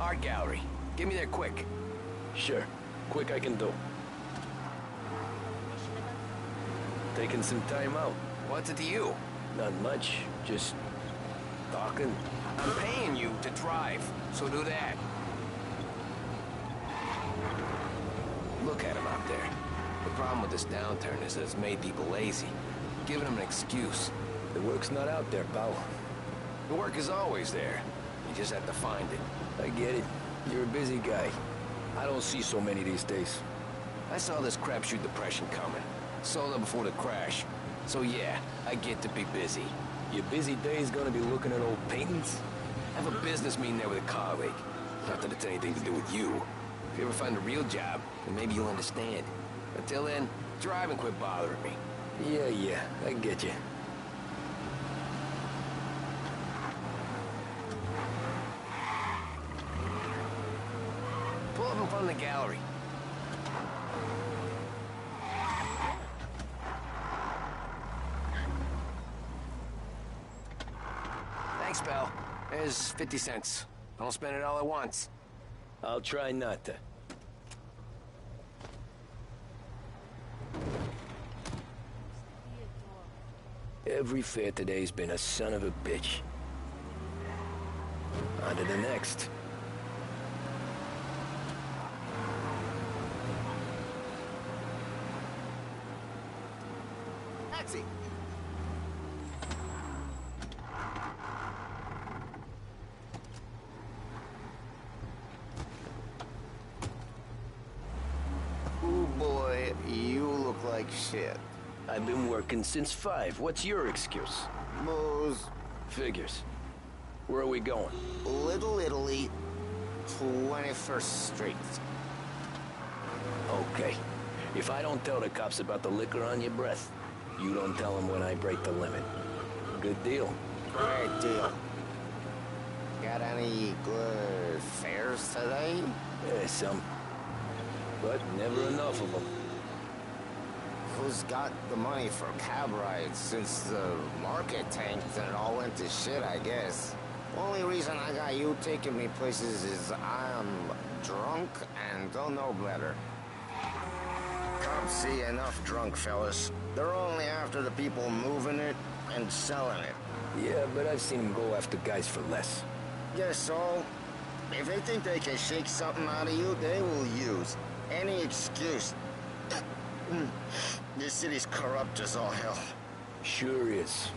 art gallery. Get me there quick. Sure. Quick I can do. Taking some time out. What's it to you? Not much. Just talking. I'm paying you to drive, so do that. Look at him out there. The problem with this downturn is that it's made people lazy. Giving them an excuse. The work's not out there, pal. The work is always there. You just have to find it. I get it. You're a busy guy. I don't see so many these days. I saw this crapshoot depression coming. Sold up before the crash. So yeah, I get to be busy. Your busy day's gonna be looking at old paintings? I have a business meeting there with a colleague. Not that it's anything to do with you. If you ever find a real job, then maybe you'll understand. Until then, drive and quit bothering me. Yeah, I get you. Pull up in front of the gallery. Thanks, pal. There's 50 cents. Don't spend it all at once. I'll try not to. Every fare today's been a son of a bitch. On to the next. Taxi! Ooh boy, you look like shit. I've been working since 5. What's your excuse? Booze. Figures. Where are we going? Little Italy, 21st Street. Okay. If I don't tell the cops about the liquor on your breath, you don't tell them when I break the limit. Good deal. Great deal. Got any good fares today? Yeah, some. But never enough of them. Who's got the money for cab rides since the market tanked and it all went to shit, I guess? Only reason I got you taking me places is I'm drunk and don't know better. Cops see enough drunk fellas. They're only after the people moving it and selling it. Yeah, but I've seen them go after guys for less. Yes, so if they think they can shake something out of you, they will use any excuse. This city's corrupt as all hell. Sure is.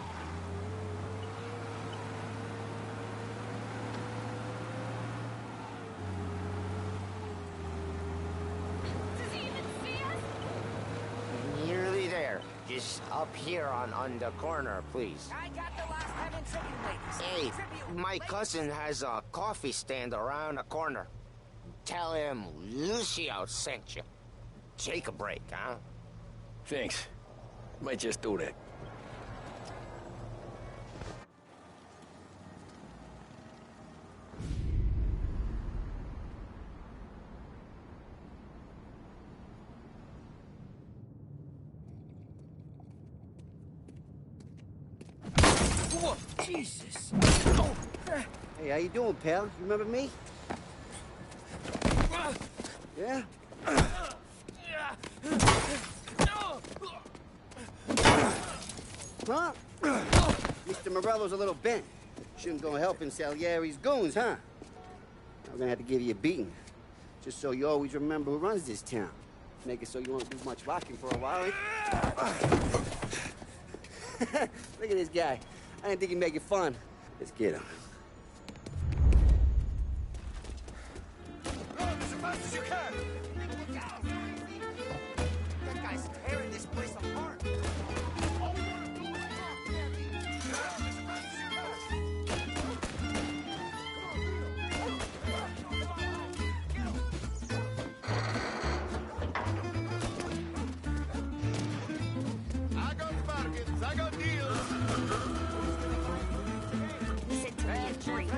Does he even see us? Nearly there. Just up here on the corner, please. I got the last time in tribute, ladies. Hey, Tribute, my ladies. cousin has a coffee stand around the corner. Tell him Lucio sent you. Take a break, huh? Thanks. Might just do that. Whoa, Jesus. Hey, how you doing, pal? You remember me? Yeah? Huh? Mr. Morello's a little bent. Shouldn't go helping Salieri's goons, huh? I'm gonna have to give you a beating. Just so you always remember who runs this town. Make it so you won't do much rocking for a while. Look at this guy. I didn't think he'd make it fun. Let's get him. Run as fast as you can! Look out! That guy's tearing this place apart! I got bargains, I got deals! Sit to me and breathe.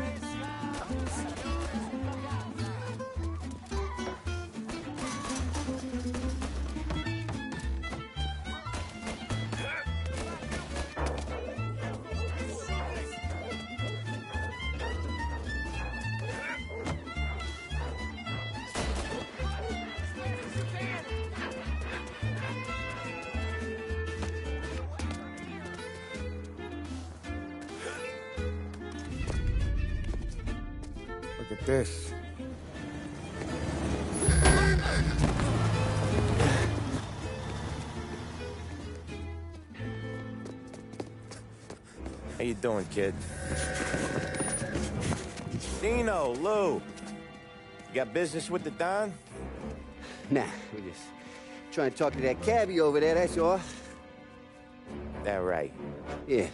Look at this. How you doing, kid? Dino, Lou. You got business with the Don? Nah, we're just trying to talk to that cabbie over there, that's all. That right. Yeah.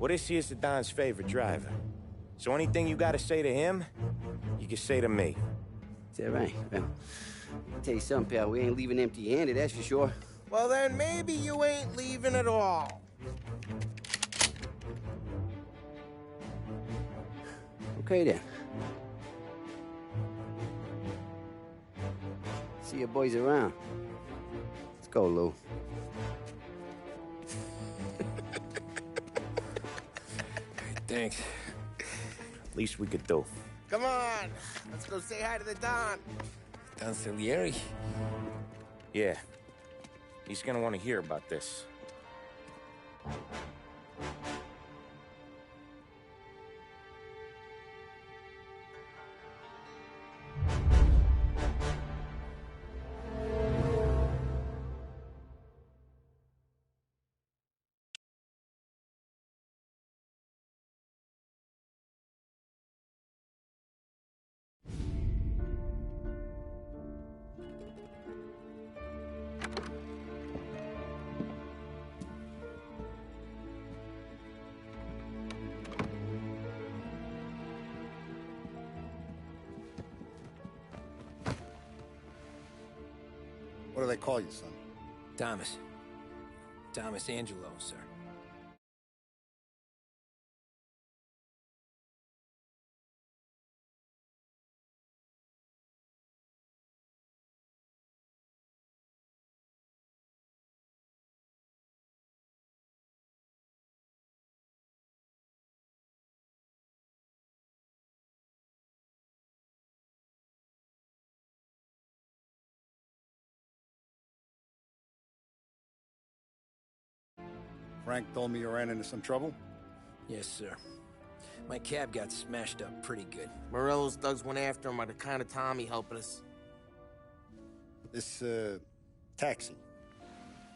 Well, this here's the Don's favorite driver. So anything you gotta say to him, you can say to me. Is that right? Well, I'll tell you something, pal. We ain't leaving empty-handed, that's for sure. Well, then maybe you ain't leaving at all. Okay, then. See your boys around. Let's go, Lou. Thanks. Least we could do. Come on, let's go say hi to the Don. Don Salieri? Yeah. He's gonna want to hear about this. What do they call you, son? Thomas. Thomas Angelo, sir. Frank told me you ran into some trouble? Yes, sir. My cab got smashed up pretty good. Morello's thugs went after him by the kind of Tommy helping us. This, taxi.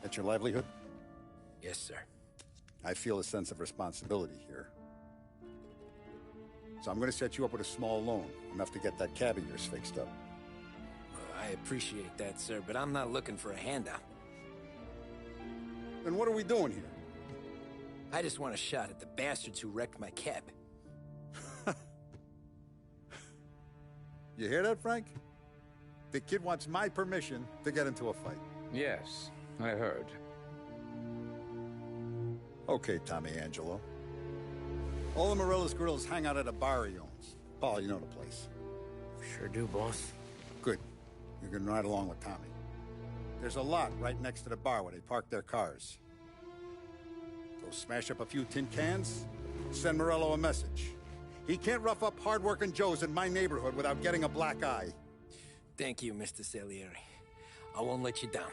That's your livelihood? Yes, sir. I feel a sense of responsibility here. So I'm gonna set you up with a small loan, enough to get that cab of yours fixed up. I appreciate that, sir, but I'm not looking for a handout. Then what are we doing here? I just want a shot at the bastards who wrecked my cab. You hear that, Frank? The kid wants my permission to get into a fight. Yes, I heard. Okay, Tommy Angelo. All the Morello's girls hang out at a bar he owns. Paul, you know the place. Sure do, boss. Good. You can ride along with Tommy. There's a lot right next to the bar where they park their cars. Go smash up a few tin cans, send Morello a message. He can't rough up hard-working Joes in my neighborhood without getting a black eye. Thank you, Mr. Salieri. I won't let you down.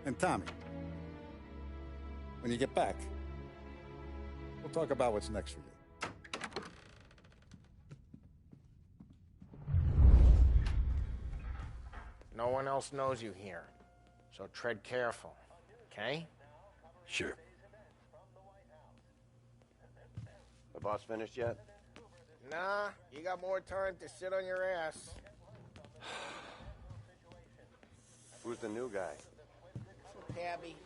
And Tommy, when you get back, we'll talk about what's next for you. No one else knows you here, so tread careful, okay? Sure. The boss finished yet? Nah, you got more time to sit on your ass. Who's the new guy? Some cabbie.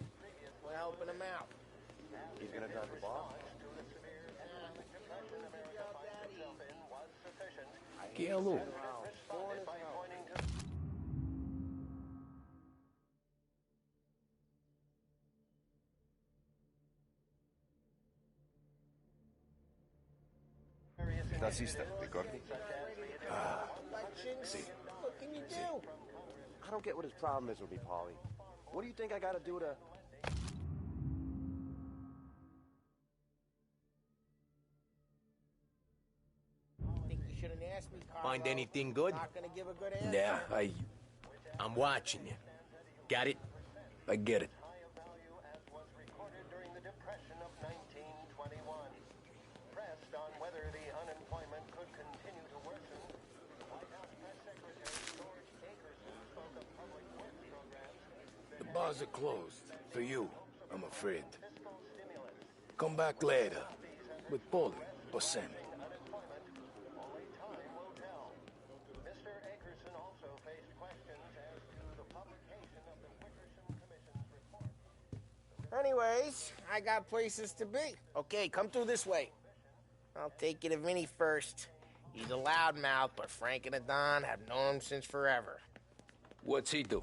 We're helping him out. He's gonna drive the boss? Hello. Nacista, ricordi? What can you do? I don't get what his problem is with me, Paulie. What do you think I gotta do to... Think you should have asked me, Carlo. Find anything good? Not gonna give a good answer. Yeah, I'm watching you. Got it? I get it. on whether the unemployment could continue to worsen, White House Press Secretary George Akerson spoke of public works programs. The bars are closed. For you, I'm afraid. Come back later. With Paulie or Sam. Only time will tell. Mr. Akerson also faced questions as to the publication of the Wickersham Commission's report. Anyways, I got places to be. Okay, come through this way. I'll take you to Vinny first. He's a loudmouth, but Frank and the Don have known him since forever. What's he do?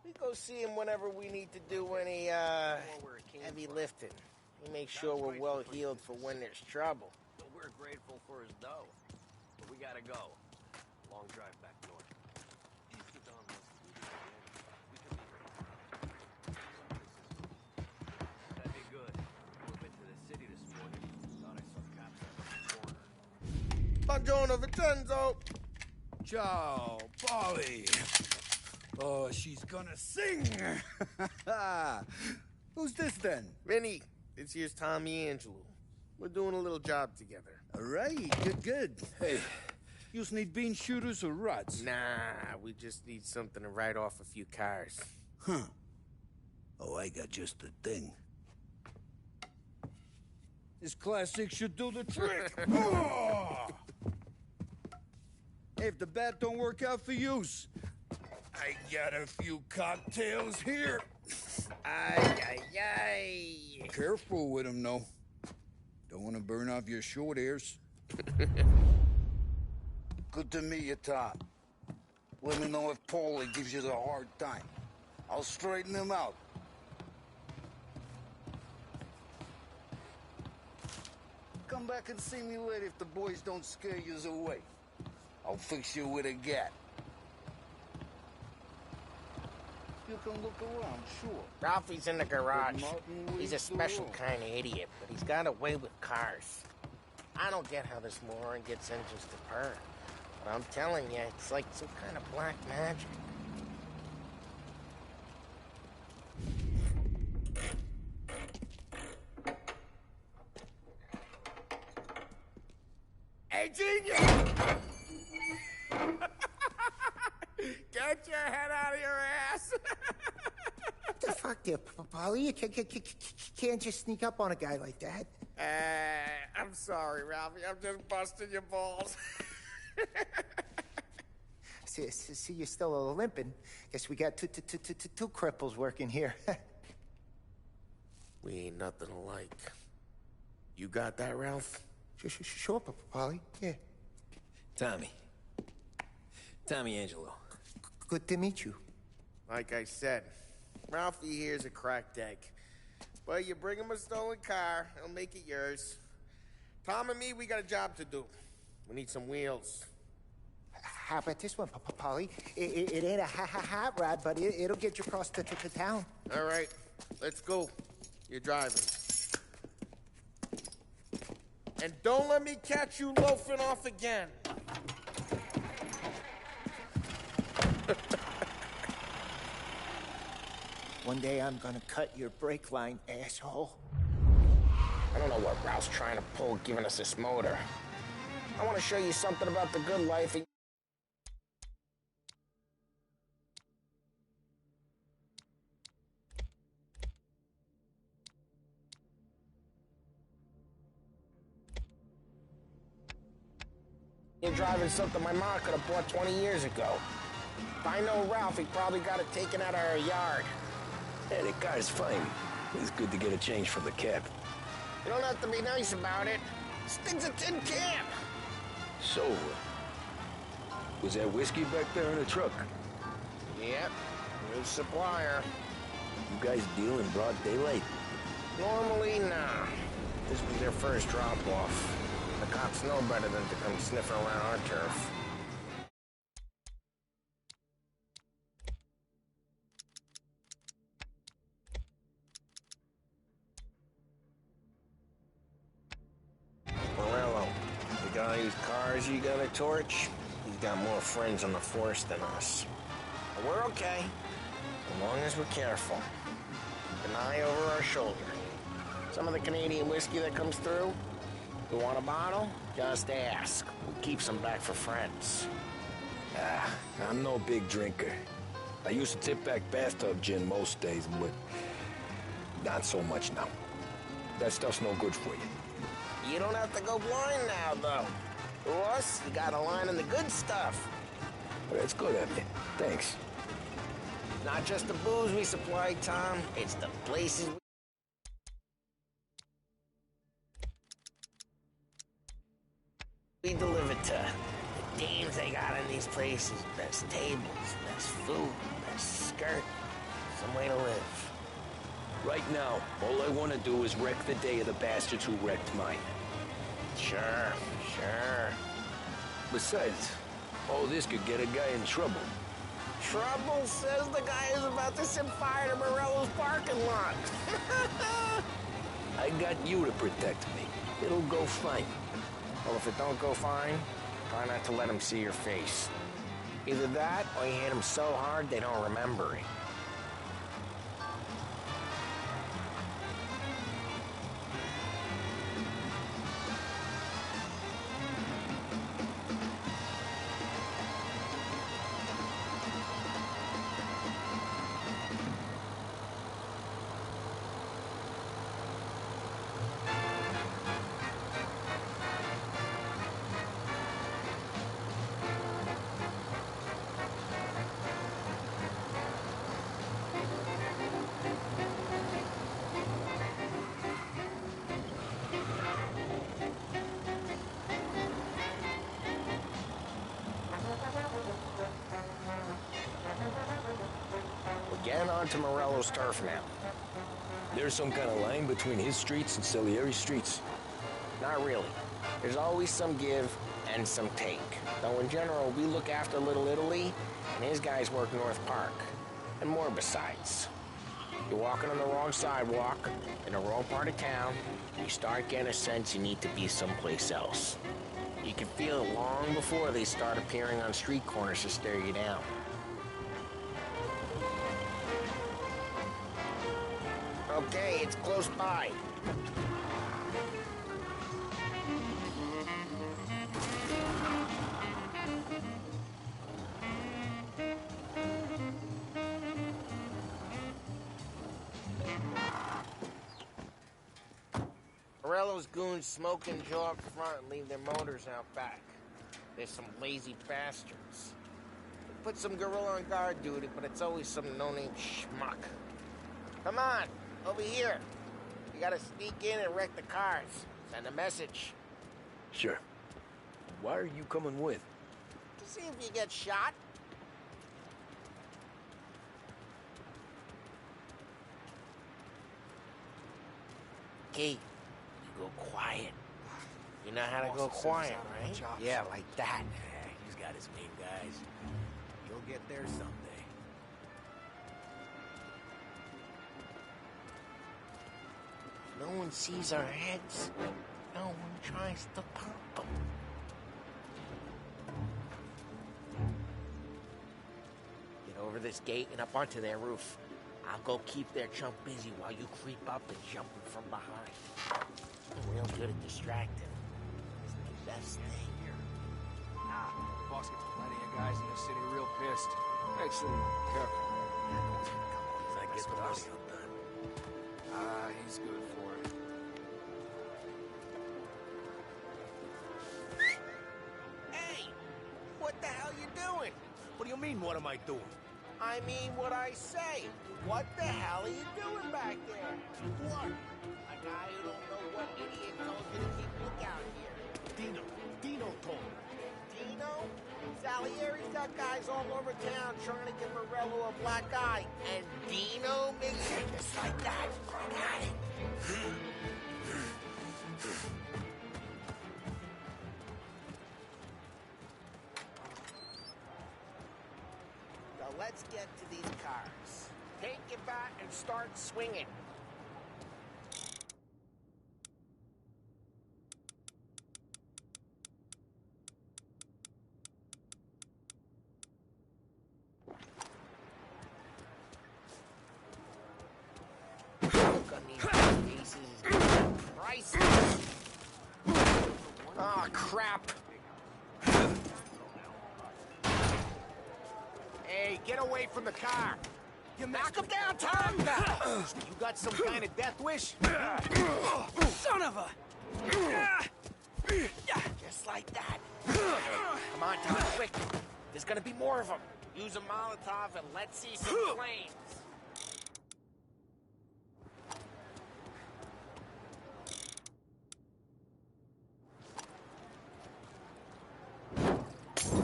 We go see him whenever we need to do any, heavy lifting. He makes sure we're well healed for when there's trouble. We're grateful for his dough. But we gotta go. Long drive back north. If the Don wants to do this again, we can be ready. That'd be good. We've been to the city this morning. Thought I saw cops at the corner. Buongiorno, Vincenzo! Ciao, Polly. Oh, she's gonna sing. Who's this then? Vinny, this here's Tommy Angelo. We're doing a little job together. All right, good. Hey, you need bean shooters or rods? Nah, we just need something to write off a few cars. Huh. Oh, I got just the thing. This classic should do the trick. Oh! Hey, if the bat don't work out for use, I got a few cocktails here. Ay. Careful with them, though. Don't want to burn off your short hairs. Good to meet you, Tom. Let me know if Paulie gives you the hard time. I'll straighten him out. Come back and see me later if the boys don't scare you away. I'll fix you with a gat. You can look around, sure. Ralphie's in the garage. But Martin He's a leaves the special road. kind of idiot, but he's got a way with cars. I don't get how this moron gets engines to purr. But I'm telling you, it's like some kind of black magic. Hey, genius! Get your head out of your ass! What the fuck there, Polly? You can't just sneak up on a guy like that. I'm sorry, Ralphie. I'm just busting your balls. See, you're still limping. Guess we got two cripples working here. We ain't nothing alike. You got that, Ralph? Sure, Polly. Yeah. Tommy Angelo. Good to meet you. Like I said, Ralphie here's a cracked egg. But you bring him a stolen car, he'll make it yours. Tom and me, we got a job to do. We need some wheels. How about this one, Polly? It ain't a hot rod, but it'll get you across to town. All right, let's go. You're driving. And don't let me catch you loafing off again. One day I'm gonna cut your brake line, asshole. I don't know what Ralph's trying to pull giving us this motor. I want to show you something about the good life. You're driving something my mom could have bought 20 years ago. If I know Ralph, he probably got it taken out of our yard. Hey, the car's fine. It's good to get a change from the cab. You don't have to be nice about it. This thing's a tin can. So, was that whiskey back there in the truck? Yep, new supplier. You guys deal in broad daylight? Normally, nah. This was their first drop-off. The cops know better than to come sniffing around our turf. Morello, the guy whose cars you gotta torch, he's got more friends on the force than us. But we're okay, as long as we're careful. Keep an eye over our shoulder. Some of the Canadian whiskey that comes through, You want a bottle? Just ask. We'll keep some back for friends. I'm no big drinker. I used to tip back bathtub gin most days, but not so much now. That stuff's no good for you. You don't have to go blind now, though. To us, you got a line in the good stuff. Well, that's good of you. Thanks. Not just the booze we supply, Tom. It's the places we deliver to. The dames they got in these places. Best tables, best food, best skirt. Some way to live. Right now, all I want to do is wreck the day of the bastards who wrecked mine. Sure. Besides, all this could get a guy in trouble. Trouble, says the guy who's about to set fire to Morello's parking lot. I got you to protect me. It'll go fine. Well, if it don't go fine, try not to let them see your face. Either that, or you hit them so hard they don't remember it. Get onto Morello's turf now. There's some kind of line between his streets and Salieri's streets? Not really. There's always some give and some take. Though in general, we look after Little Italy, and his guys work North Park. And more besides. You're walking on the wrong sidewalk, in the wrong part of town, you start getting a sense you need to be someplace else. You can feel it long before they start appearing on street corners to stare you down. Okay, it's close by. Morello's goons smoke and jaw up front and leave their motors out back. There's some lazy bastards. They put some gorilla on guard duty, but it's always some no-name schmuck. Come on, over here. You gotta sneak in and wreck the cars. Send a message. Sure. Why are you coming with? To see if you get shot. Key, you go quiet. You know how to go quiet, right? Yeah, like that. He's got his main guys. You'll get there someday. No one sees our heads. No one tries to pop them. Get over this gate and up onto their roof. I'll go keep their chump busy while you creep up and jump him from behind. I'm real good at distracting. It's the best thing. The boss gets plenty of guys in the city real pissed. Makes them careful. He's not getting the money undone. He's good for it. Hey! What the hell you doing? What do you mean, what am I doing? I mean what I say. What the hell are you doing back there? What? A guy who don't know what idiot told you to keep lookout here. Dino told me. Dino? Salieri's got guys all over town trying to give Morello a black eye. And Dino makes it just like that. Got it. Now let's get to these cars. Take it back and start swinging. Look on these faces is priceless. crap. Hey, get away from the car! You knock him down, Tom! You got some kind of death wish? Son of a... Just like that. Come on, Tom, quick. There's gonna be more of them. Use a Molotov and let's see some flames.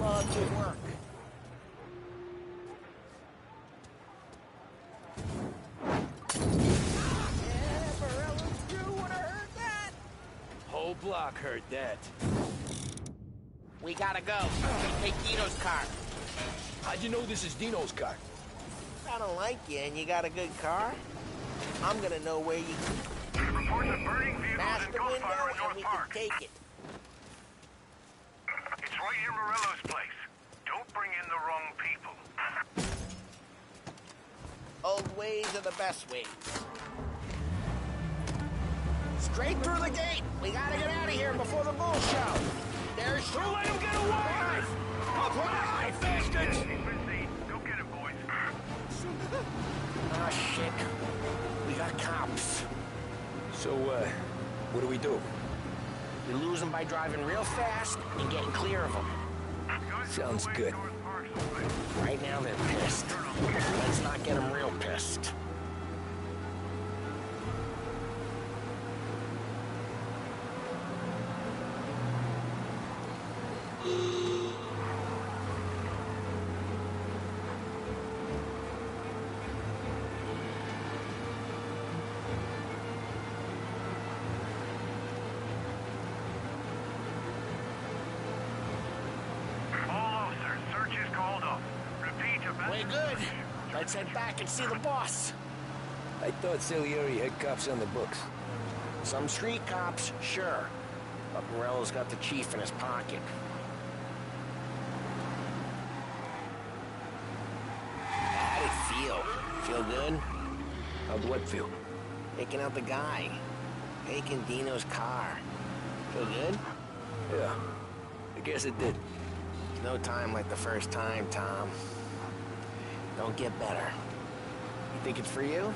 Oh, good work. Whole block heard that. We gotta go. Take Dino's car. How'd you know this is Dino's car? I don't like you and you got a good car. I'm gonna know where you... Reports of burning vehicles Smash and the window gunfire in and we North can Park. take it. It's right near Morello's place. Don't bring in the wrong people. Old ways are the best ways. Straight through the gate. We gotta get out of here before the bull show. There's... Don't let him get away! Apply, bastards! Go get him, boys. Oh, shit. We got cops. So, what do we do? We lose them by driving real fast and getting clear of them. Sounds good. Right now they're pissed. Let's not get them real pissed. We're good. Let's head back and see the boss. I thought Salieri had cops on the books. Some street cops, sure. But Morello's got the chief in his pocket. How'd it feel? Feel good? How'd what feel? Taking out the guy. Taking Dino's car. Feel good? Yeah, I guess it did. No time like the first time, Tom. Don't get better. You think it's for you?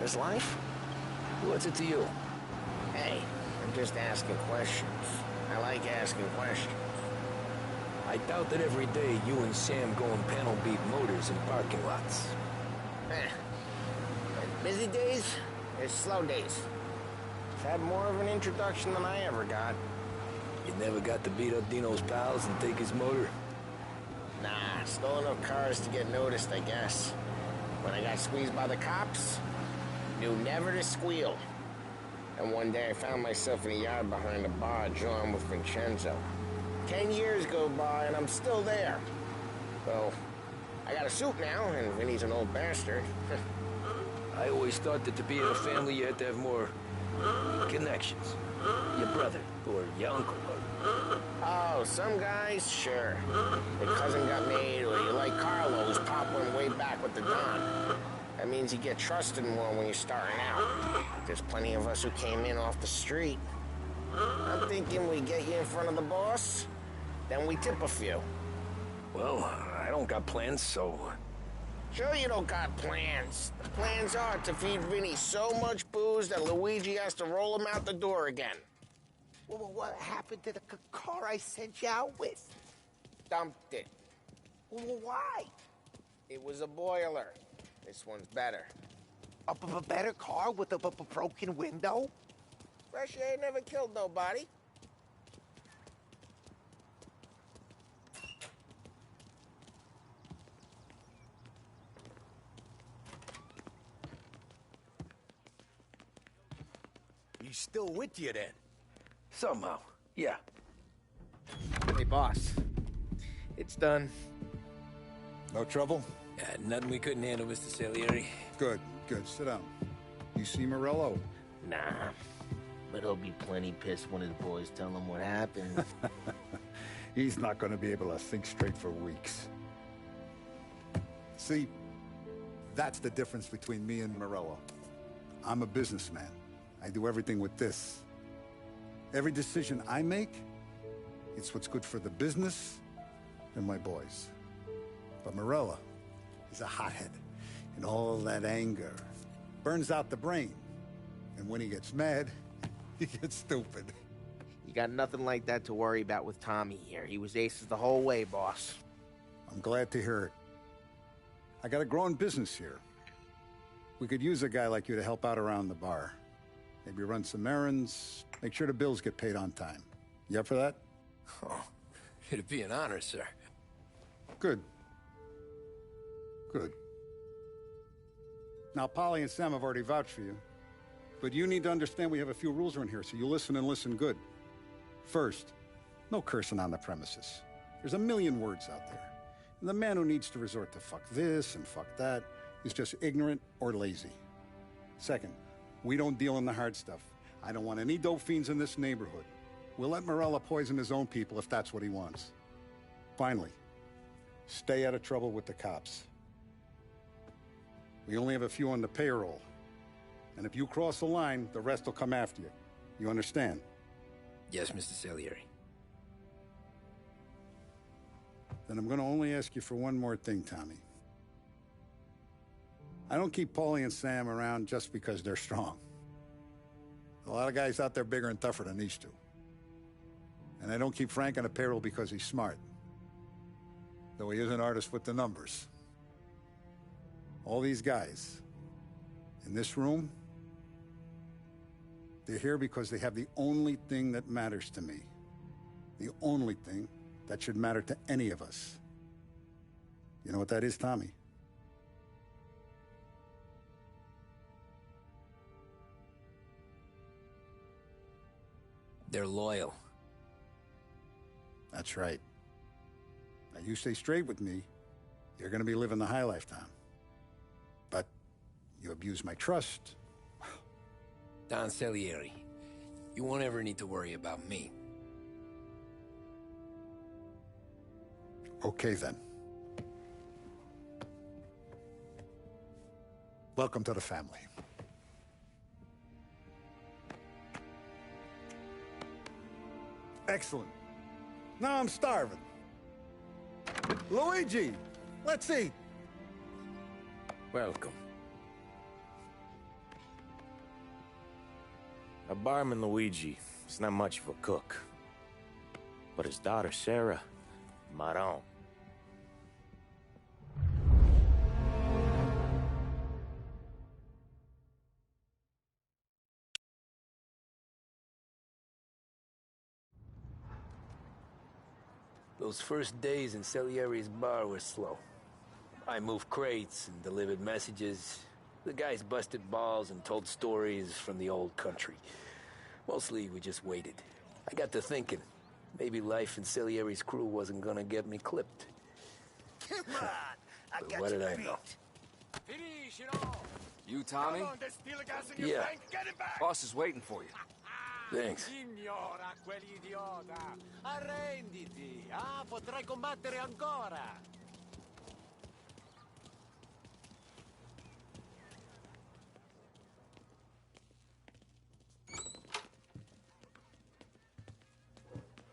This life? What's it to you? Hey, I'm just asking questions. I like asking questions. I doubt that every day you and Sam go and panel beat motors in parking lots. Busy days, there's slow days. I've had more of an introduction than I ever got. You never got to beat up Dino's pals and take his motor? Nah, stole enough cars to get noticed, I guess. When I got squeezed by the cops, knew never to squeal. And one day I found myself in a yard behind a bar drawn with Vincenzo. 10 years go by and I'm still there. Well, I got a suit now, and Vinny's an old bastard. I always thought that to be in a family you had to have more connections. Your brother, or your uncle. Oh, some guys, sure. Your cousin got made, or you like Carlos, Pop went way back with the Don. That means you get trusted more when you're starting out. There's plenty of us who came in off the street. I'm thinking we get you in front of the boss, then we tip a few. Well, I don't got plans, so... Sure you don't got plans. The plans are to feed Vinny so much booze that Luigi has to roll him out the door again. Well, what happened to the car I sent you out with? Dumped it. Well, why? It was a boiler. This one's better. A better car with a broken window? Fresh air never killed nobody. He's still with you then? Somehow, yeah. Hey, boss. It's done. No trouble? Nothing we couldn't handle, Mr. Salieri. Good, good. Sit down. You see Morello? Nah. But he'll be plenty pissed when his boys tell him what happened. He's not going to be able to think straight for weeks. See, that's the difference between me and Morello. I'm a businessman. I do everything with this. Every decision I make It's what's good for the business and my boys. But Morello is a hothead, and all that anger burns out the brain. And when he gets mad, he gets stupid. You got nothing like that to worry about with Tommy here. He was aces the whole way, boss. I'm glad to hear it. I got a growing business here. We could use a guy like you to help out around the bar. Maybe run some errands, make sure the bills get paid on time. You up for that? Oh, it'd be an honor, sir. Good. Good. Now, Polly and Sam have already vouched for you. But you need to understand we have a few rules around here, so you listen and listen good. First, no cursing on the premises. There's a million words out there. And the man who needs to resort to fuck this and fuck that is just ignorant or lazy. Second, we don't deal in the hard stuff. I don't want any dope fiends in this neighborhood. We'll let Morello poison his own people if that's what he wants. Finally, stay out of trouble with the cops. We only have a few on the payroll. And if you cross the line, the rest will come after you. You understand? Yes, Mr. Salieri. Then I'm going to only ask you for one more thing, Tommy. I don't keep Paulie and Sam around just because they're strong. A lot of guys out there bigger and tougher than these two. And I don't keep Frank on the payroll because he's smart. Though he is an artist with the numbers. All these guys in this room, they're here because they have the only thing that matters to me. The only thing that should matter to any of us. You know what that is, Tommy? They're loyal. That's right. Now, you stay straight with me, you're gonna be living the high lifetime. But you abuse my trust. Don Salieri, you won't ever need to worry about me. Okay, then. Welcome to the family. Excellent. Now I'm starving. Luigi, let's eat. Welcome. A barman, Luigi, is not much of a cook. But his daughter, Sarah, Maron. Those first days in Salieri's bar were slow. I moved crates and delivered messages. The guys busted balls and told stories from the old country. Mostly, we just waited. I got to thinking, maybe life in Salieri's crew wasn't gonna get me clipped. Come on! I got What did I beat. know? You, Tommy? Yeah. Boss is waiting for you. Thanks. Signora, quell'idiota! Arrenditi! Ah, potrai combattere ancora!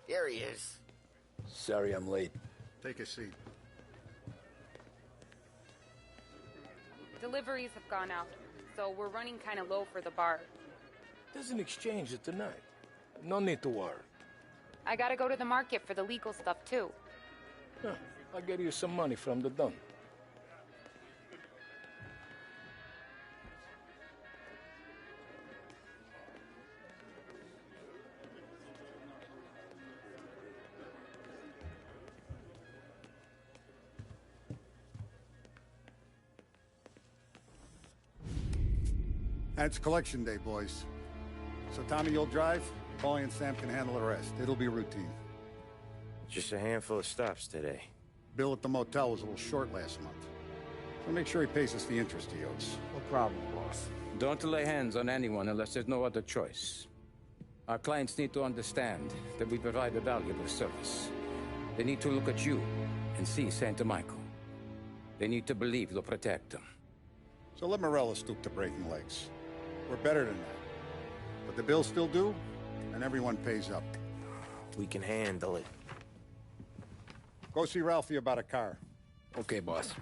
There he is. Sorry I'm late. Take a seat. Deliveries have gone out, so we're running kind of low for the bar. There's an exchange tonight. No need to worry. I gotta go to the market for the legal stuff, too. Huh, I'll get you some money from the Don. And it's collection day, boys. So Tommy, you'll drive. Paulie and Sam can handle the rest. It'll be routine. Just a handful of stops today. Bill at the motel was a little short last month. So make sure he pays us the interest he owes. No problem, boss. Don't lay hands on anyone unless there's no other choice. Our clients need to understand that we provide a valuable service. They need to look at you and see Santa Michael. They need to believe you'll protect them. So let Morello stoop to breaking legs. We're better than that. But the bills still due, and everyone pays up. We can handle it. Go see Ralphie about a car. Okay, boss.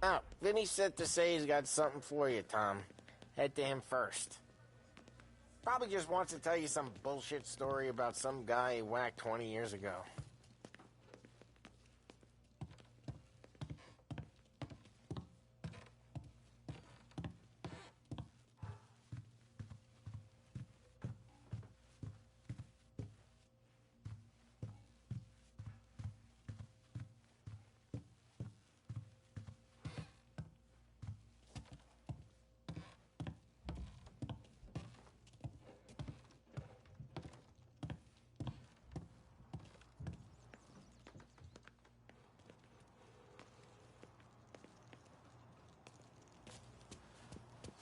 Oh, Vinny said to say he's got something for you, Tom. Head to him first. Probably just wants to tell you some bullshit story about some guy he whacked 20 years ago.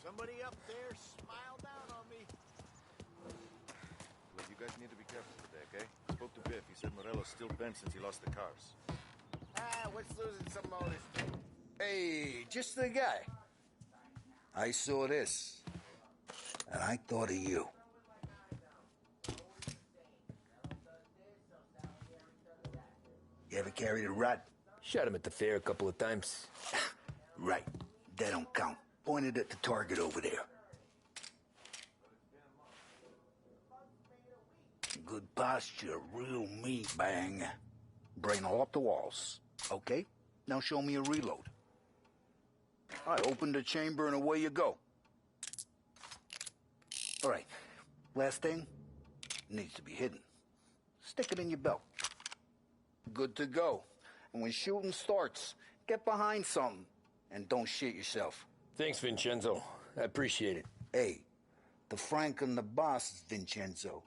Somebody up there smile down on me. Look, you guys need to be careful today, okay? I spoke to Biff. He said Morello's still bent since he lost the cars. What's losing some motors? Hey, just the guy. I saw this, and I thought of you. You ever carried a rod? Shot him at the fair a couple of times. Right. That don't count. Pointed at the target over there. Good posture, real meat, bang. Brain all up the walls. Okay, now show me a reload. I open the chamber and away you go. All right, last thing, needs to be hidden. Stick it in your belt. Good to go. And when shooting starts, get behind something and don't shit yourself. Thanks, Vincenzo. I appreciate it. Hey, the Frank and the boss is Vincenzo.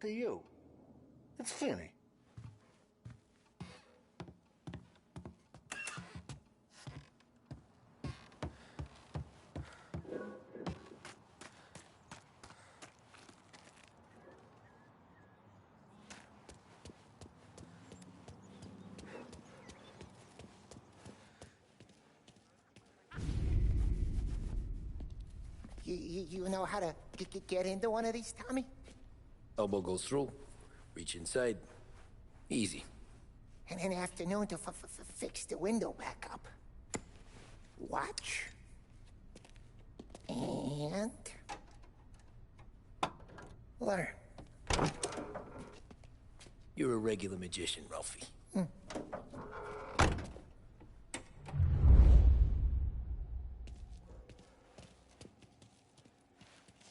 To you, it's Finny. You know how to get into one of these, Tommy? Elbow goes through. Reach inside. Easy. And an afternoon to fix the window back up. Watch. And... learn. You're a regular magician, Ralphie.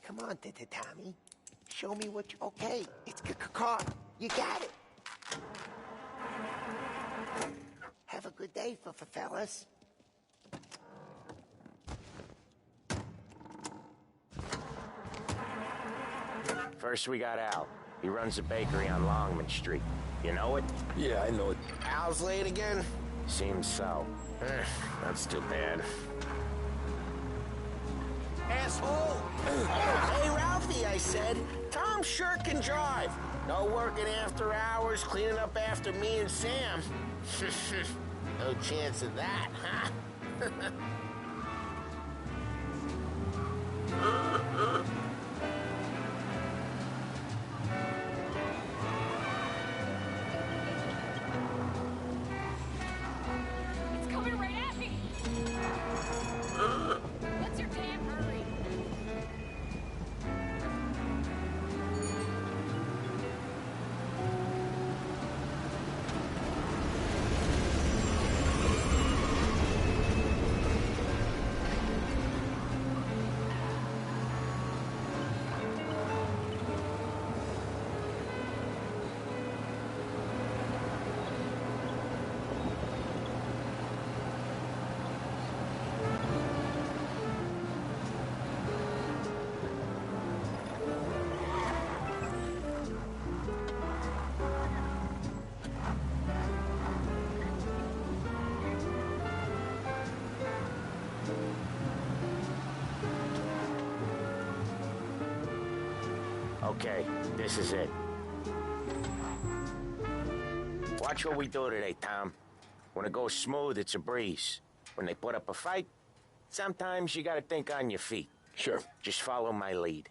Come on, Tommy. Show me what you... Okay, it's car. You got it. Have a good day, fellas. First we got Al. He runs a bakery on Longman Street. You know it? Yeah, I know it. Al's late again? Seems so. That's too bad. Asshole! Hey, Ralphie, I said. Tom sure can drive. No working after hours, cleaning up after me and Sam. No chance of that, huh? It's coming right at me! What's your damn hurry? Okay, this is it. Watch what we do today, Tom. When it goes smooth, it's a breeze. When they put up a fight, sometimes you gotta think on your feet. Sure. Just follow my lead.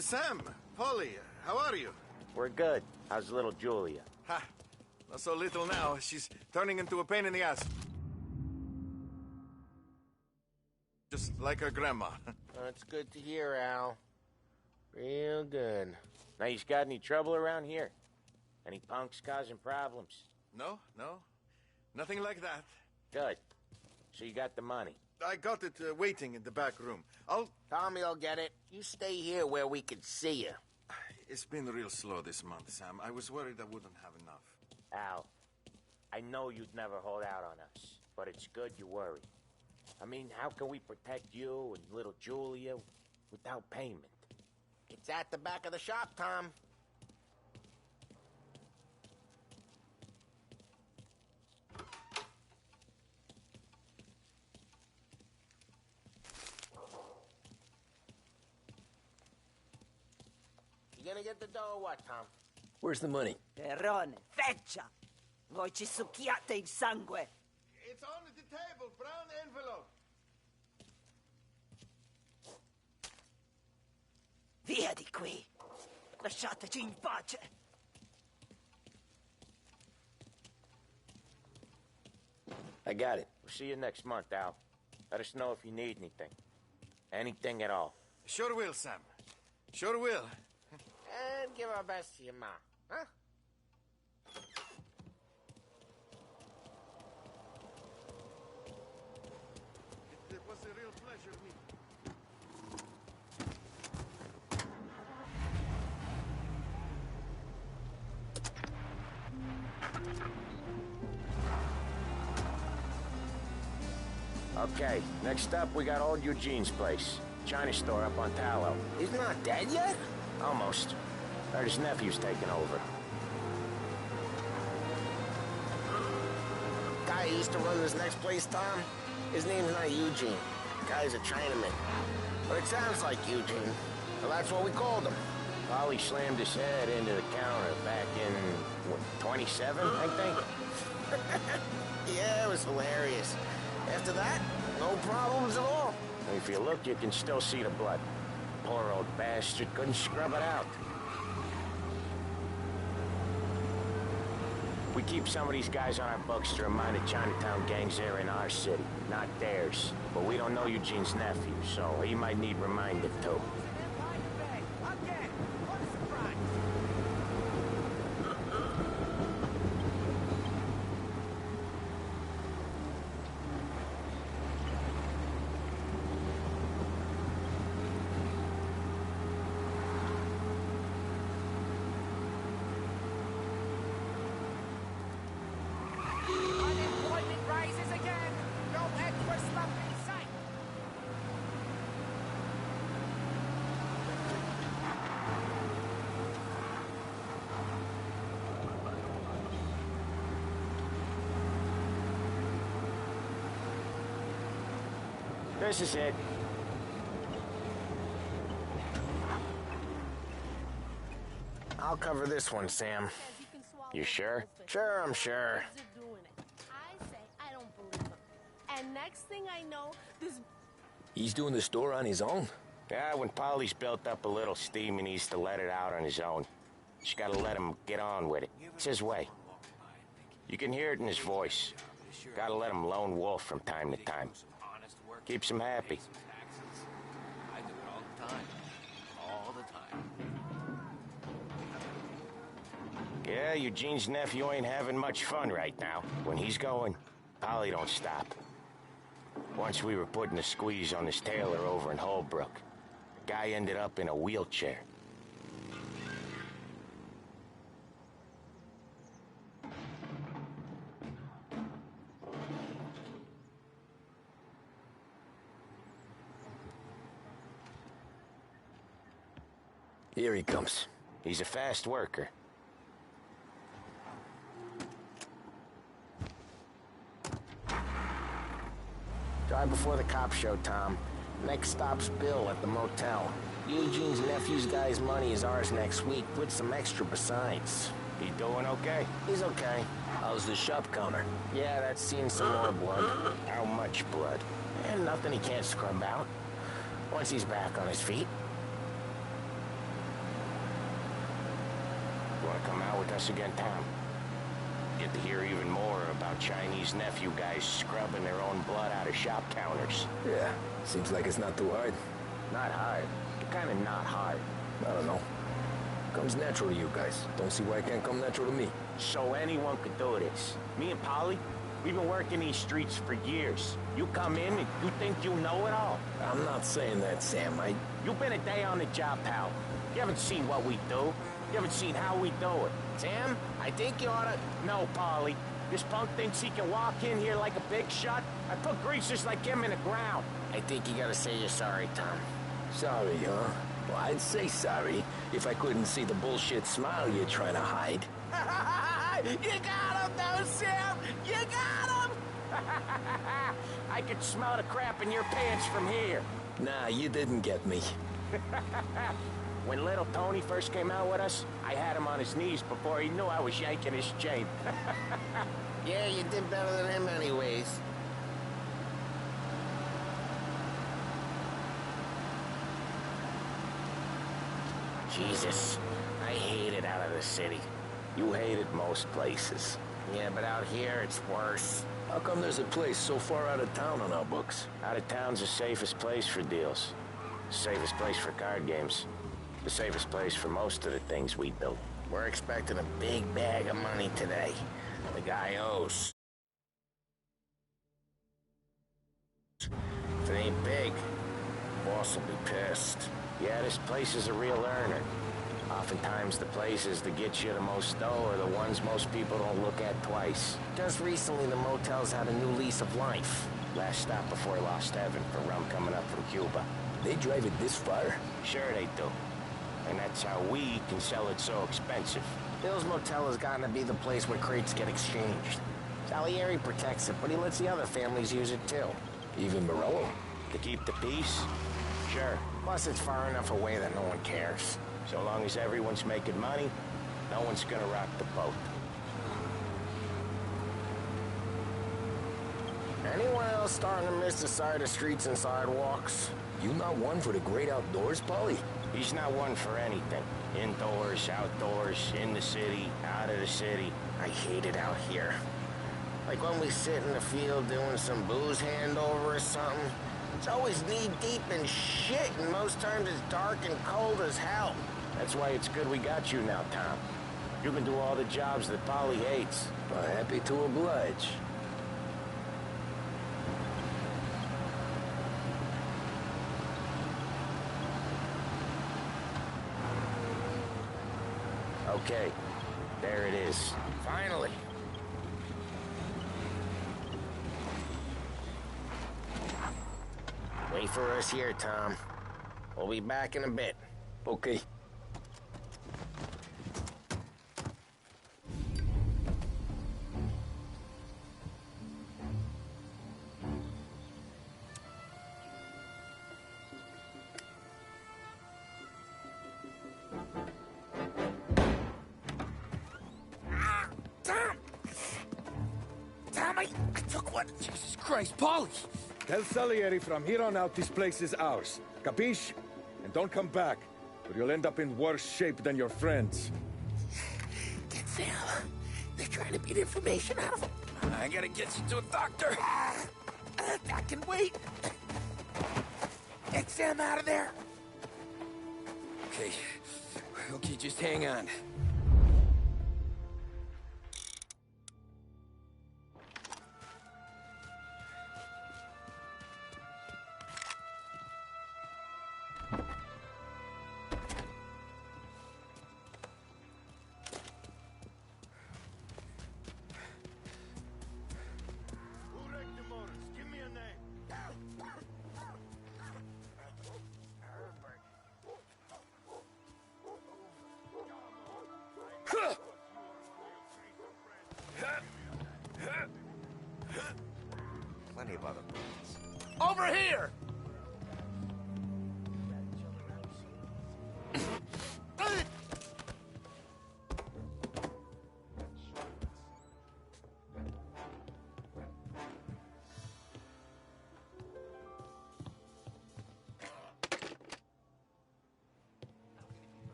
Sam, Polly, how are you? We're good. How's little Julia? Ha! Not so little now. She's turning into a pain in the ass. Just like her grandma. That's good to hear, Al. Real good. Now, you got any trouble around here? Any punks causing problems? No. Nothing like that. Good. So you got the money? I got it waiting in the back room. Tommy will get it. You stay here where we can see you. It's been real slow this month, Sam. I was worried I wouldn't have enough. Al, I know you'd never hold out on us, but it's good you worry. I mean, how can we protect you and little Julia without payment? It's at the back of the shop, Tom. You gonna get the dough or what, Tom? Where's the money? Perrone, feccia! Voi ci succhiate il sangue! It's on the table, brown envelope. Via di qui! Lasciateci in pace! I got it. We'll see you next month, Al. Let us know if you need anything. Anything at all. Sure will, Sam. Sure will. And give our best to your ma, huh? It was a real pleasure meeting. Okay, next up, we got old Eugene's place. China store up on Tallow. He's not dead yet? Almost. Heard his nephew's taking over. Guy who used to run this next place, Tom, his name's not Eugene. Guy's a Chinaman. But it sounds like Eugene. Well, that's what we called him. Polly slammed his head into the counter back in, what, 27, I think? Yeah, it was hilarious. After that, no problems at all. If you look, you can still see the blood. Poor old bastard couldn't scrub it out. We keep some of these guys on our books to remind the Chinatown gangs they're in our city, not theirs. But we don't know Eugene's nephew, so he might need reminded too. Unemployment rises again. No extra stuff in sight. This is it. I'll cover this one, Sam. You sure? Sure, I'm sure. I say I don't believe him. And next thing I know, this He's doing the store on his own? Yeah, when Polly's built up a little steam, he needs to let it out on his own. Just gotta let him get on with it. It's his way. You can hear it in his voice. Gotta let him lone wolf from time to time. Keeps him happy. I do it all the time. All the time. Yeah, Eugene's nephew ain't having much fun right now. When he's going, Polly don't stop. Once we were putting a squeeze on this tailor over in Holbrook. The guy ended up in a wheelchair. Here he comes. He's a fast worker. Drive before the cops show, Tom. Next stop's Bill at the motel. Eugene's nephew's guy's money is ours next week, with some extra besides. He doing okay? He's okay. How's the shop counter? Yeah, that's seen some more blood. How much blood? And nothing he can't scrub out. Once he's back on his feet. You wanna come out with us again, Tom? Get to hear even more about Chinese nephew guys scrubbing their own blood out of shop counters. Yeah, seems like it's not too hard. Not hard. Kinda not hard. I don't know. Comes natural to you guys. Don't see why it can't come natural to me. So anyone could do this. Me and Polly, we've been working these streets for years. You come in and you think you know it all. I'm not saying that, Sam. You've been a day on the job, pal. You haven't seen what we do. You haven't seen how we do it. Sam, I think you oughta... No, Polly. This punk thinks he can walk in here like a big shot. I put greasers like him in the ground. I think you gotta say you're sorry, Tom. Sorry, huh? Well, I'd say sorry if I couldn't see the bullshit smile you're trying to hide. You got him, though, Sam! You got him! I could smell the crap in your pants from here. Nah, you didn't get me. When little Tony first came out with us, I had him on his knees before he knew I was yanking his chain. Yeah, you did better than him anyways. Jesus, I hate it out of the city. You hate it most places. Yeah, but out here, it's worse. How come there's a place so far out of town on our books? Out of town's the safest place for deals. The safest place for card games. The safest place for most of the things we do. We're expecting a big bag of money today. The guy owes. If it ain't big, boss will be pissed. Yeah, this place is a real earner. Oftentimes the places that get you the most dough are the ones most people don't look at twice. Just recently the motel's had a new lease of life. Last stop before Lost Heaven for rum coming up from Cuba. They drive it this far? Sure they do. And that's how we can sell it so expensive. Bill's Motel has gotten to be the place where crates get exchanged. Salieri protects it, but he lets the other families use it too. Even Morello? To keep the peace? Sure. Plus it's far enough away that no one cares. So long as everyone's making money, no one's gonna rock the boat. Anyone else starting to miss the side of streets and sidewalks? You not one for the great outdoors, Polly? He's not one for anything. Indoors, outdoors, in the city, out of the city. I hate it out here. Like when we sit in the field doing some booze handover or something. It's always knee-deep in shit, and most times it's dark and cold as hell. That's why it's good we got you now, Tom. You can do all the jobs that Polly hates. Happy to oblige. Okay, there it is. Finally. Wait for us here, Tom. We'll be back in a bit. Okay. Tom, I took one. Jesus Christ, Polly! Tell Salieri from here on out this place is ours. Capiche? And don't come back, or you'll end up in worse shape than your friends. Get Sam. They're trying to beat information out of him. I gotta get you to a doctor. I can wait. Get Sam out of there. Okay, just hang on.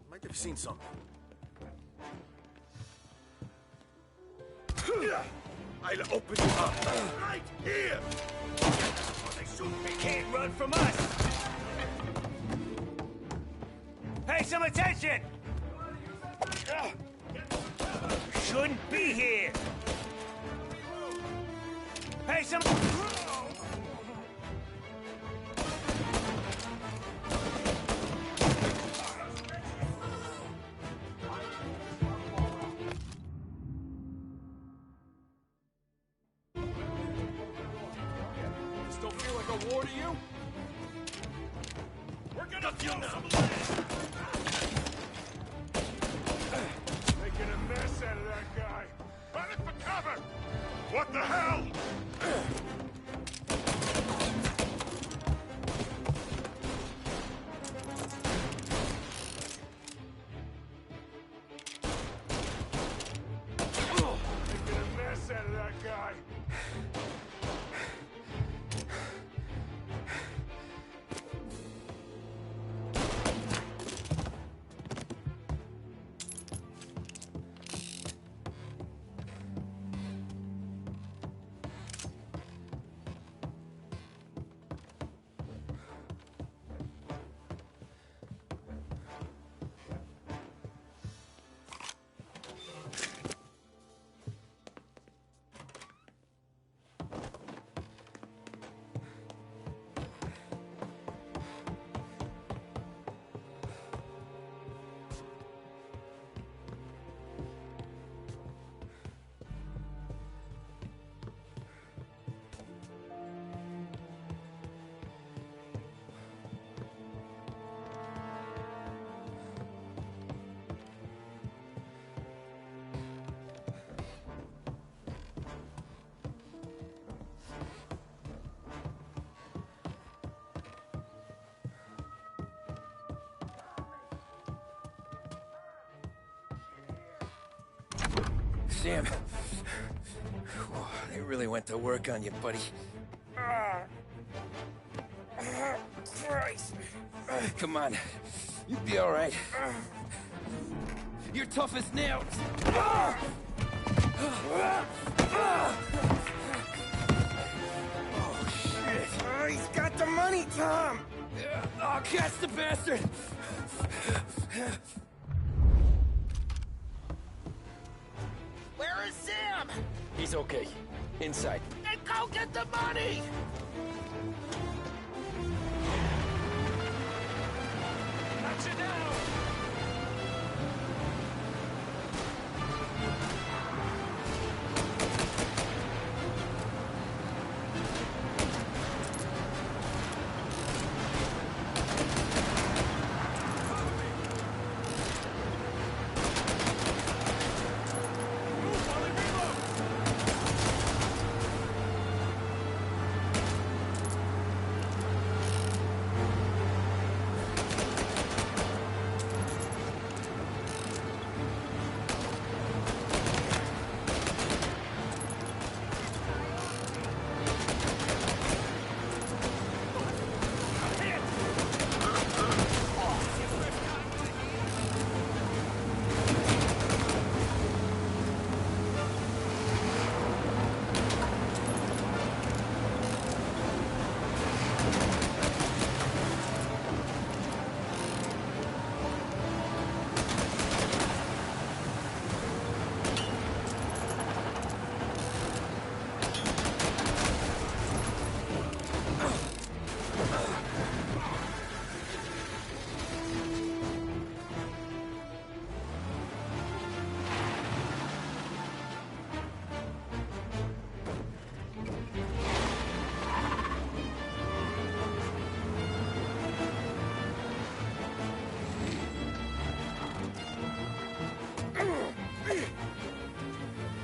Might have seen something. I'll open you up. Right here! Oh, they shoot me. Can't run from us! Pay some attention! Shouldn't be here! Pay some... This don't feel like a war to you? We're gonna kill some Making a mess out of that guy. Run it for cover! What the hell? Making a mess out of that guy. Sam. They really went to work on you, buddy. Christ. Come on. You'll be all right. You're tough as nails. Oh, shit. He's got the money, Tom! Oh, catch the bastard! Where is Sam? He's okay. Inside. Then go get the money! Touch it down!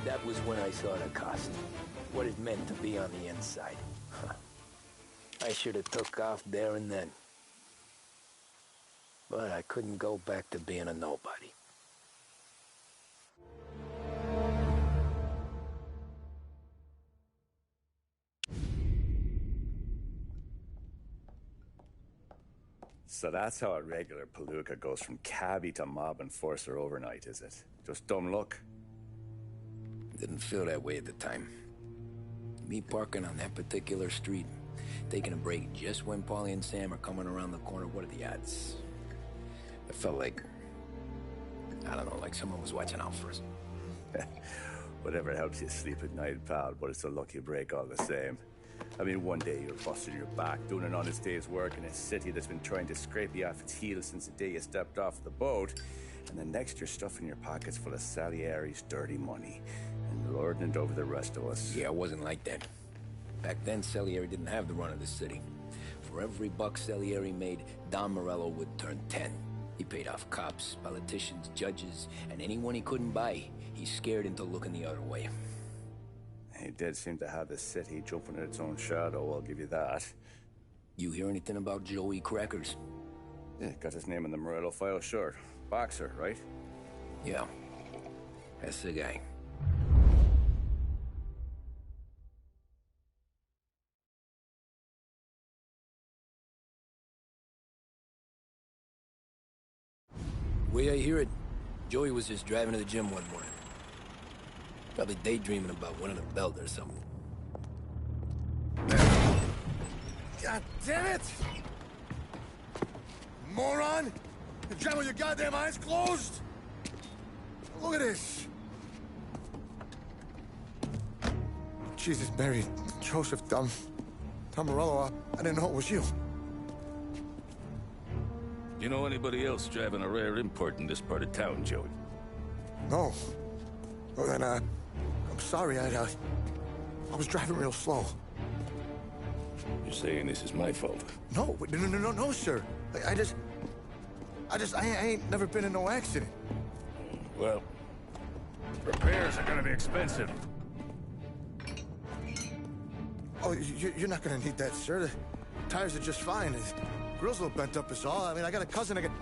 That was when I saw the cost. What it meant to be on the inside. I should have took off there and then. but I couldn't go back to being a nobody. So that's how a regular palooka goes from cabbie to mob enforcer overnight, is it? Just dumb luck? Didn't feel that way at the time. Me parking on that particular street, taking a break just when Paulie and Sam are coming around the corner, what are the odds? I felt like, I don't know, like someone was watching out for us. Whatever helps you sleep at night, pal, but it's a lucky break all the same. I mean, one day you're busting your back, doing an honest day's work in a city that's been trying to scrape you off its heels since the day you stepped off the boat, and the next you're stuffing your pockets full of Salieri's dirty money and lording it over the rest of us. Yeah, it wasn't like that. Back then, Salieri didn't have the run of the city. For every buck Salieri made, Don Morello would turn 10. He paid off cops, politicians, judges, and anyone he couldn't buy, he scared into looking the other way. He did seem to have the city jumping at its own shadow, I'll give you that. You hear anything about Joey Crackers? Yeah, got his name in the Morello file, sure. Boxer, right? Yeah, that's the guy. Way I hear it, Joey was just driving to the gym one morning. Probably daydreaming about winning a belt or something. God damn it! Moron! You drive with your goddamn eyes closed? Look at this! Jesus, Mary, Joseph, Tom Morello, I didn't know it was you. You know anybody else driving a rare import in this part of town, Joey? No. Well, then, I'm sorry, I was driving real slow. You're saying this is my fault? No, no, sir. I ain't never been in no accident. Well, repairs are gonna be expensive. Oh, you're not gonna need that, sir. The tires are just fine. The grill's a little bent up is all. I mean, I got a cousin that can...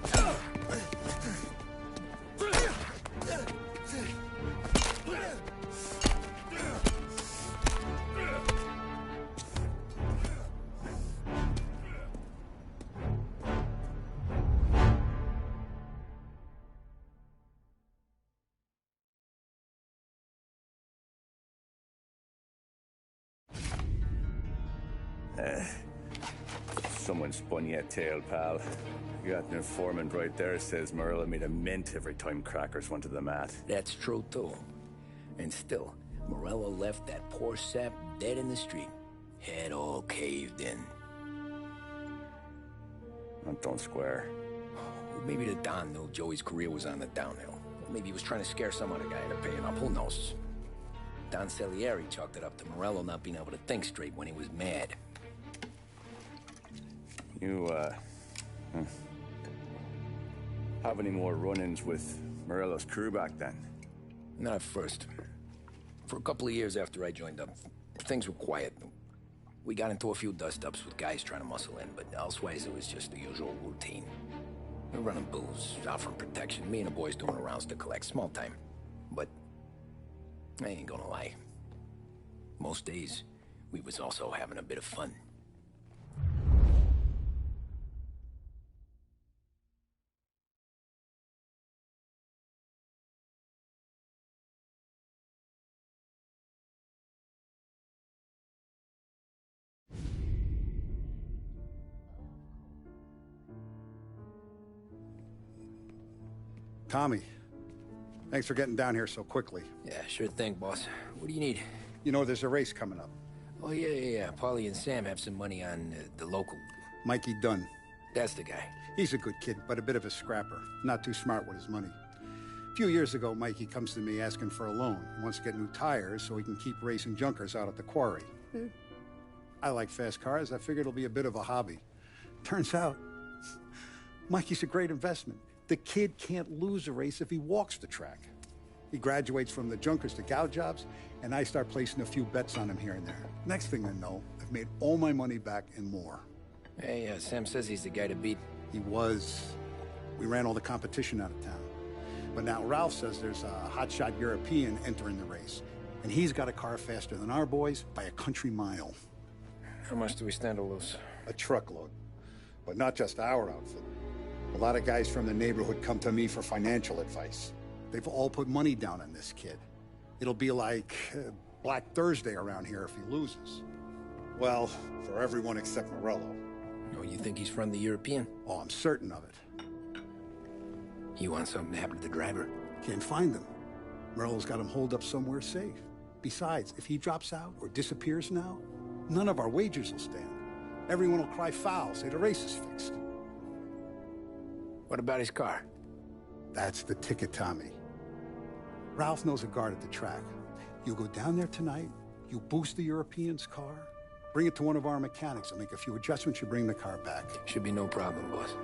Someone spun you a tail, pal. You got an informant right there says Morello made a mint every time Crackers went to the mat. That's true, too. And still, Morello left that poor sap dead in the street. Head all caved in. That don't square. Maybe the Don knew Joey's career was on the downhill. Maybe he was trying to scare some other guy into paying up. Who knows? Don Salieri chalked it up to Morello not being able to think straight when he was mad. You, have any more run-ins with Morello's crew back then? Not at first. For a couple of years after I joined up, things were quiet. We got into a few dust-ups with guys trying to muscle in, but elsewise it was just the usual routine. We were running booze, offering protection, me and the boys doing rounds to collect, small time. But I ain't gonna lie. Most days, we was also having a bit of fun. Tommy, thanks for getting down here so quickly. Yeah, sure thing, boss. What do you need? You know, there's a race coming up. Oh, yeah. Paulie and Sam have some money on the local. Mikey Dunn. That's the guy. He's a good kid, but a bit of a scrapper. Not too smart with his money. A few years ago, Mikey comes to me asking for a loan. He wants to get new tires so he can keep racing junkers out at the quarry. I like fast cars. I figured it'll be a bit of a hobby. Turns out, Mikey's a great investment. The kid can't lose a race if he walks the track. He graduates from the junkers to gal jobs, and I start placing a few bets on him here and there. Next thing I know, I've made all my money back and more. Hey, Sam says he's the guy to beat. He was. We ran all the competition out of town. But now Ralph says there's a hotshot European entering the race. And he's got a car faster than our boys by a country mile. How much do we stand to lose? A truckload. But not just our outfit. A lot of guys from the neighborhood come to me for financial advice. They've all put money down on this kid. It'll be like Black Thursday around here if he loses. Well, for everyone except Morello. Oh, you think he's from the European? Oh, I'm certain of it. You want something to happen to the driver? Can't find him. Morello's got him holed up somewhere safe. Besides, if he drops out or disappears now, none of our wagers will stand. Everyone will cry foul, say the race is fixed. What about his car? That's the ticket, Tommy. Ralph knows a guard at the track. You go down there tonight, you boost the European's car, bring it to one of our mechanics, and make a few adjustments, you bring the car back. Should be no problem, boss.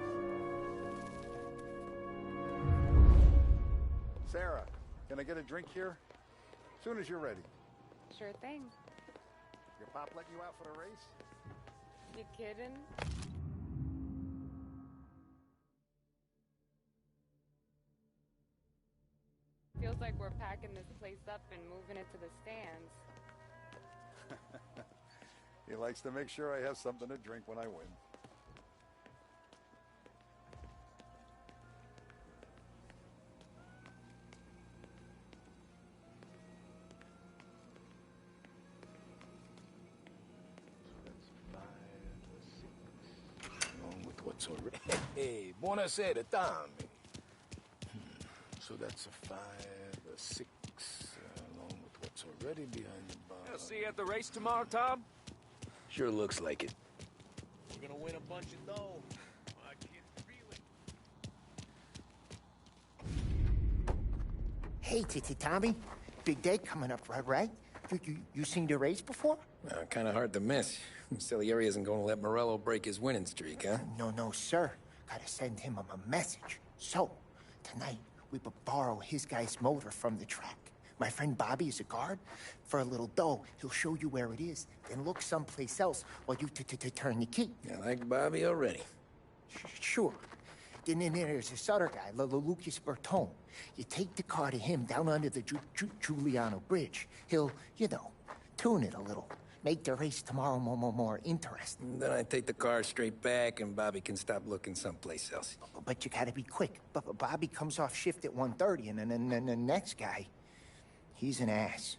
Sarah, can I get a drink here? As soon as you're ready. Sure thing. Your pop letting you out for the race? You kidding? Feels like we're packing this place up and moving it to the stands. He likes to make sure I have something to drink when I win. Along with what's already... Hey, buonasera, Tommy. So that's a 5, a 6, along with what's already behind the bar. I'll see you at the race tomorrow, Tom? Sure looks like it. We're gonna win a bunch of dough. I can feel it. Hey, Tommy. Big day coming up, right? You seen the race before? Kind of hard to miss. Salieri isn't going to let Morello break his winning streak, huh? No, sir. Gotta send him a message. So, tonight, we borrow his guy's motor from the track. My friend Bobby is a guard. For a little dough, he'll show you where it is, then look someplace else while you turn the key. I like Bobby already. Sure. Then there's this other guy, Lucas Bertone. You take the car to him down under the Giuliano Bridge. He'll, tune it a little. Make the race tomorrow more interesting. Then I take the car straight back and Bobby can stop looking someplace else. But you gotta be quick. Bobby comes off shift at 1:30, and then the next guy, he's an ass.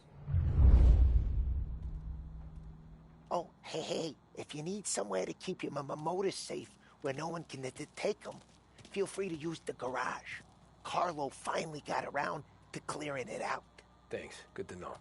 Oh, hey, if you need somewhere to keep your motor safe where no one can take them, feel free to use the garage. Carlo finally got around to clearing it out. Thanks. Good to know.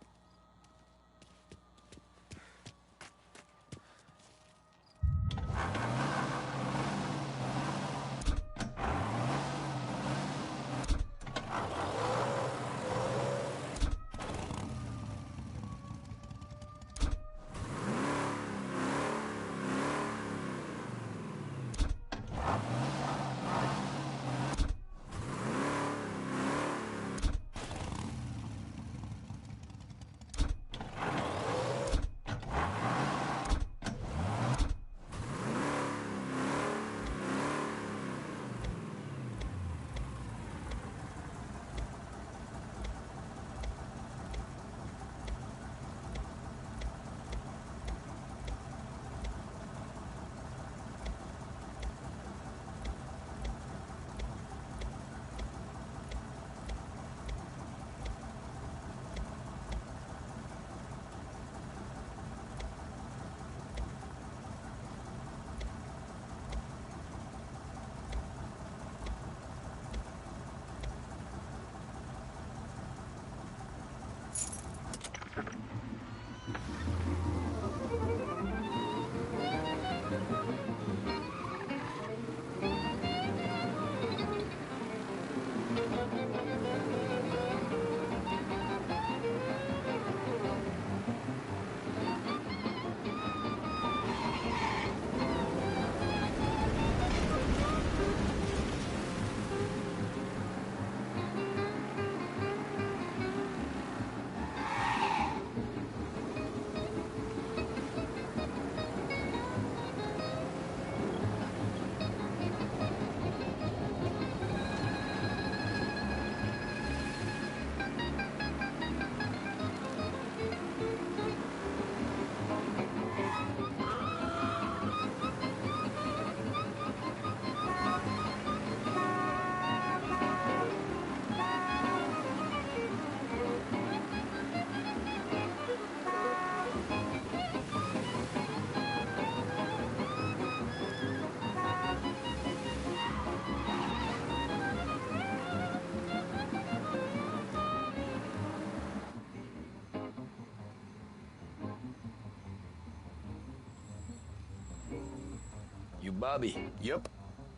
Bobby. Yep.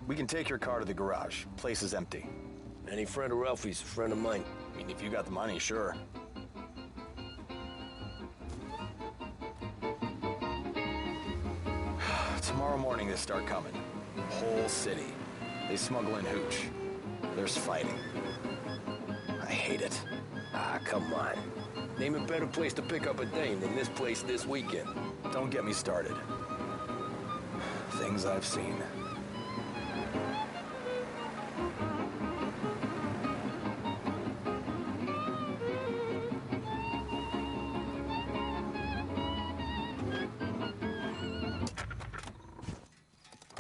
We can take your car to the garage. Place is empty. Any friend of Ralphie's, a friend of mine. I mean, if you got the money, sure. Tomorrow morning they start coming. Whole city. They smuggle in hooch. There's fighting. I hate it. Ah, come on. Name a better place to pick up a dame than this place this weekend. Don't get me started. Things I've seen.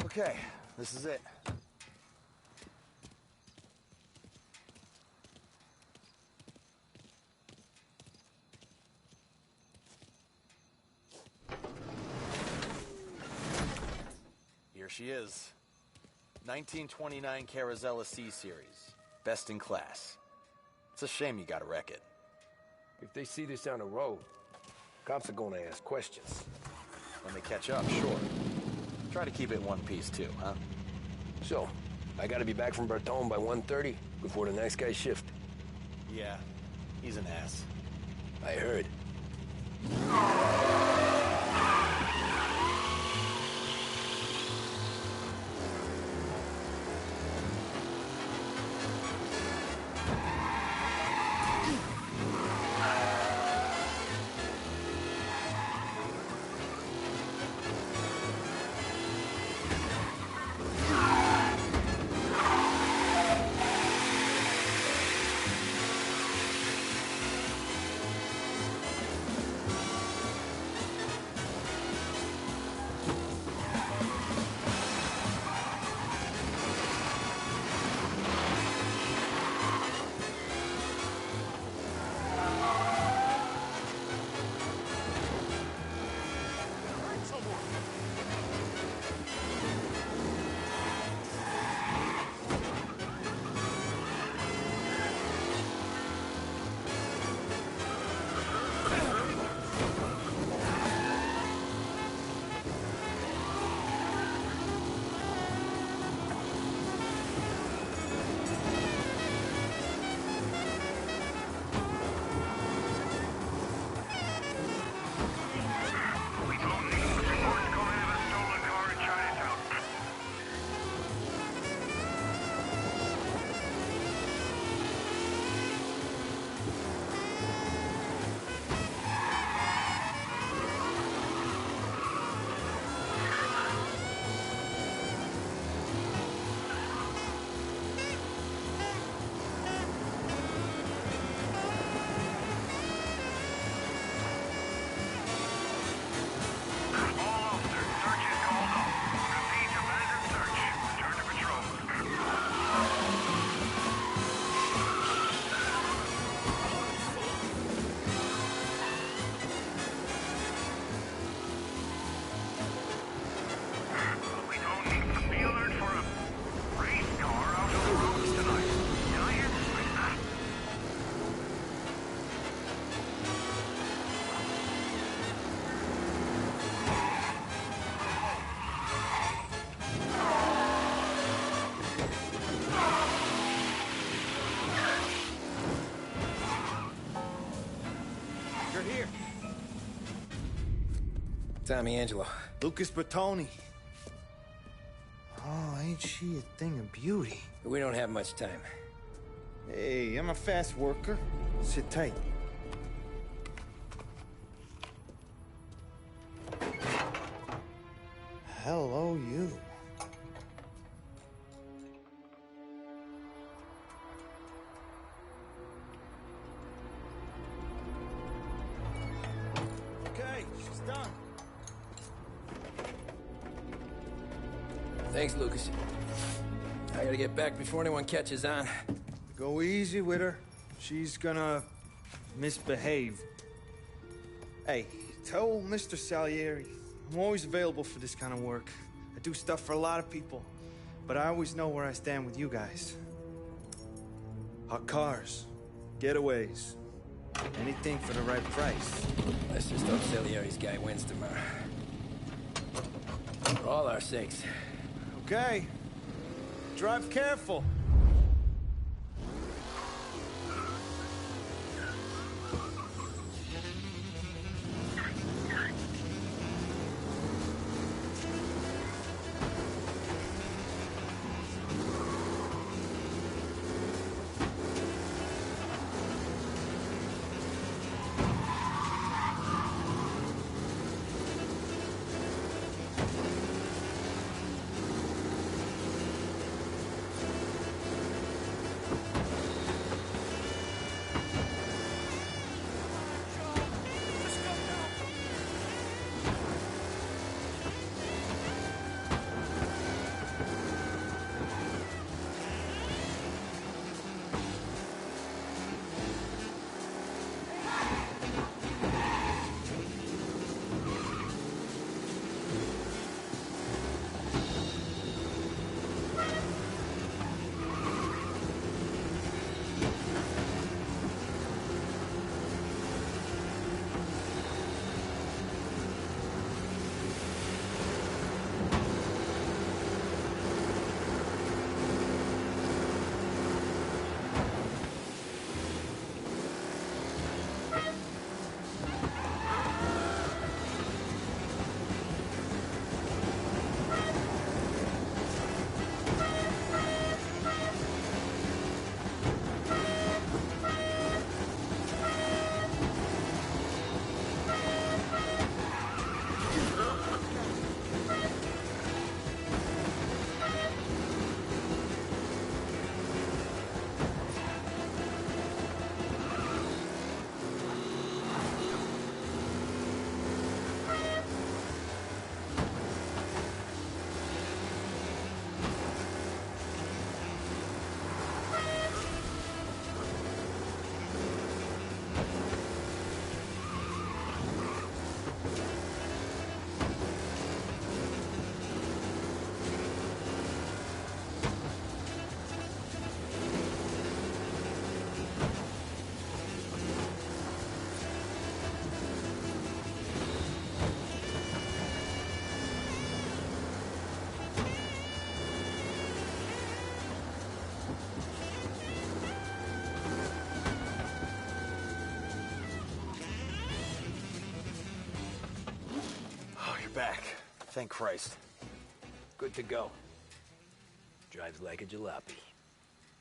Okay, this is it. Here she is. 1929 Carazella C-Series. Best in class. It's a shame you gotta wreck it. If they see this on the road, cops are gonna ask questions. When they catch up, sure. Try to keep it in one piece, too, huh? So, I gotta be back from Bertone by 1:30 before the next guy's shift. Yeah, he's an ass. I heard. Tommy Angelo. Lucas Bertoni. Oh, ain't she a thing of beauty? We don't have much time. Hey, I'm a fast worker. Sit tight. Hello, you. Okay, she's done. Thanks, Lucas. I gotta get back before anyone catches on. Go easy with her. She's gonna misbehave. Hey, tell Mr. Salieri I'm always available for this kind of work. I do stuff for a lot of people, but I always know where I stand with you guys. Hot cars, getaways, anything for the right price. Let's just hope Salieri's guy wins tomorrow. For all our sakes, Okay. Drive careful. Back. Thank Christ. Good to go. Drives like a jalopy.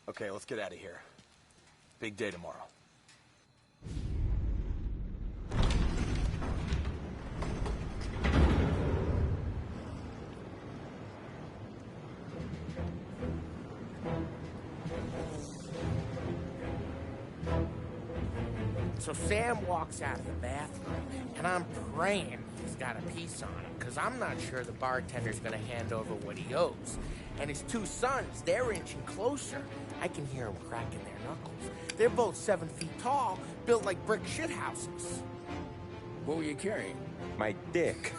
Okay, let's get out of here. Big day tomorrow. So Sam walks out of the bathroom, and I'm praying he's got a piece on him, because I'm not sure the bartender's going to hand over what he owes. And his two sons, they're inching closer. I can hear them cracking their knuckles. They're both 7 feet tall, built like brick shithouses. What were you carrying? My dick.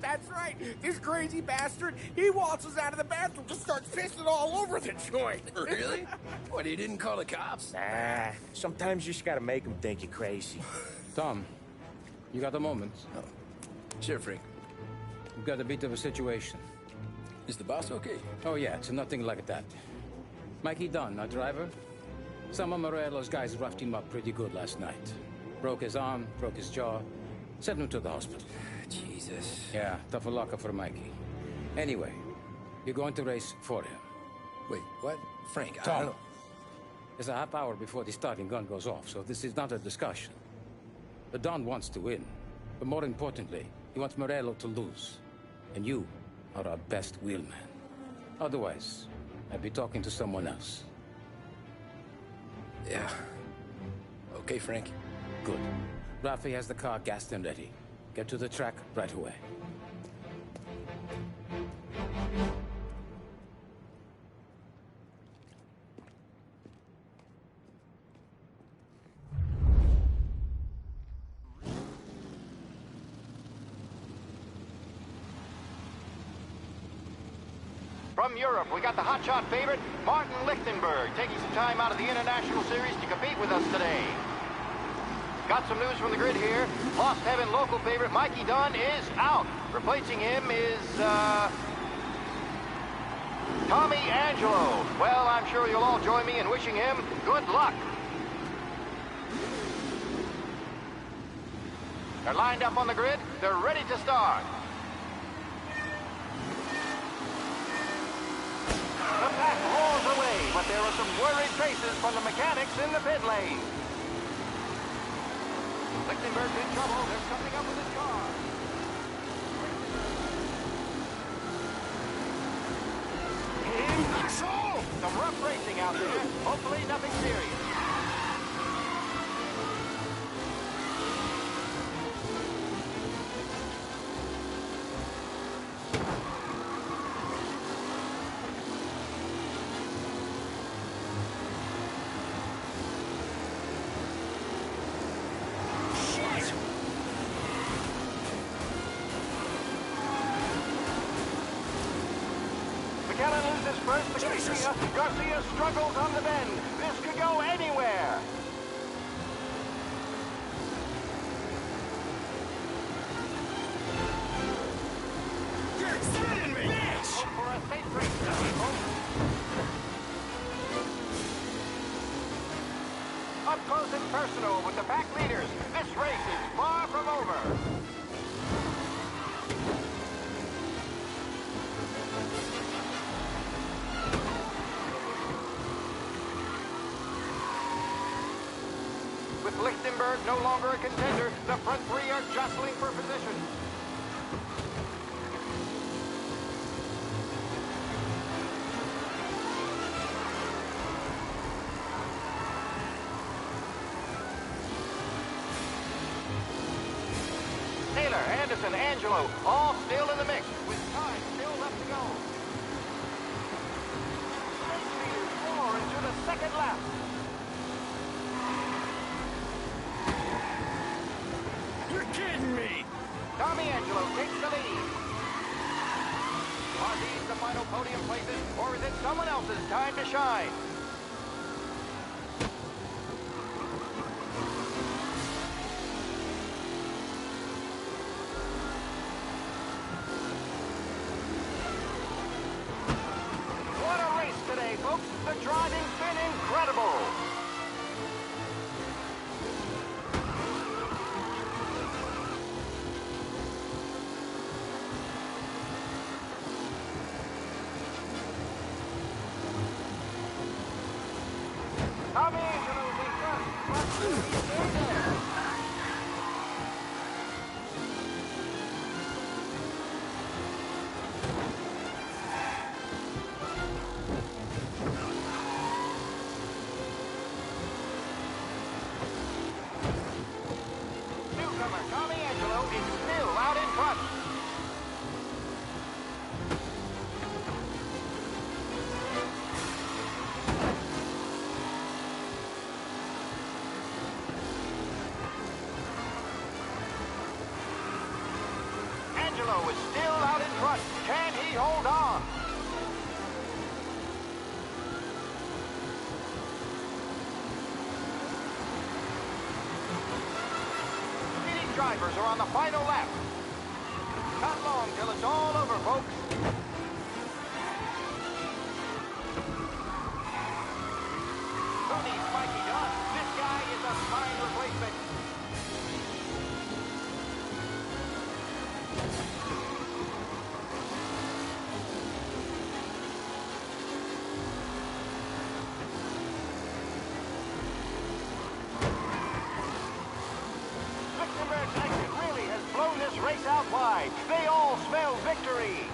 That's right. This crazy bastard, he waltzes out of the bathroom and starts pissing all over the joint. Really? What, he didn't call the cops? Sometimes you just gotta make them think you're crazy. Tom, you got a moment? Oh. Sure, Frank. We've got a bit of a situation. Is the boss okay? Oh, yeah, it's nothing like that. Mikey Dunn, our driver. Some of Morello's guys roughed him up pretty good last night. Broke his arm, broke his jaw. Sent him to the hospital. Jesus. Yeah, tough luck for Mikey. Anyway, you're going to race for him. Wait, what? Frank, I Tom, don't know. there's a half hour before the starting gun goes off, so this is not a discussion. The Don wants to win, but more importantly, he wants Morello to lose. And you are our best wheelman. Otherwise, I'd be talking to someone else. Yeah. Okay, Frank. Good. Rafi has the car gassed and ready. Get to the track right away. From Europe, we got the hotshot favorite, Martin Lichtenberg, taking some time out of the International Series to compete with us today. Got some news from the grid here. Lost Heaven local favorite Mikey Dunn is out. Replacing him is, Tommy Angelo. Well, I'm sure you'll all join me in wishing him good luck. They're lined up on the grid. They're ready to start. The pack rolls away, but there are some worried faces from the mechanics in the pit lane. Lichtenberg's in trouble. There's something up with his car. Some rough racing out there. Hopefully nothing serious. McKellen loses first to Garcia. Garcia struggles on the bend. This could go anywhere. You're exciting me! Hope for a safe race, people. Up close and personal with the pack leaders. This race is far from over. With Lichtenberg no longer a contender, the front three are jostling for position. Taylor, Anderson, Angelo, all still in the mix, with time still left to go. Race leaders roar into the second lap. You're kidding me! Tommy Angelo takes the lead. Are these the final podium places, or is it someone else's time to shine? What a race today, folks! The driving's been incredible! Tommy Angelo's in front, but he's still there. Newcomer Tommy Angelo is still out in front. Angelo is still out in front. Can he hold on? Leading drivers are on the final lap. Not long till it's all over, folks. Who needs Mikey Dunn? This guy is a fine replacement. Lichtenberg's exit really has blown this race out wide. They all smell victory.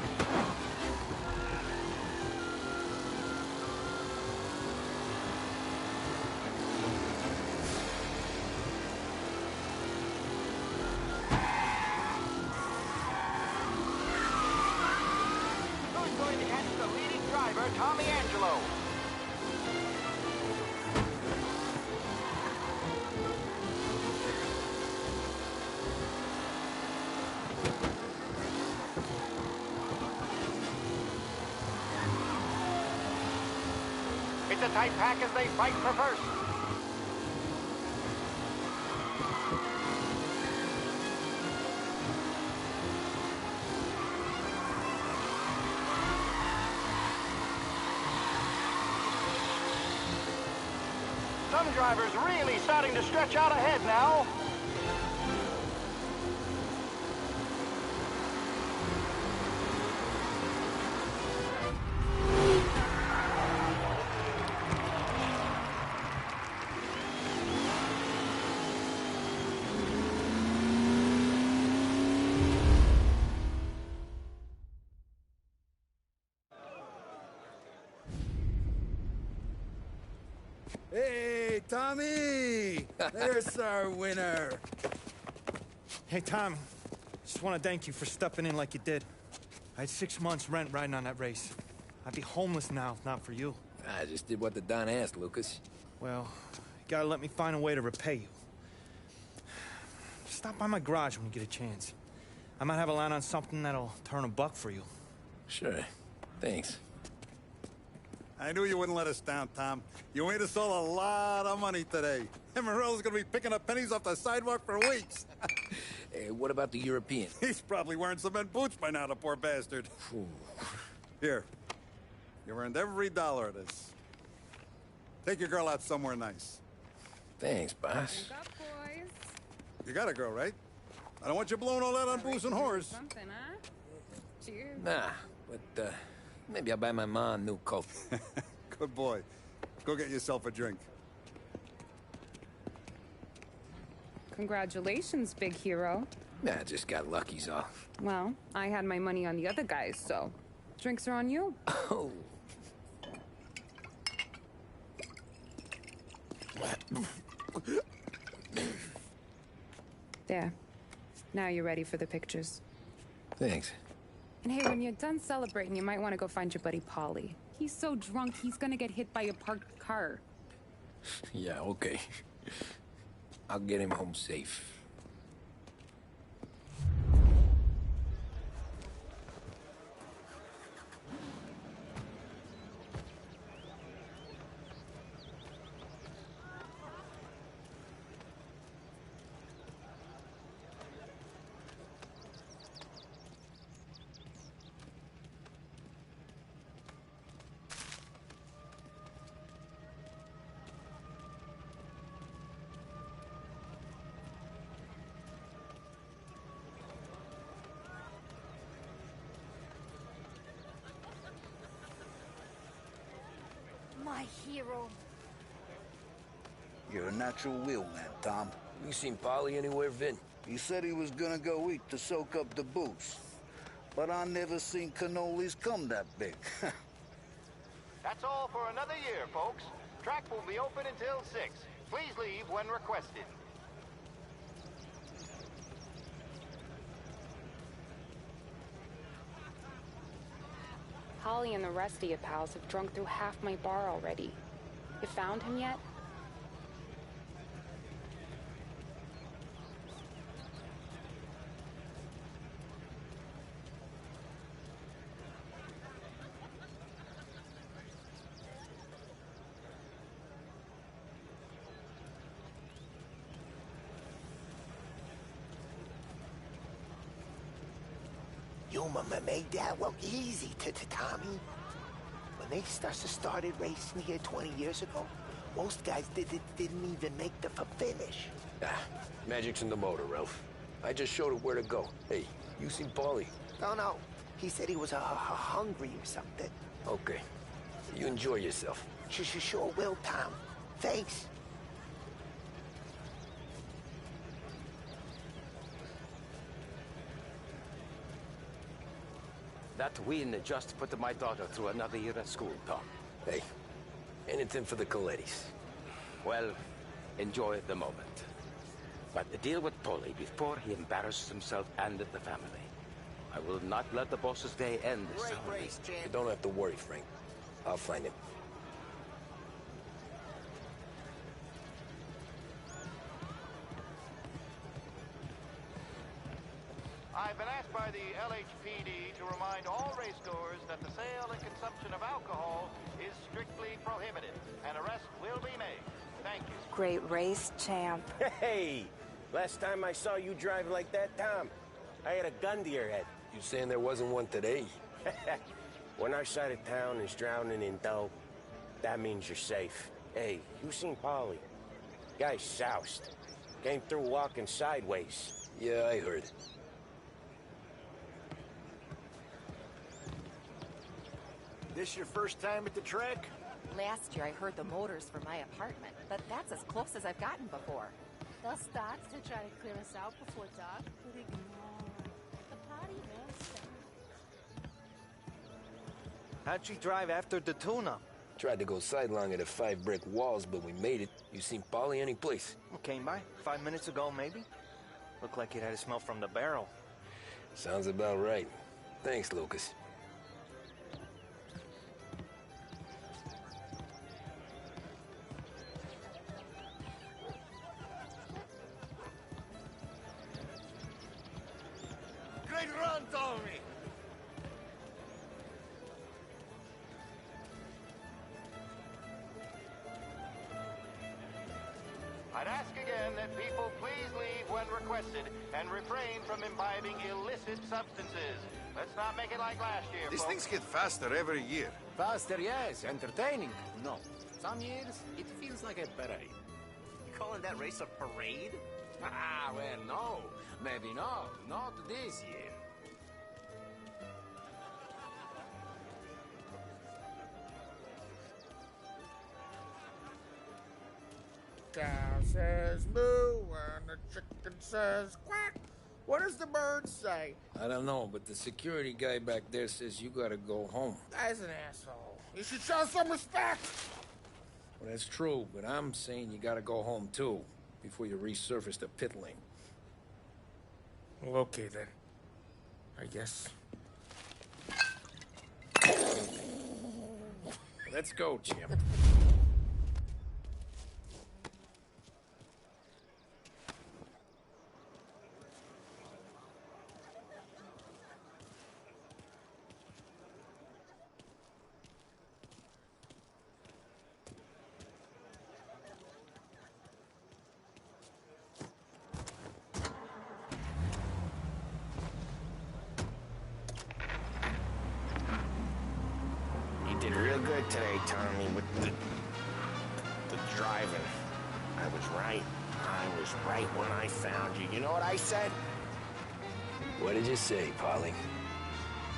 Who's going to catch the leading driver, Tommy Angelo? It's a tight pack as they fight for first. Some drivers really starting to stretch out ahead now. Hey, Tommy! There's our winner. Hey, Tommy. Just want to thank you for stepping in like you did. I had 6 months rent riding on that race. I'd be homeless now if not for you. I just did what the Don asked, Lucas. Well, you gotta let me find a way to repay you. Stop by my garage when you get a chance. I might have a line on something that'll turn $1 for you. Sure. Thanks. I knew you wouldn't let us down, Tom. You made us all a lot of money today. And Morello's gonna be picking up pennies off the sidewalk for weeks. Hey, what about the European? He's probably wearing cement boots by now, the poor bastard. Here. You earned every dollar of this. Take your girl out somewhere nice. Thanks, boss. Wake up, boys. You got a girl, right? I don't want you blowing all that on booze and whores. Something, huh? Cheers. Nah, but, maybe I'll buy my mom a new coat. Good boy. Go get yourself a drink. Congratulations, big hero. Nah, just got lucky's all. Well, I had my money on the other guys, so drinks are on you. Oh. There. Now you're ready for the pictures. Thanks. And hey, when you're done celebrating, you might want to go find your buddy Paulie. He's so drunk, he's gonna get hit by a parked car. Yeah, okay. I'll get him home safe. My hero. You're a natural wheelman, Tom. You seen Paulie anywhere, Vin? He said he was gonna go eat to soak up the booze. But I never seen cannolis come that big. That's all for another year, folks. Track will be open until 6. Please leave when requested. Holly and the rest of your pals have drunk through half my bar already. You found him yet? Your mama made that look easy to Tommy. When they started racing here 20 years ago, most guys didn't even make the finish. Ah, magic's in the motor, Ralph. I just showed it where to go. Hey, you seen Paulie? No. He said he was hungry or something. Okay. You enjoy yourself. Sure will, Tom. Thanks. That win just put my daughter through another year at school, Tom. Hey, anything for the Colettis. Well, enjoy the moment. But deal with Paulie before he embarrasses himself and the family. I will not let the boss's day end this time. You don't have to worry, Frank. I'll find him. I've been asked by the LHPD to remind all racegoers that the sale and consumption of alcohol is strictly prohibited. An arrest will be made. Thank you. Great race, champ. Hey! Last time I saw you drive like that, Tom, I had a gun to your head. You saying there wasn't one today? When our side of town is drowning in dough, that means you're safe. Hey, you seen Polly? Guy's soused. Came through walking sideways. Yeah, I heard. This your first time at the track? Last year I heard the motors for my apartment, but that's as close as I've gotten before. They'll start to try to clear us out before dark, but ignore. The party will start. How'd she drive after the tune-up? Tried to go sidelong at the 5 brick walls, but we made it. You seen Polly any place? Came by 5 minutes ago, maybe. Looked like it had a smell from the barrel. Sounds about right. Thanks, Lucas. Great run, Tommy! I'd ask again that people please leave when requested and refrain from imbibing illicit substances. Let's not make it like last year, These folks. things get faster every year. Faster, yes. Entertaining, no. Some years, it feels like a parade. You calling that race a parade? Ah, well, no. Maybe not. Not this year. Cow says moo and the chicken says quack. What does the bird say? I don't know, but the security guy back there says you gotta go home. Guy's an asshole. You should show some respect. Well, that's true, but I'm saying you gotta go home too, before you resurface the pit lane. Well, okay then. I guess. Let's go, Jim. You did real good today, Tommy, with the driving. I was right. I was right when I found you. You know what I said? What did you say, Polly?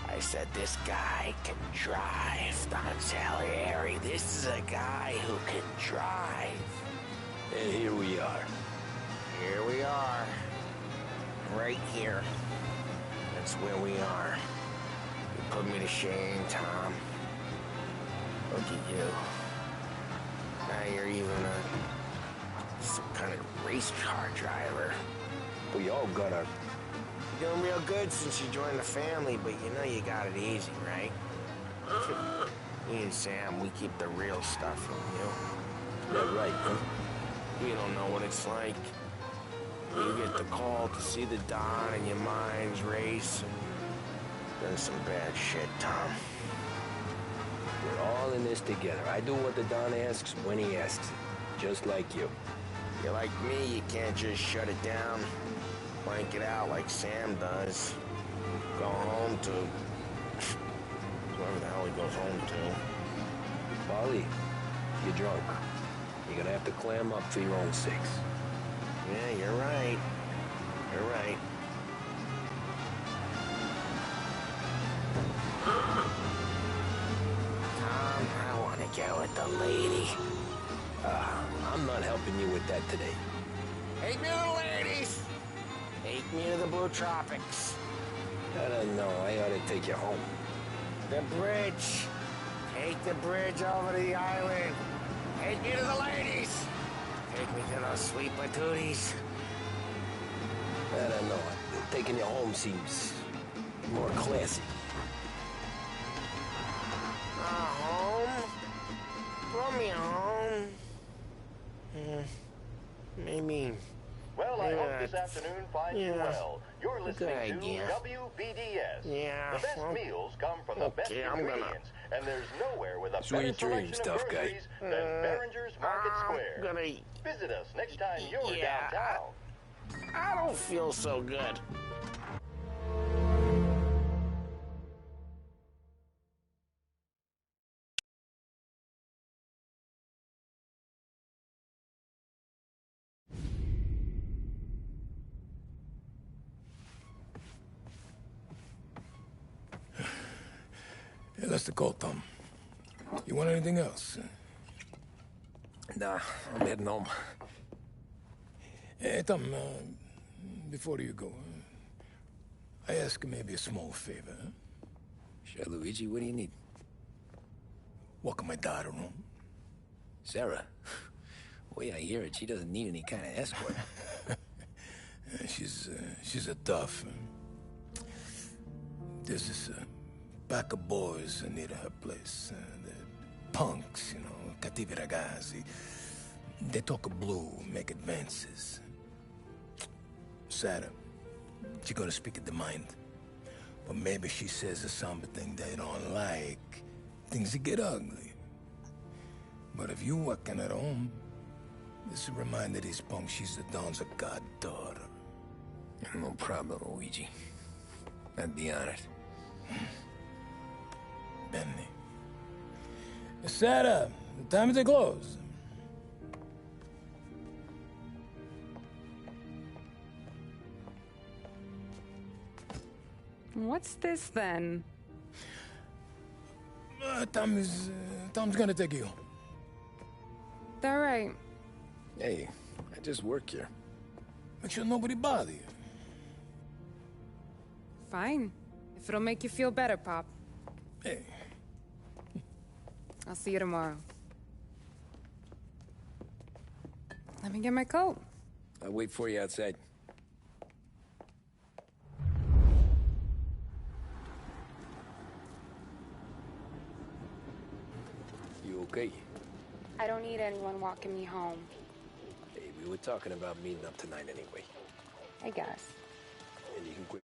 I said, this guy can drive, Don Salieri. This is a guy who can drive. And here we are. Here we are. Right here. That's where we are. You put me to shame, Tom. Look at you. Now you're even some kind of race car driver. We all got our... You're doing real good since you joined the family, but you know you got it easy, right? Me and Sam, we keep the real stuff from you. That right, huh? You don't know what it's like. You get the call to see the Don and your minds race. Done some bad shit, Tom. We're all in this together. I do what the Don asks when he asks it. Just like you. You're like me, you can't just shut it down. Blank it out like Sam does. Go home to... whoever the hell he goes home to. Polly, you're drunk. You're gonna have to clam up for your own sakes. Yeah, you're right. You're right. Tom, I want to get with the lady. I'm not helping you with that today. Take me to the ladies. Take me to the Blue Tropics. I don't know. I ought to take you home. The bridge. Take the bridge over to the island. Take me to the ladies. Take me to those sweet patooties. I don't know. Taking you home seems more classy. Home? Throw me home. Maybe. Well, I hope this afternoon finds you well. You're listening Good idea. to WBDS. Yeah. The best meals come from the best ingredients, and there's nowhere with a better Sweet selection dreams, of tough guy. groceries than Behringer's Market Square. Visit us next time you're downtown. I don't feel so good. That's the call, Tom. You want anything else? Nah, I'm heading home. Hey, Tom, before you go, I ask maybe a small favor. Huh? Sure, Luigi, what do you need? Walk my daughter home. Sarah? The way I hear it, she doesn't need any kind of escort. She's a tough. There's this pack of boys near her place. They're punks, you know, cattivi ragazzi. They talk blue, make advances. Sarah, she's gonna speak at the mind. But maybe she says something they don't like. Things get ugly. But if you walking at home, this will remind these punks she's the Don's goddaughter. No problem, Luigi. I'd be honored. Benny. Sarah, time to close. What's this then? Tom's gonna take you. All right. Hey, I just work here. Make sure nobody bother you. Fine. If it'll make you feel better, Pop. Hey. I'll see you tomorrow. Let me get my coat. I'll wait for you outside. You okay? I don't need anyone walking me home. Hey, we were talking about meeting up tonight anyway. I guess. And you can quit.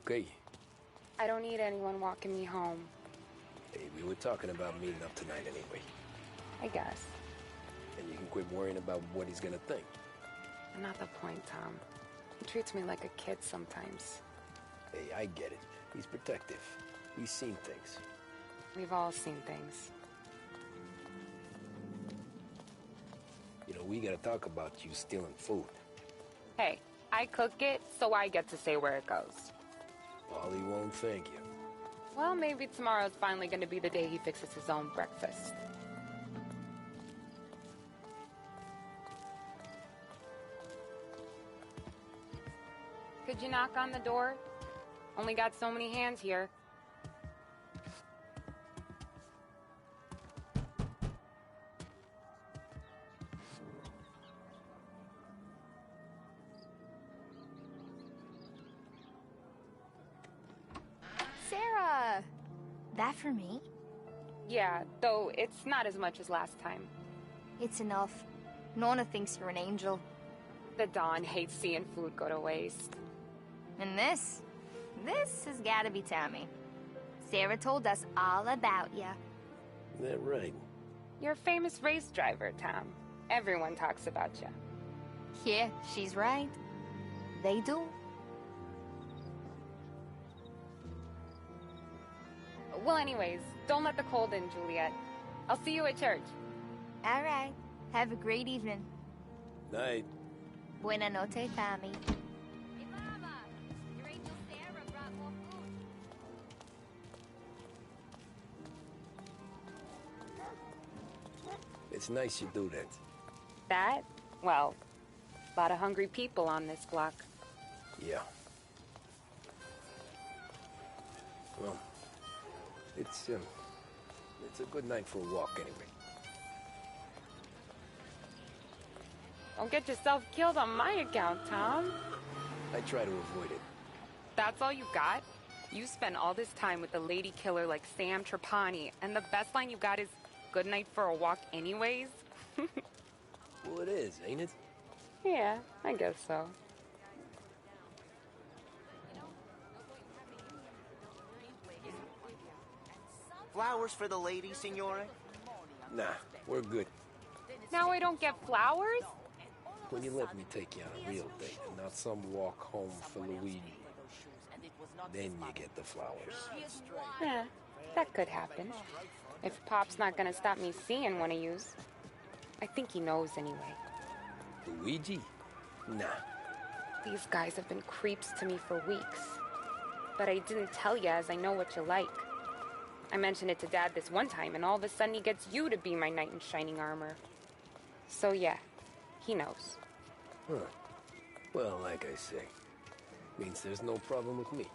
okay? I don't need anyone walking me home. Hey, we were talking about meeting up tonight anyway. I guess. And you can quit worrying about what he's gonna think. Not the point, Tom. He treats me like a kid sometimes. Hey, I get it. He's protective. He's seen things. We've all seen things. You know, we gotta talk about you stealing food. Hey, I cook it, so I get to say where it goes. Paulie won't thank you. Well, maybe tomorrow's finally gonna be the day he fixes his own breakfast. Could you knock on the door? Only got so many hands here. Sarah! That for me? Yeah, though it's not as much as last time. It's enough. Nona thinks you're an angel. The Don hates seeing food go to waste. And this has gotta be Tommy. Sarah told us all about ya. Is that right? You're a famous race driver, Tom. Everyone talks about you. Yeah, she's right. They do. Well, anyways, don't let the cold in, Juliet. I'll see you at church. All right. Have a great evening. Night. Buena noche, Tommy. It's nice you do that. That? Well, a lot of hungry people on this block. Yeah. Well, it's a good night for a walk anyway. Don't get yourself killed on my account, Tom. I try to avoid it. That's all you got? You spend all this time with a lady killer like Sam Trapani, and the best line you got is, "Good night for a walk anyways"? Well, it is, ain't it? Yeah, I guess so. Flowers for the lady, signore? Nah, we're good. Now I don't get flowers? When you let me take you on a real date and not some walk home for Luigi, then you get the flowers. Yeah, that could happen. If Pop's not gonna stop me seeing one of yous. I think he knows anyway. Luigi? Nah. These guys have been creeps to me for weeks. But I didn't tell you as I know what you like. I mentioned it to Dad this one time, and all of a sudden he gets you to be my knight in shining armor. So yeah, he knows. Huh. Well, like I say, means there's no problem with me.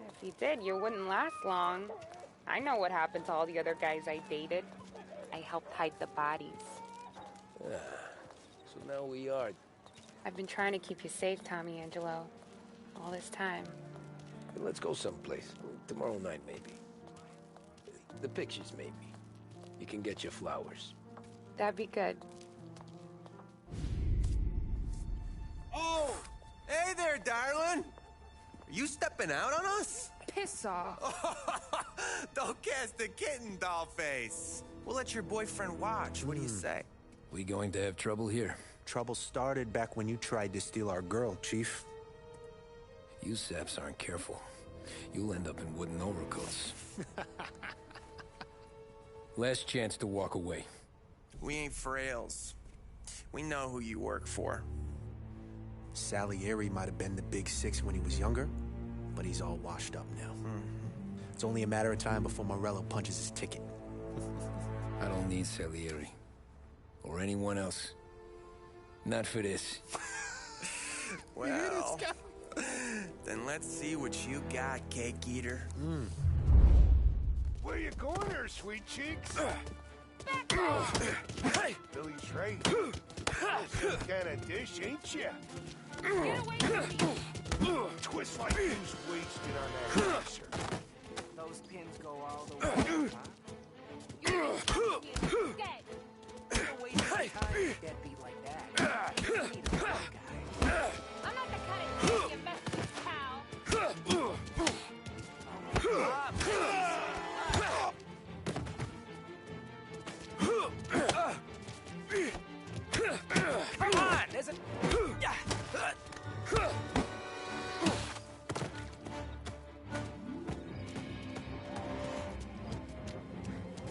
If he did, you wouldn't last long. I know what happened to all the other guys I dated. I helped hide the bodies. Ah, so now we are... I've been trying to keep you safe, Tommy Angelo. All this time. Let's go someplace. Tomorrow night, maybe. The pictures, maybe. You can get your flowers. That'd be good. Oh! Hey there, darling! Are you stepping out on us? Piss off. Don't cast a kitten, dollface. We'll let your boyfriend watch. What do you say? We going to have trouble here? Trouble started back when you tried to steal our girl, Chief. You saps aren't careful. You'll end up in wooden overcoats. Last chance to walk away. We ain't frails. We know who you work for. Salieri might have been the big six when he was younger, but he's all washed up now. It's only a matter of time before Morello punches his ticket. I don't need Salieri. Or anyone else. Not for this. Well, then let's see what you got, cake eater. Where you going there, sweet cheeks? Billy's right. Some kind of dish, ain't ya? Twist like who's wasted on that dresser. Those pins go all the way, huh? Deadbeat like that. I'm not the kind of kid you mess with, pal.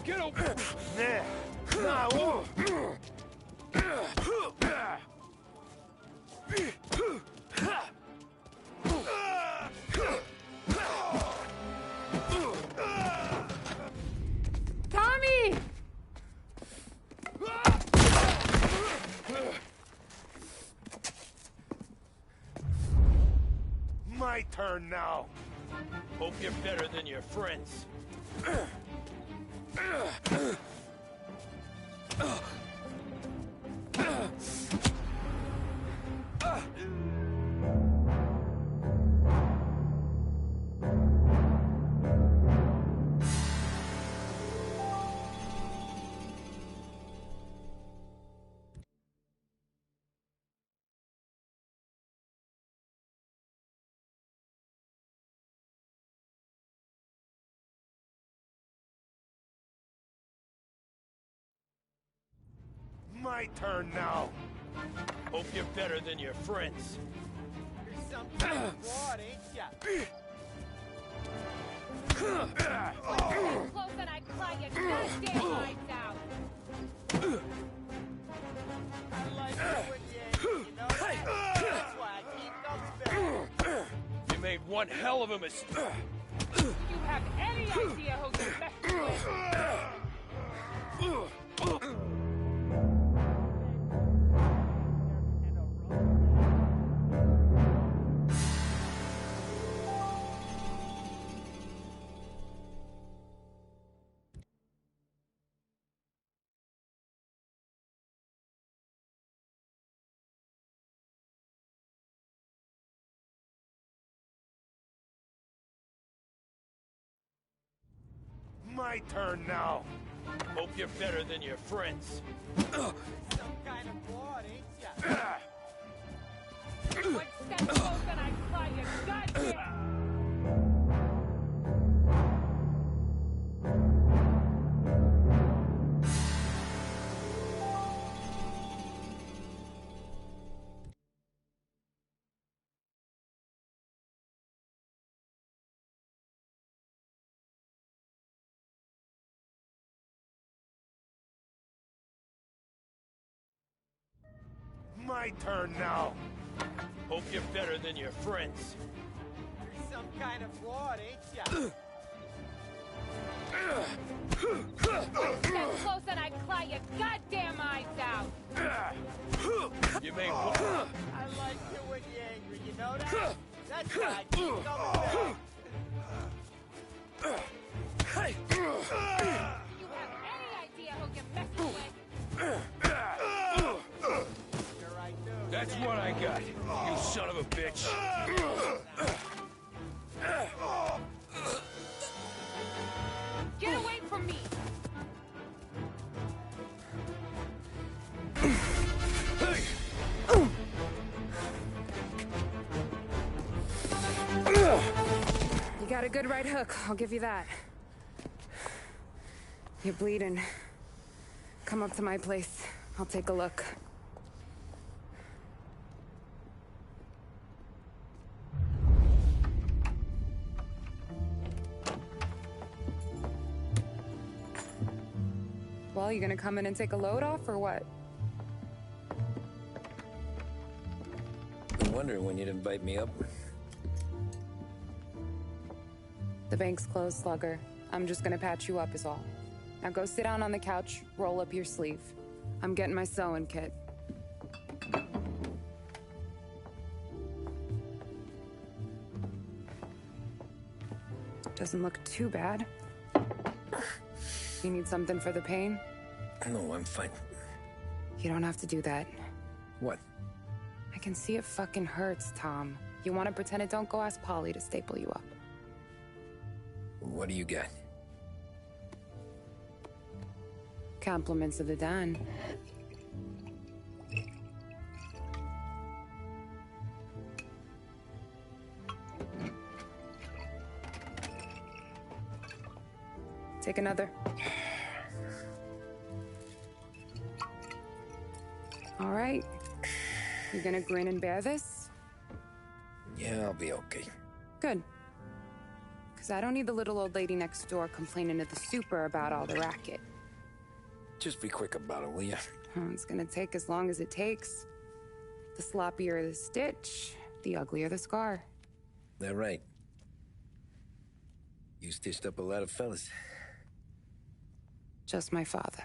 Get over! Tommy! My turn now. Hope you're better than your friends. My turn now. Hope you're better than your friends. You're some kind of fraud, ain't ya? Close and I cry your goddamn eyes out. I like it when you angry, you know that? That's why I keep coming back. You made one hell of a mistake. Do you have any idea who you're messing with? My turn now. Hope you're better than your friends. Some kind of fraud, ain't ya? One step close and I cry your goddamn... My turn now. Hope you're better than your friends. You're some kind of fraud, ain't ya? Step close and I cry your goddamn eyes out. You made one. I like it when you're angry, you know that? That's why I keep coming back. Do you have any idea who you're messing with? That's what I got, you son of a bitch. Get away from me! You got a good right hook, I'll give you that. You're bleeding. Come up to my place. I'll take a look. Well, you gonna come in and take a load off, or what? I'm wondering when you'd invite me up. The bank's closed, Slugger. I'm just gonna patch you up is all. Now go sit down on the couch, roll up your sleeve. I'm getting my sewing kit. Doesn't look too bad. You need something for the pain? No, I'm fine. You don't have to do that. What? I can see it fucking hurts, Tom. You want to pretend it? Don't go ask Polly to staple you up. What do you got? Compliments of the Don. Take another. All right. You gonna grin and bear this? Yeah, I'll be okay. Good. Because I don't need the little old lady next door complaining to the super about all the racket. Just be quick about it, will ya? It's gonna take as long as it takes. The sloppier the stitch, the uglier the scar. That right. You stitched up a lot of fellas. Just my father.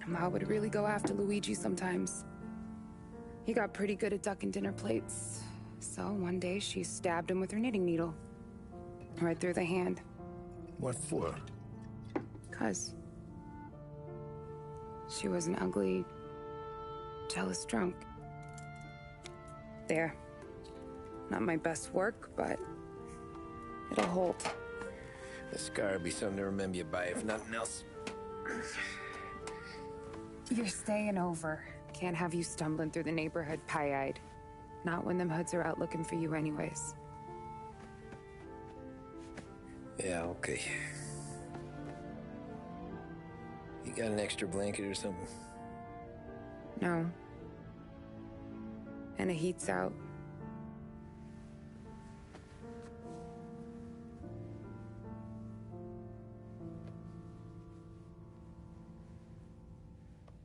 Ma would really go after Luigi sometimes. He got pretty good at ducking dinner plates. So one day she stabbed him with her knitting needle. Right through the hand. What for? 'Cause she was an ugly, jealous drunk. There. Not my best work, but it'll hold. The scar will be something to remember you by, if nothing else. You're staying over. Can't have you stumbling through the neighborhood pie-eyed. Not when them hoods are out looking for you anyways. Yeah, okay. You got an extra blanket or something? No. And the heat's out.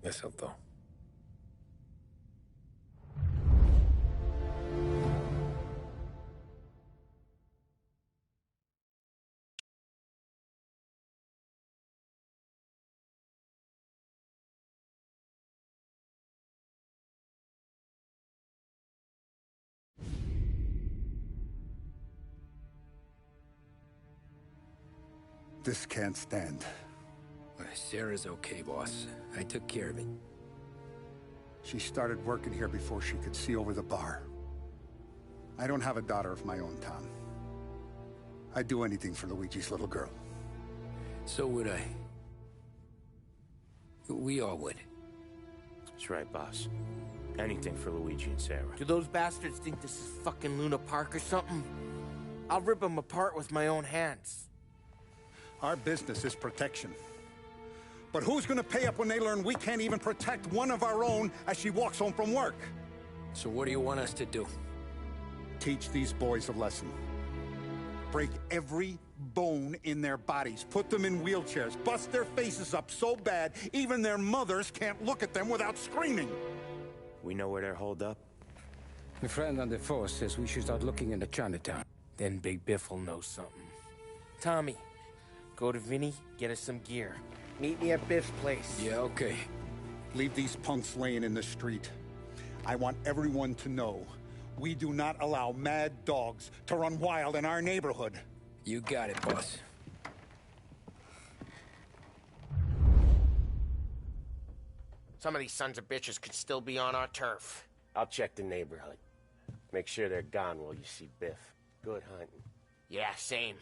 Yes, though. This can't stand. Sarah's okay, boss. I took care of it. She started working here before she could see over the bar. I don't have a daughter of my own, Tom. I'd do anything for Luigi's little girl. So would I. We all would. That's right, boss. Anything for Luigi and Sarah. Do those bastards think this is fucking Luna Park or something? I'll rip them apart with my own hands. Our business is protection. But who's gonna pay up when they learn we can't even protect one of our own as she walks home from work? So what do you want us to do? Teach these boys a lesson. Break every bone in their bodies. Put them in wheelchairs. Bust their faces up so bad, even their mothers can't look at them without screaming. We know where they're holed up? My friend on the force says we should start looking into Chinatown. Then Big Biff will know something. Tommy, go to Vinny, get us some gear. Meet me at Biff's place. Yeah, okay. Leave these punks laying in the street. I want everyone to know we do not allow mad dogs to run wild in our neighborhood. You got it, boss. Some of these sons of bitches could still be on our turf. I'll check the neighborhood. Make sure they're gone while you see Biff. Good hunting. Yeah, same.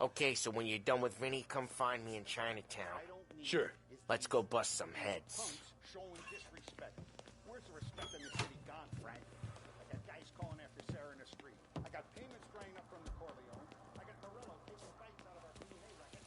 Okay, so when you're done with Vinny, come find me in Chinatown. Sure. Let's go bust some heads. Showing disrespect. Where's the respect in the city gone, Frank? I got guys calling after Sarah in the street. I got payments drying up from the Corleone. I got Morello taking bites out of our DNA record.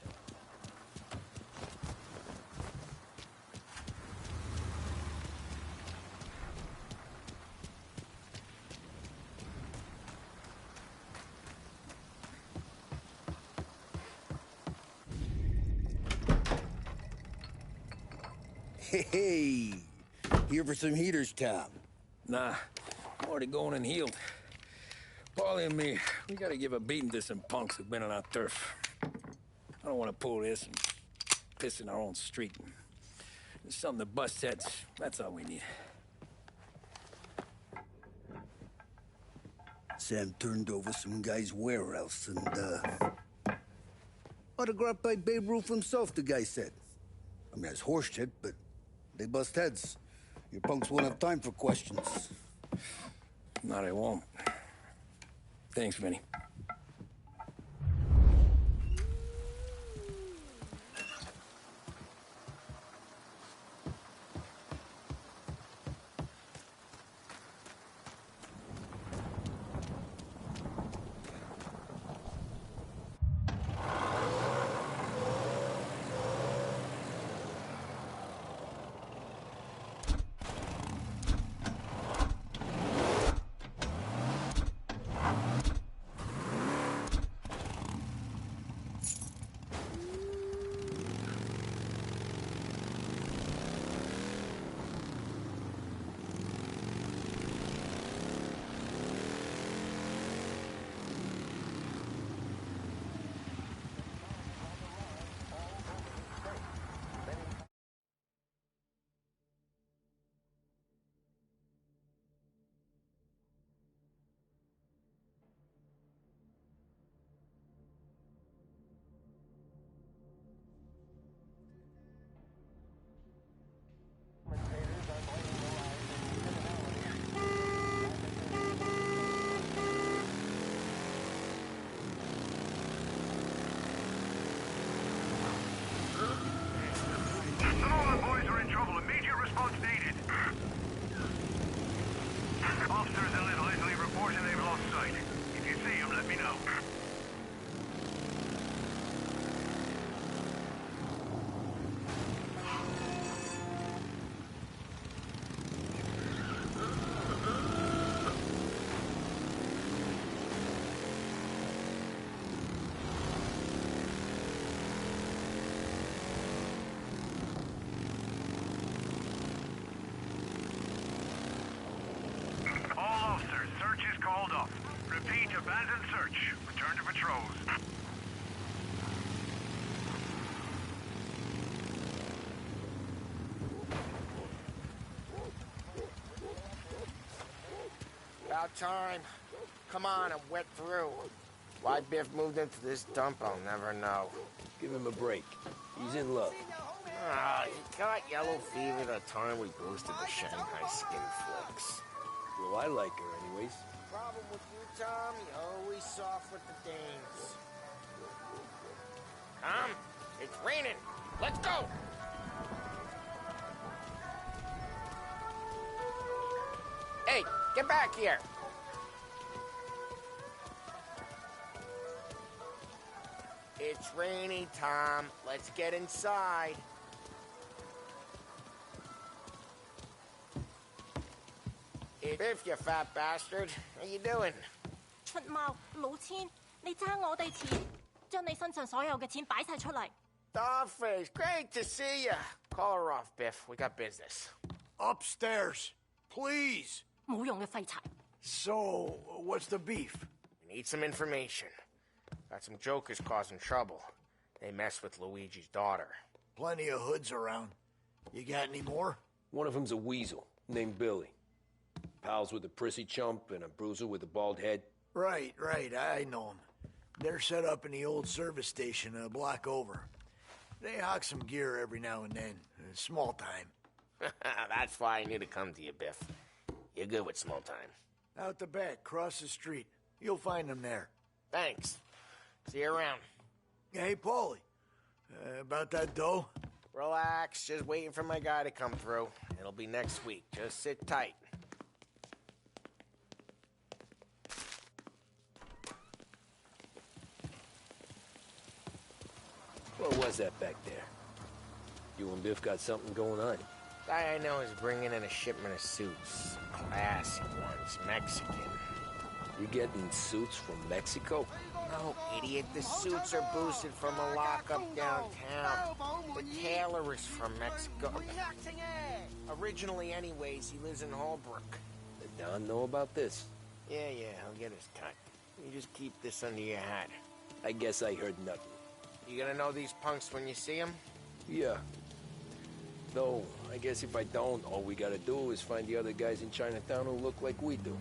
Hey, here for some heaters, Tom? Nah, I'm already going and healed. Paulie and me, we gotta give a beating to some punks who've been on our turf. I don't want to pull this and piss in our own street. There's something to bust heads. That's all we need. Sam turned over some guy's warehouse and, autographed by Babe Ruth himself, the guy said. I mean, it's horse shit, but they bust heads. Your punks won't have time for questions. No, they won't. Thanks, Vinny. search. Return to patrols. About time. Come on, I'm wet through. Why Biff moved into this dump, I'll never know. Give him a break. He's in love. He got yellow fever that time we boosted the Shanghai skin flicks. Well, I like her anyways. Problem with you, Tom, you're always soft with the dames. Tom, it's raining. Let's go! Hey, get back here! It's rainy, Tom. Let's get inside. Hey, Biff, you fat bastard. How you doing? 出貓老千，你爭我哋錢，將你身上所有嘅錢擺晒出嚟。 Dollface, great to see you. Call her off, Biff. We got business. Upstairs, please. 冇用嘅廢柴。 So, what's the beef? We need some information. Got some jokers causing trouble. They messed with Luigi's daughter. Plenty of hoods around. You got any more? One of them's a weasel named Billy. Pals with a prissy chump and a bruiser with a bald head. Right, I know them. They're set up in the old service station a block over. They hawk some gear every now and then. Small time. That's why I knew to come to you, Biff. You're good with small time. Out the back, cross the street. You'll find them there. Thanks. See you around. Hey, Paulie. About that dough? Relax. Just waiting for my guy to come through. It'll be next week. Just sit tight. What was that back there? You and Biff got something going on. Guy I know is bringing in a shipment of suits. Classy ones. Mexican. You getting suits from Mexico? No, idiot. The suits are boosted from a lockup downtown. The tailor is from Mexico. Originally, anyways, he lives in Holbrook. Did Don know about this? Yeah, he'll get his cut. You just keep this under your hat. I guess I heard nothing. You gonna know these punks when you see them? Yeah. Though, I guess if I don't, all we gotta do is find the other guys in Chinatown who look like we do.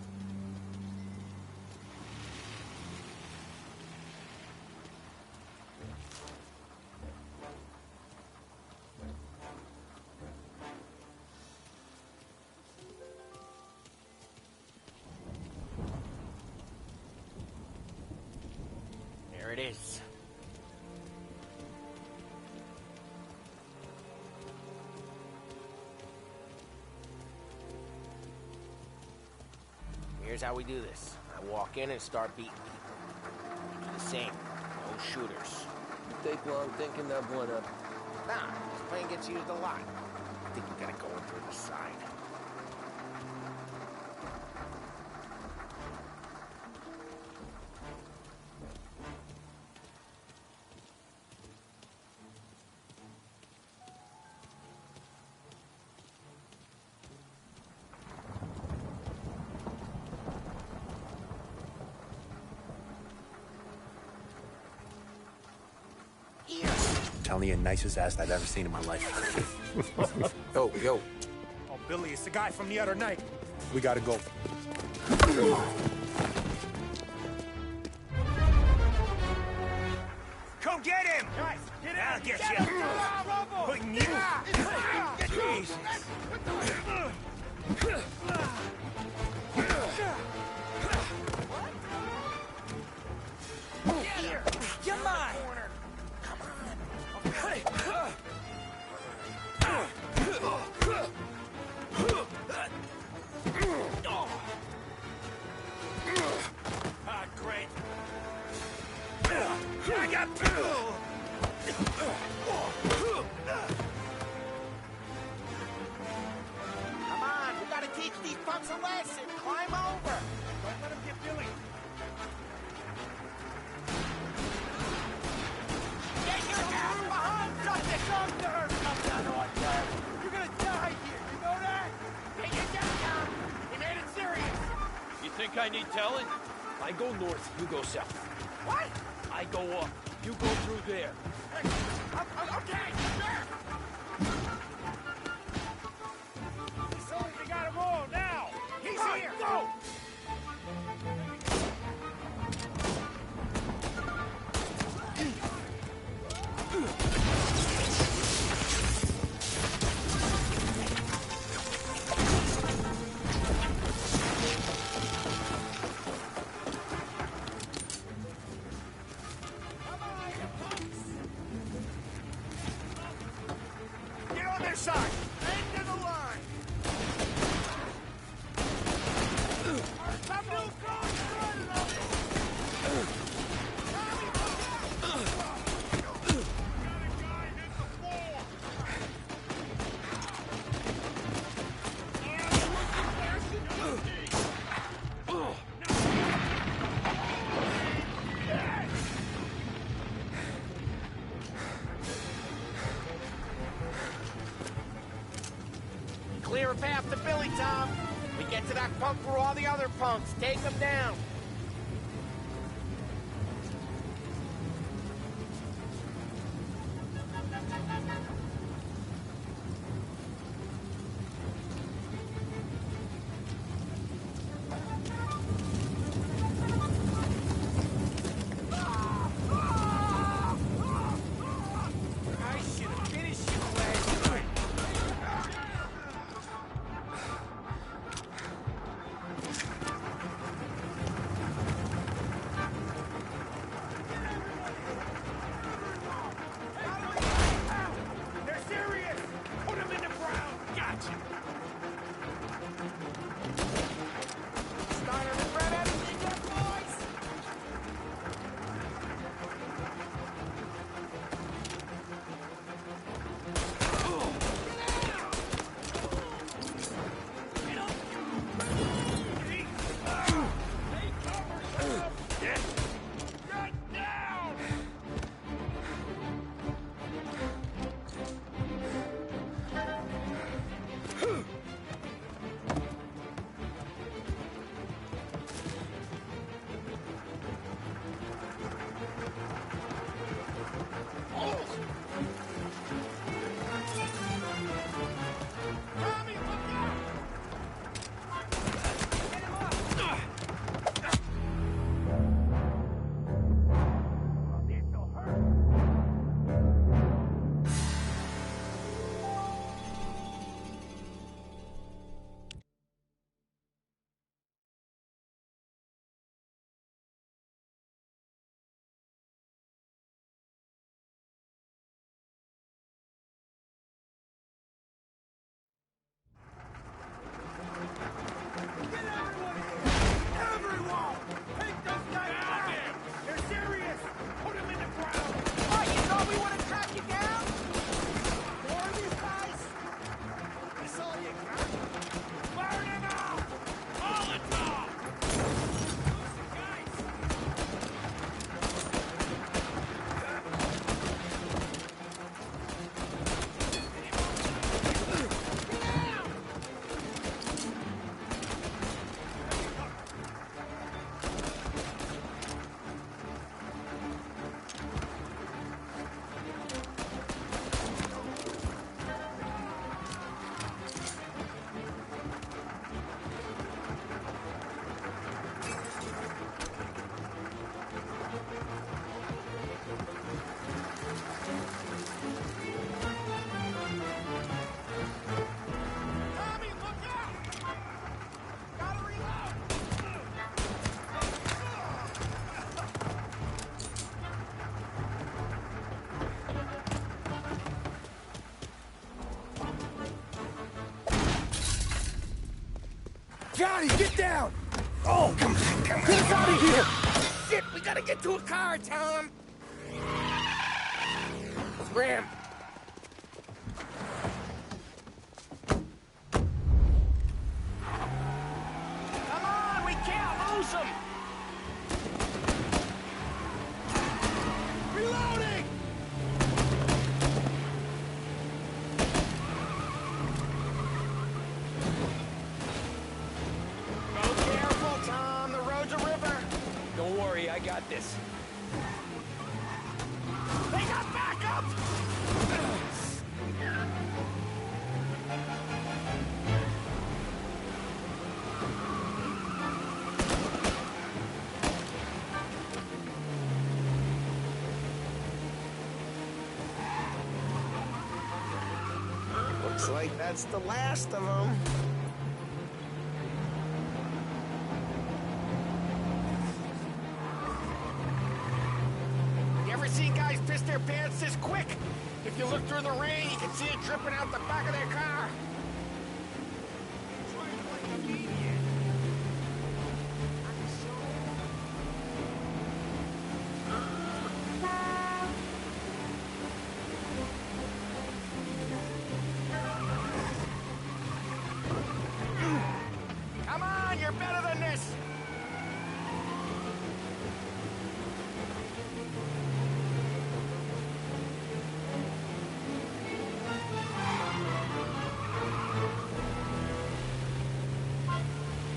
There it is. Here's how we do this. I walk in and start beating people. You do the same. No shooters. Take long thinking that one up. Nah, this plane gets used a lot. I think you gotta go in through the side. Telling you, nicest ass I've ever seen in my life. Yo. Oh, Billy, it's the guy from the other night. We gotta go. Come get him! Guys, get I'll get you. Putting you. Jesus. Here, you're mine. Great. I got Come on, we gotta teach these punks a lesson. Climb over. Don't let him get Billy. Get your ass behind something! You're gonna die here, you know that? Get your gun down! He made it serious! You think I need telling? I go north, you go south. What? I go up, you go through there. Okay, sure. So we gotta roll now. He's here. Go. Get on their side. End of the line. Some new guns running up. Clear a path to Billy, Tom. We get to that punk where all the other punks. Take them down. I should have finished you last night. They're serious! Put them in the ground! Gotcha! Steiner regret everything yet, boys? Get down! Tommy, look out! Get him up! This'll hurt. Everyone! Take those guys down! They're serious! Put them in the ground! What, you thought we would have tracked you down? More of these guys? That's all you got? Burn them out! Molotov! Guys! Tommy, look out! Gotta reload! Johnny, get down! Oh, come on, get us out of here! Shit, we gotta get to a car, Tom! Scram! Come on, we can't lose them! Reloading! Be careful, Tom. The road's a river. Looks like that's the last of them. You ever see guys piss their pants this quick? If you look through the rain, you can see it dripping out the back of their car. Come on, you're better than this!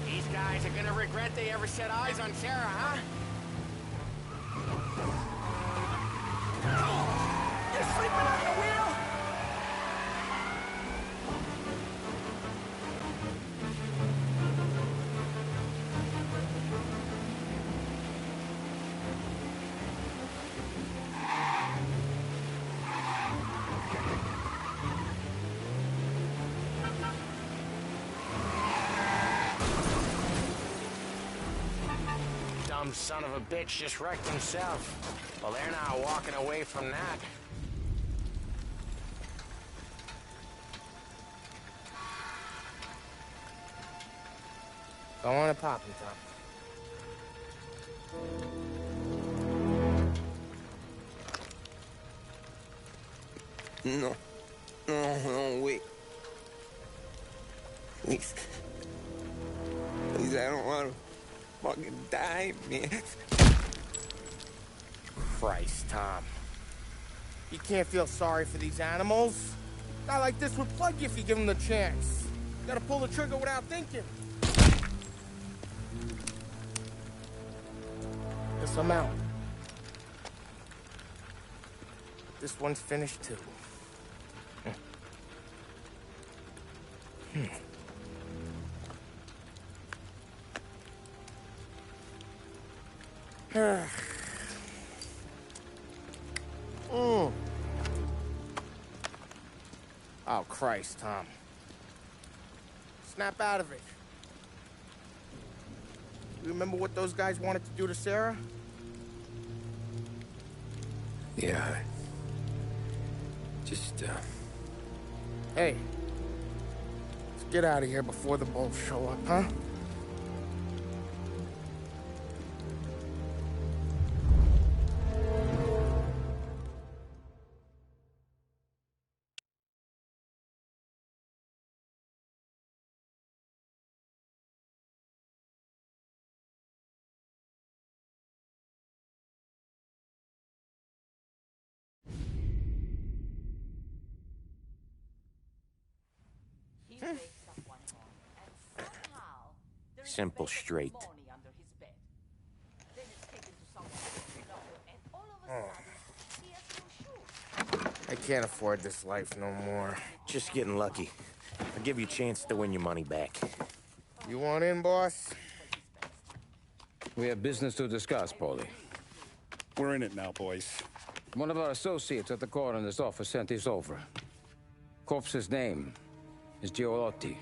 These guys are gonna regret they ever set eyes on Sarah, huh? You're sleeping on the wheel? Dumb son of a bitch just wrecked himself. Well, they're not walking away from that. Go on and pop him, Tom. No. No, wait. Please. Please, I don't want to fucking die, man. Christ, Tom. You can't feel sorry for these animals. A guy like this would plug you if you give him the chance. You gotta pull the trigger without thinking. Guess I'm out. This one's finished too. Oh, Christ, Tom. Snap out of it. You remember what those guys wanted to do to Sarah? Yeah. Just, Hey. Let's get out of here before the bulls show up, huh? Simple, straight. I can't afford this life no more. Just getting lucky. I'll give you a chance to win your money back. You want in, boss? We have business to discuss, Paulie. We're in it now, boys. One of our associates at the coroner's office sent this over. Corpse's name is Giolotti.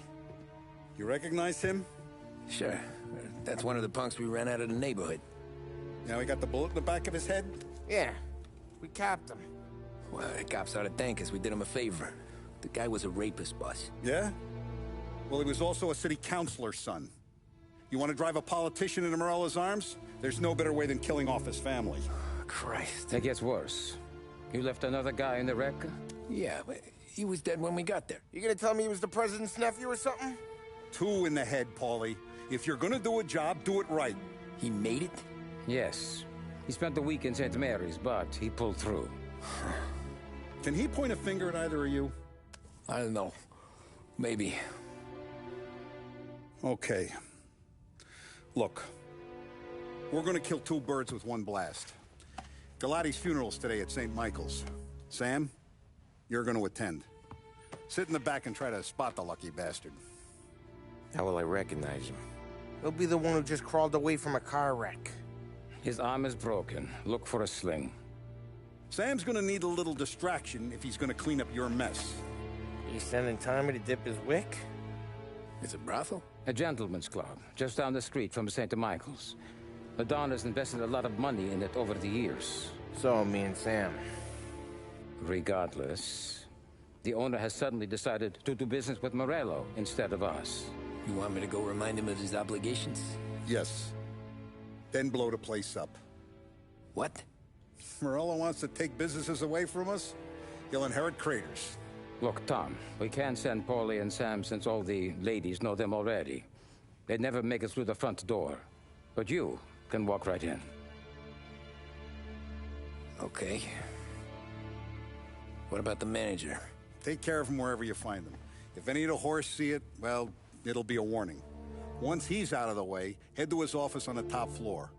You recognize him? Sure. That's one of the punks we ran out of the neighborhood. Now he got the bullet in the back of his head? Yeah. We capped him. Well, the cops ought to thank us. We did him a favor. The guy was a rapist, boss. Yeah? Well, he was also a city councilor's son. You want to drive a politician into Morella's arms? There's no better way than killing off his family. Christ. It gets worse. You left another guy in the wreck? Yeah, but he was dead when we got there. You gonna tell me he was the president's nephew or something? 2 in the head, Paulie. If you're gonna do a job, do it right. He made it? Yes. He spent the week in St. Mary's, but he pulled through. Can he point a finger at either of you? I don't know. Maybe. Okay. Look. We're gonna kill 2 birds with 1 blast. Galati's funeral's today at St. Michael's. Sam, you're gonna attend. Sit in the back and try to spot the lucky bastard. How will I recognize him? He'll be the one who just crawled away from a car wreck. His arm is broken. Look for a sling. Sam's gonna need a little distraction if he's gonna clean up your mess. You sending Tommy to dip his wick? It's a brothel? A gentleman's club, just down the street from St. Michael's. The Don has invested a lot of money in it over the years. So, me and Sam. Regardless, the owner has suddenly decided to do business with Morello instead of us. You want me to go remind him of his obligations? Yes. Then blow the place up. What? Morello wants to take businesses away from us? He'll inherit craters. Look, Tom, we can't send Paulie and Sam since all the ladies know them already. They'd never make it through the front door. But you can walk right in. Okay. What about the manager? Take care of him wherever you find him. If any of the horse see it, well, it'll be a warning. Once he's out of the way, head to his office on the top floor.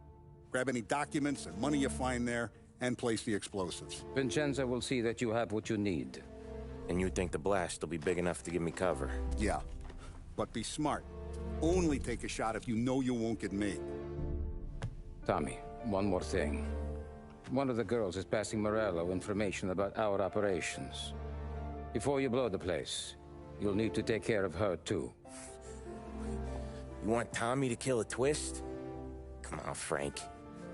Grab any documents and money you find there, and place the explosives. Vincenzo will see that you have what you need. And you think the blast will be big enough to give me cover? Yeah. But be smart. Only take a shot if you know you won't get made. Tommy, one more thing. One of the girls is passing Morello information about our operations. Before you blow the place, you'll need to take care of her, too. You want Tommy to kill a twist? Come on, Frank.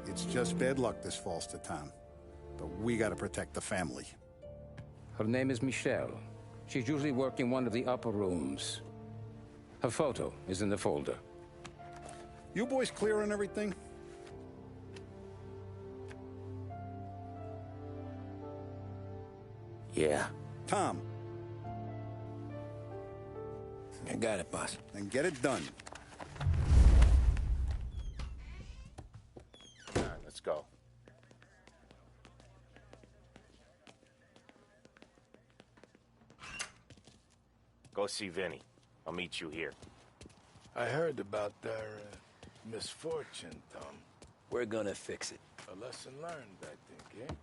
It's just bad luck this falls to Tom. But we gotta protect the family. Her name is Michelle. She's usually working one of the upper rooms. Her photo is in the folder. You boys clear on everything? Yeah. Tom. I got it, boss. Then get it done. Come on, let's go. Go see Vinny. I'll meet you here. I heard about their misfortune, Tom. We're gonna fix it. A lesson learned, I think, eh?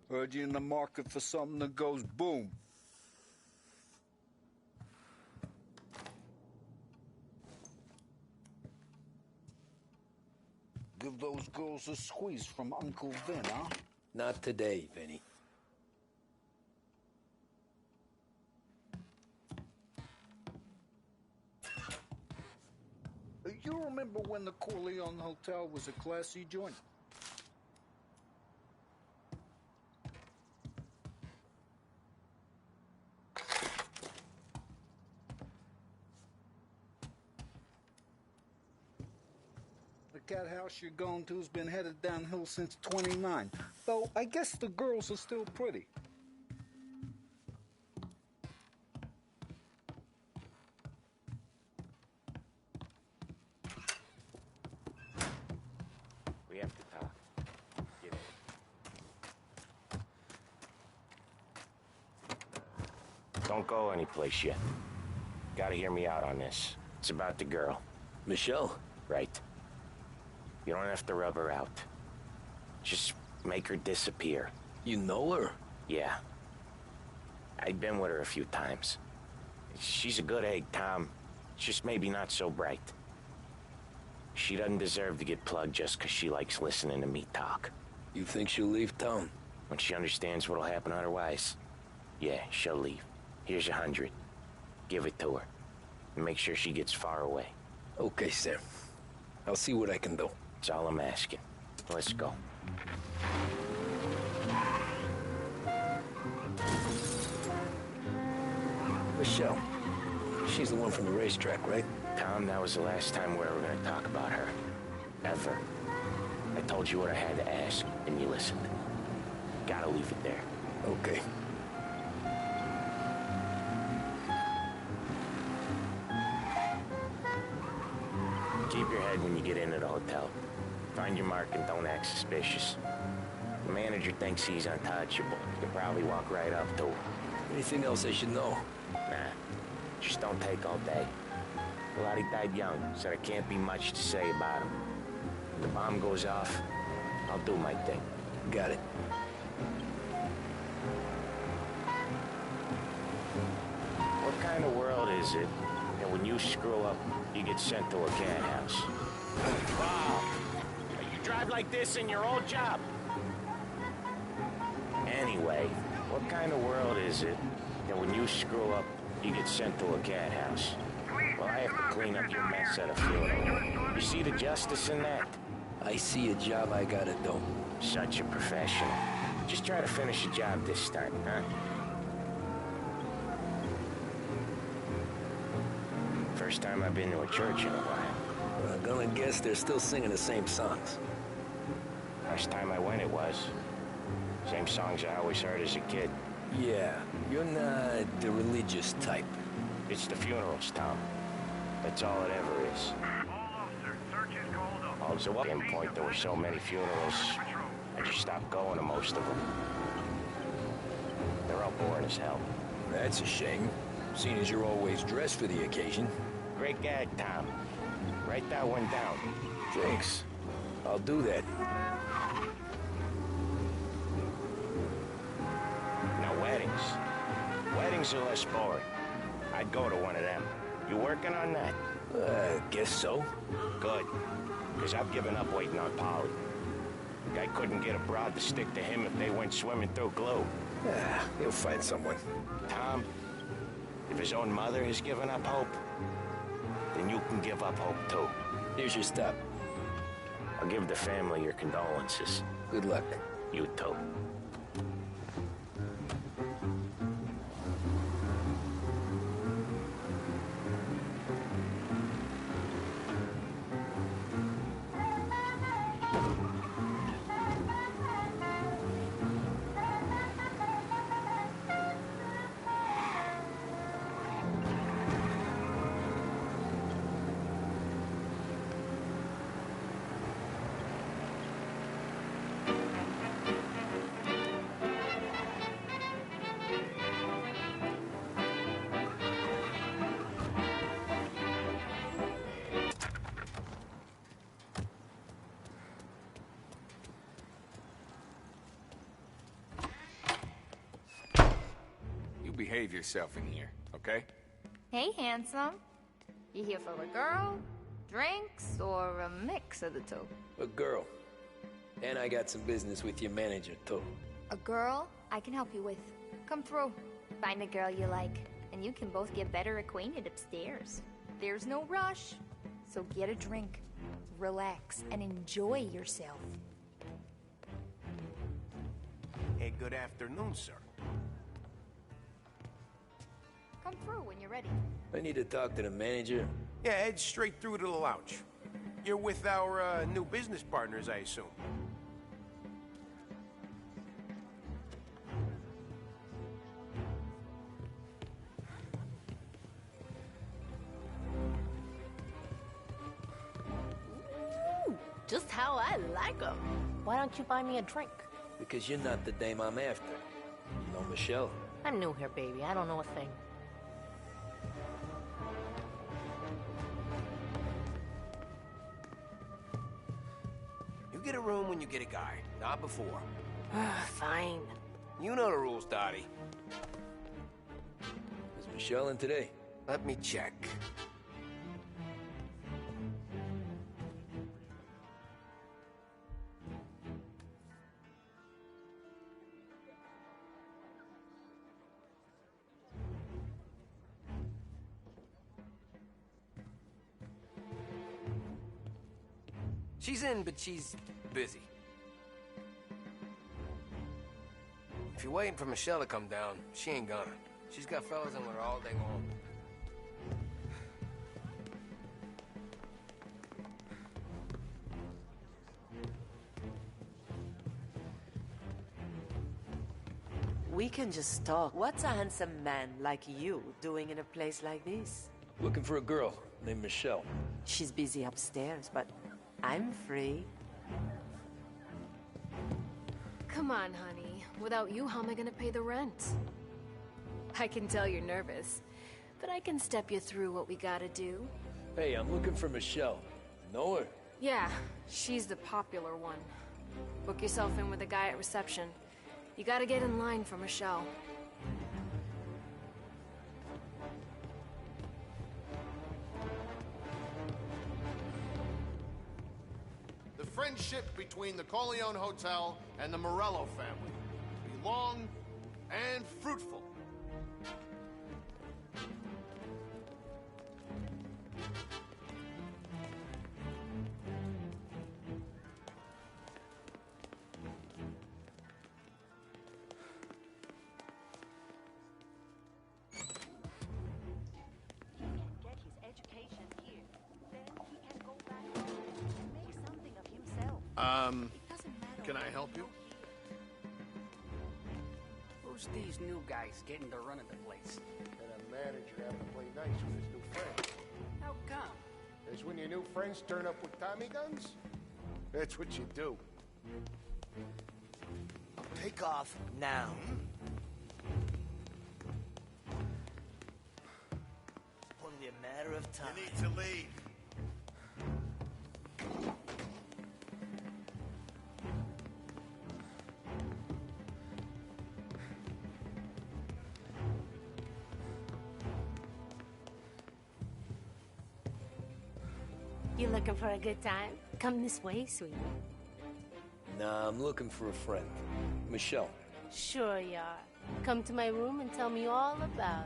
Heard you in the market for something that goes boom. Give those girls a squeeze from Uncle Vin, huh? Not today, Vinny. You remember when the Corleone Hotel was a classy joint? The cat house you're going to's been headed downhill since 29. Though I guess the girls are still pretty. We have to talk. Get in. Don't go anyplace yet. Gotta hear me out on this. It's about the girl. Michelle? Right. You don't have to rub her out. Just make her disappear. You know her? Yeah. I've been with her a few times. She's a good egg, Tom. Just maybe not so bright. She doesn't deserve to get plugged just because she likes listening to me talk. You think she'll leave town? When she understands what'll happen otherwise, yeah, she'll leave. Here's 100. Give it to her. And make sure she gets far away. Okay, Sam. I'll see what I can do. That's all I'm asking. Let's go. Michelle. She's the one from the racetrack, right? Tom, that was the last time we were going to talk about her. Ever. I told you what I had to ask, and you listened. Gotta leave it there. Okay. Keep your head when you get into the hotel. Find your mark and don't act suspicious. The manager thinks he's untouchable. You'll probably walk right up to him. Anything else I should know? Nah. Just don't take all day. Lottie died young, so there can't be much to say about him. When the bomb goes off, I'll do my thing. Got it. What kind of world is it that when you screw up, you get sent to a cat house? Wow. You drive like this in your old job. Anyway, what kind of world is it that when you screw up, you get sent to a cat house? Well, I have to clean up your mess at a funeral. You see the justice in that? I see a job I gotta do. Such a professional. Just try to finish the job this time, huh? First time I've been to a church in a while. I'm gonna guess they're still singing the same songs. First time I went, it was. Same songs I always heard as a kid. Yeah, you're not the religious type. It's the funerals, Tom. That's all it ever is. All to one point, there were so many funerals, I just stopped going to most of them. They're all boring as hell. That's a shame, seeing as you're always dressed for the occasion. Great gag, Tom. Write that one down. Thanks. I'll do that. Now, weddings. Weddings are less boring. I'd go to one of them. You working on that? Guess so. Good. Because I've given up waiting on Polly. Guy couldn't get a broad to stick to him if they went swimming through glue. He'll find someone. Tom, if his own mother has given up hope, then you can give up hope too. Here's your stop. I'll give the family your condolences. Good luck. You too. Behave yourself in here, okay? Hey, handsome. You here for a girl, drinks, or a mix of the two? A girl. And I got some business with your manager, too. A girl I can help you with. Come through. Find a girl you like, and you can both get better acquainted upstairs. There's no rush, so get a drink, relax, and enjoy yourself. Hey, good afternoon, sir. Come through when you're ready. I need to talk to the manager. Yeah, head straight through to the lounge. You're with our new business partners, I assume. Ooh, just how I like them. Why don't you buy me a drink? Because you're not the dame I'm after. You know Michelle? I'm new here, baby. I don't know a thing. You get a room when you get a guy, not before. Fine. You know the rules, Dottie. Is Michelle in today? Let me check. She's in, but she's busy. If you're waiting for Michelle to come down, she ain't gonna. She's got fellas in with her all day long. We can just talk. What's a handsome man like you doing in a place like this? Looking for a girl named Michelle. She's busy upstairs, but I'm free. Come on, honey. Without you, how am I gonna pay the rent? I can tell you're nervous, but I can step you through what we gotta do. Hey, I'm looking for Michelle. Know her? Yeah, she's the popular one. Book yourself in with the guy at reception. You gotta get in line for Michelle. The friendship between the Corleone Hotel and the Morello family. long and fruitful. Get his education here. Then he can go back home and make something of himself. It doesn't matter Can I where help we you? Who's these new guys getting the run of the place? And a manager having to play nice with his new friends. How come? It's when your new friends turn up with Tommy guns. That's what you do. Take off now. Only a matter of time. You need to leave. You looking for a good time? Come this way, sweetie. Nah, I'm looking for a friend. Michelle. Sure you are. Come to my room and tell me all about her.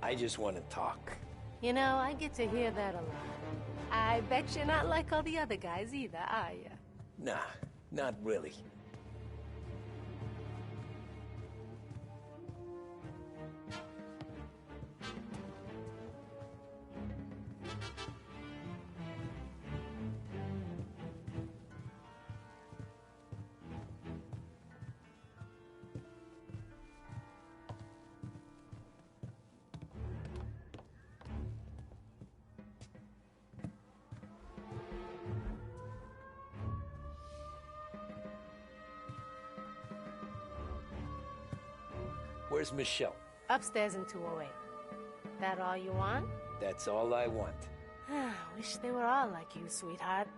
I just want to talk. You know, I get to hear that a lot. I bet you're not like all the other guys either, are you? Nah, not really. Where's Michelle? Upstairs in 208. That all you want? That's all I want. Wish they were all like you, sweetheart.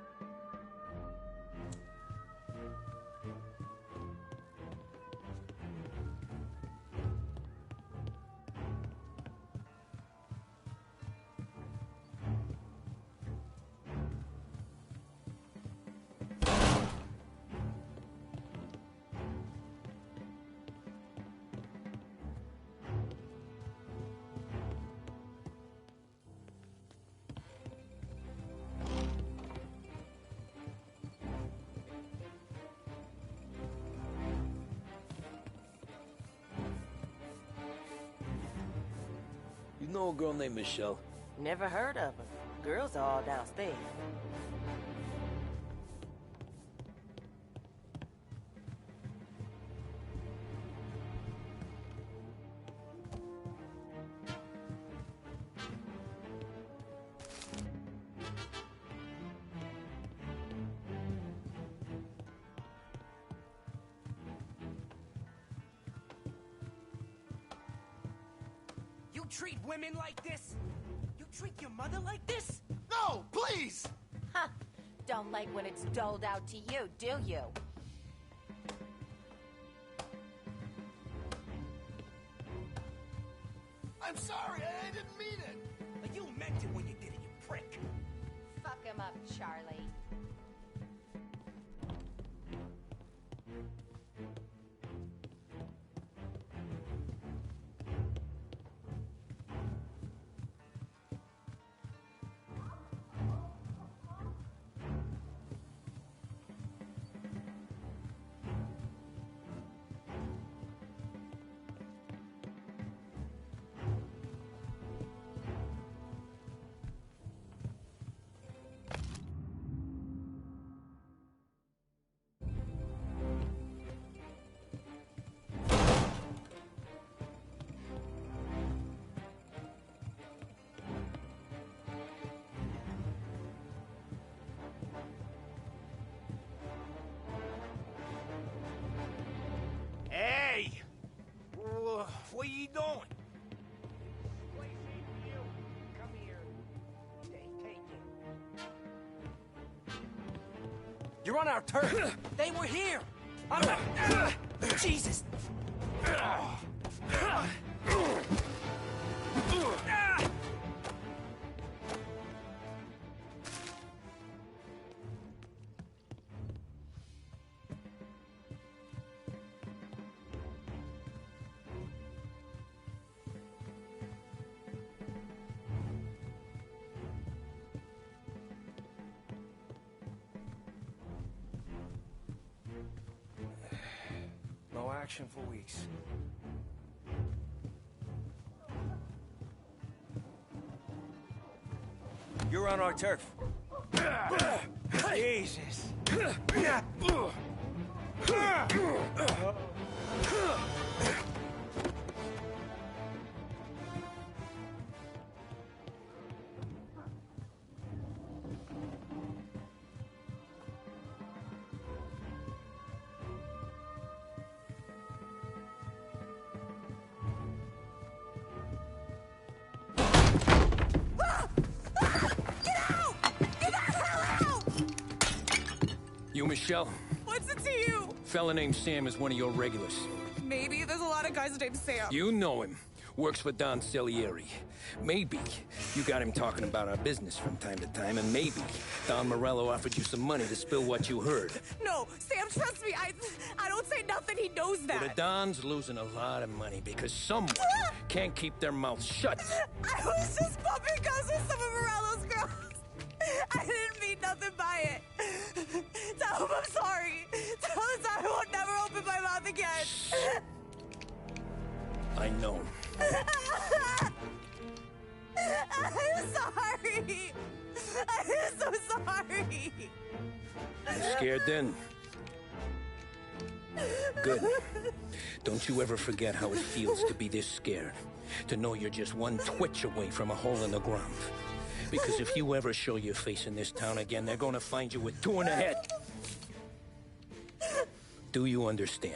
You know a girl named Michelle? Never heard of her. Girls are all downstairs. You treat women like this? You treat your mother like this? No, please! Huh. Don't like when it's doled out to you, do you? I'm sorry, I didn't mean it. But you meant it when you did it, you prick. Fuck him up, Charlie. Hey! What are you doing? Come here. Take it. You're on our turf. They were here. I'm not... Jesus. action for weeks. You're on our turf. Jesus. You, Michelle? What's it to you? Fella named Sam is one of your regulars. Maybe there's a lot of guys named Sam. You know him. Works for Don Salieri. Maybe you got him talking about our business from time to time, and maybe Don Morello offered you some money to spill what you heard. No, Sam, trust me. I don't say nothing. He knows that. Well, the Don's losing a lot of money because someone can't keep their mouths shut. I was just bumping guns with some of Morello's girls. I didn't mean nothing by it. Tell him I'm sorry. Tell him I won't never open my mouth again. I know. I'm sorry. I'm so sorry. You scared then? Good. Don't you ever forget how it feels to be this scared. To know you're just one twitch away from a hole in the ground. Because if you ever show your face in this town again, they're gonna find you with two in the head. Do you understand?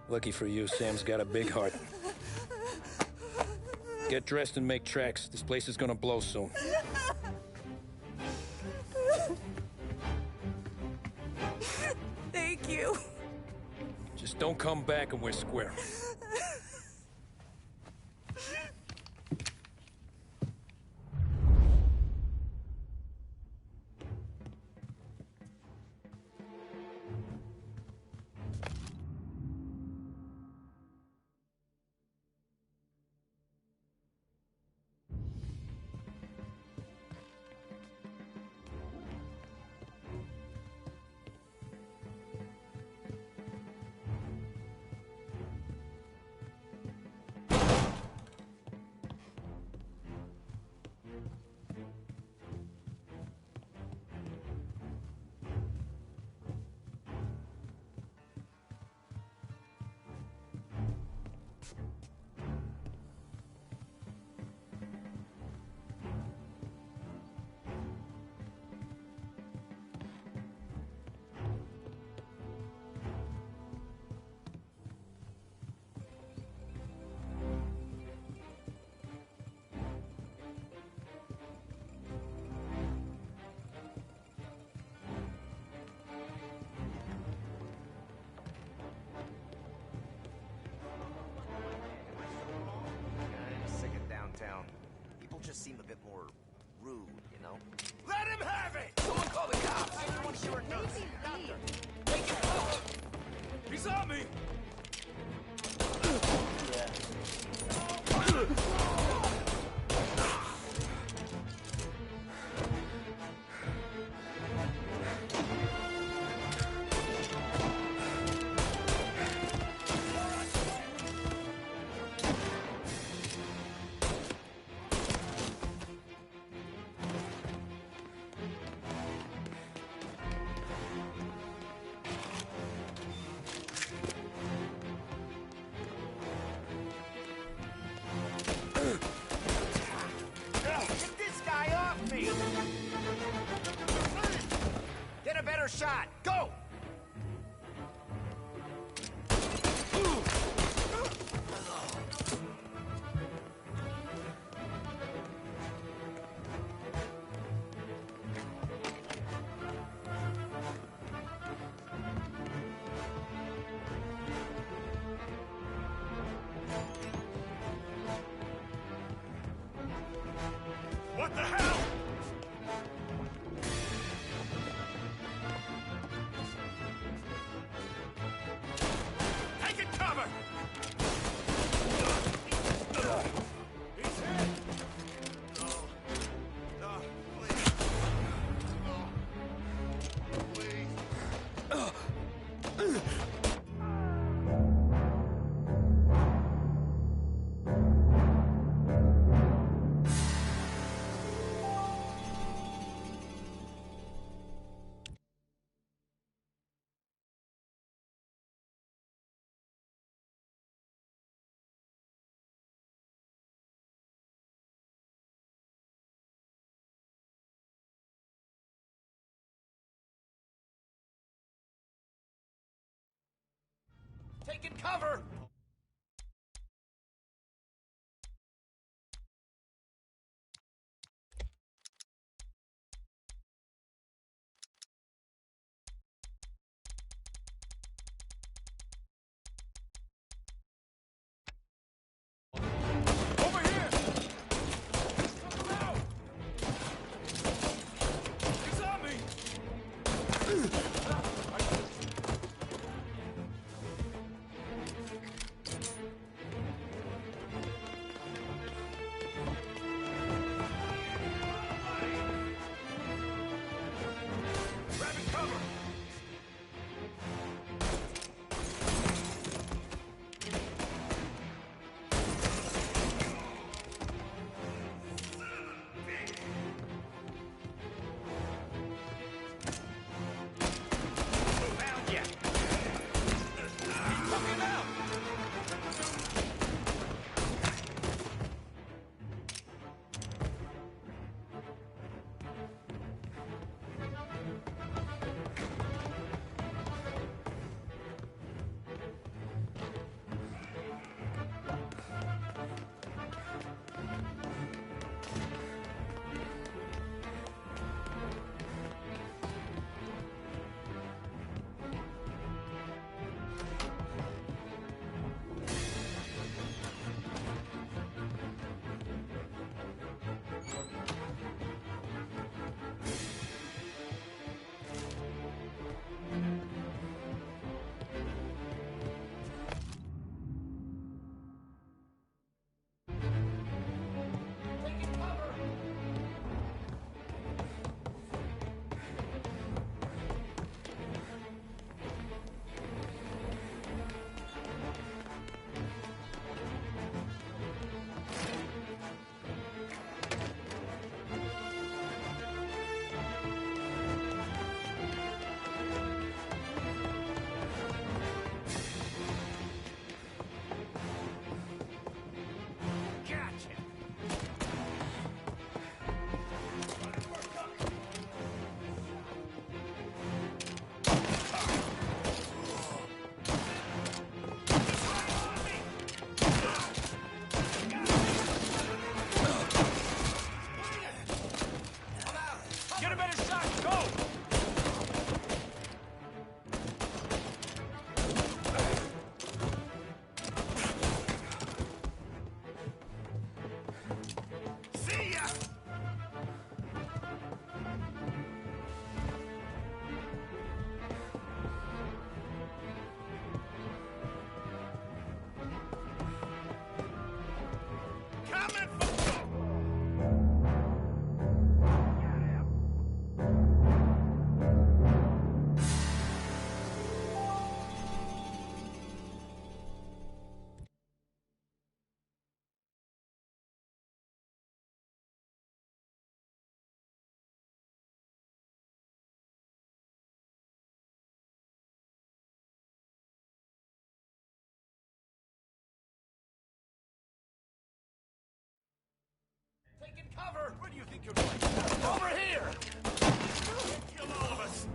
Lucky for you, Sam's got a big heart. Get dressed and make tracks. This place is gonna blow soon. Thank you. Just don't come back and we're square. People just seem a bit more rude, you know? Let him have it! Someone call the cops! Everyone sure does. Take it out! He's on me! Taking cover! Taking cover! Where do you think you're going? Over here! Kill all of us!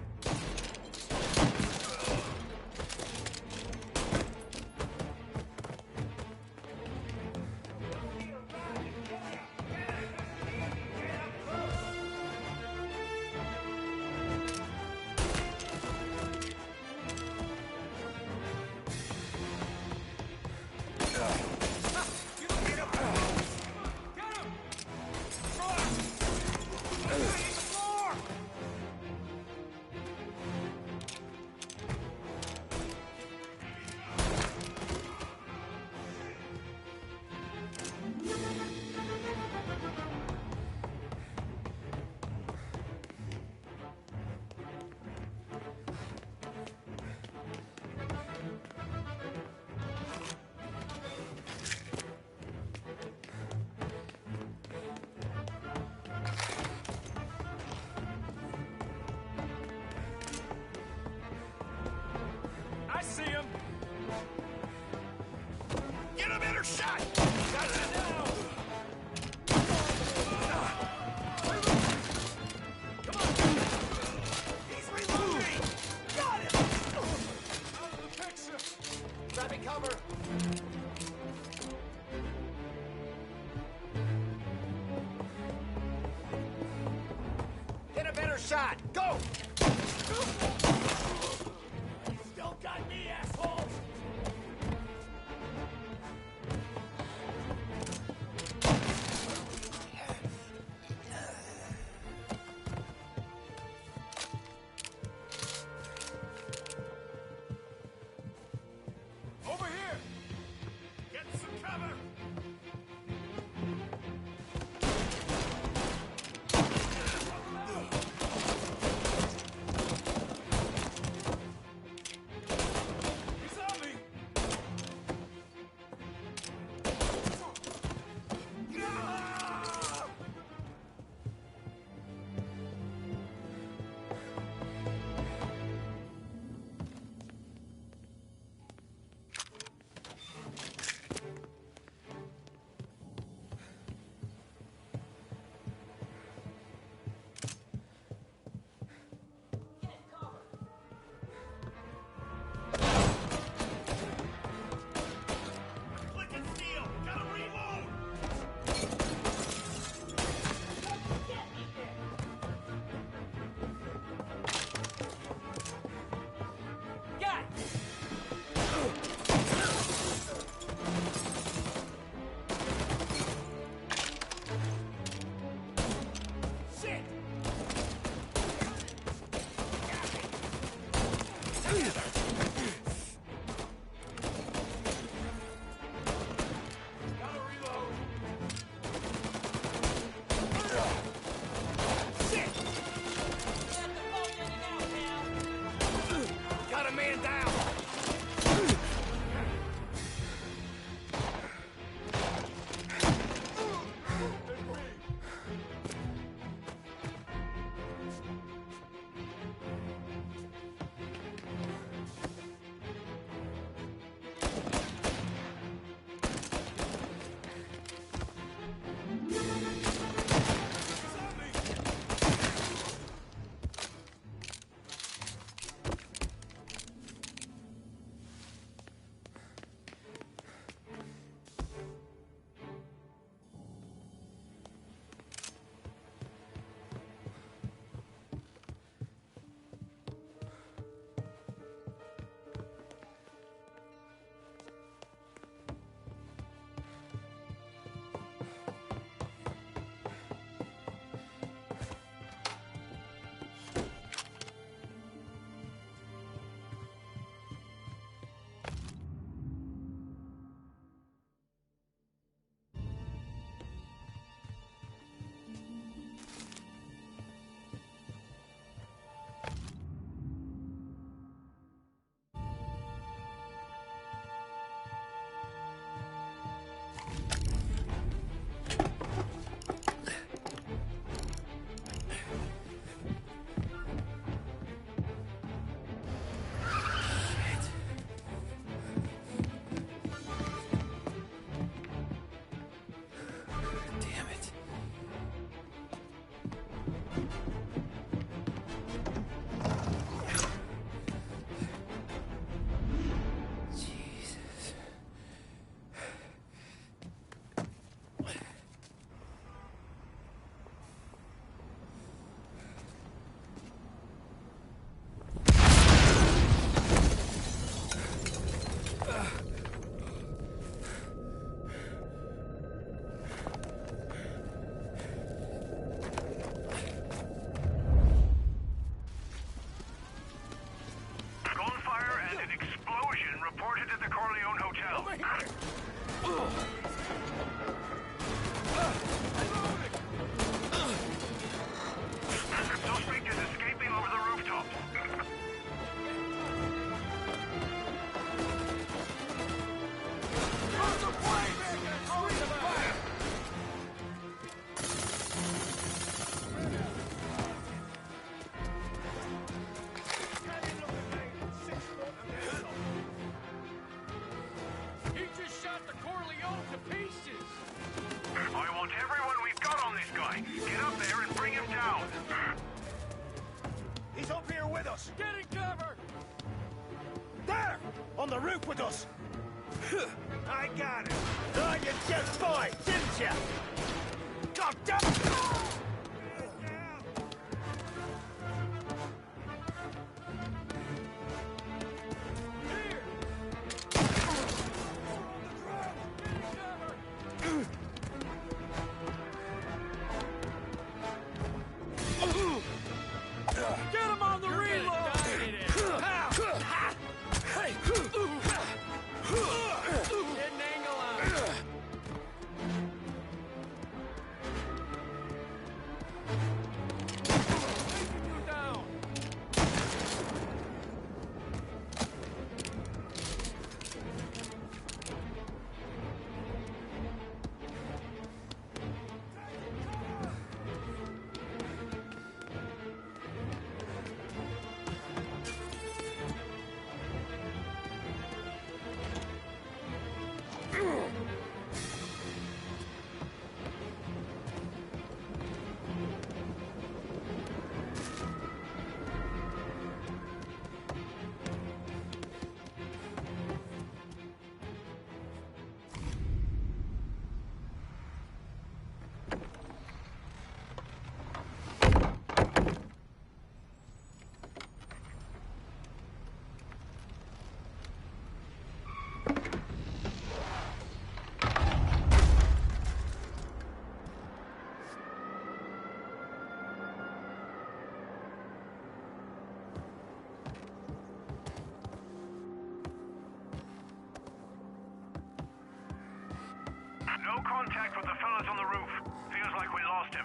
I see him! Get a better shot! Got it now! Come on! He's reloading! Got him! Out of the picture! your shot. Go! Still got me, asshole! Over here! Get some cover! He's on me! Click and steal! Gotta reload! Got Shit! Gotta reload! Shit! Got a man down! On the roof with us! I got it! Oh, you just boy, didn't you? God damn! contact with the fellas on the roof. Feels like we lost him.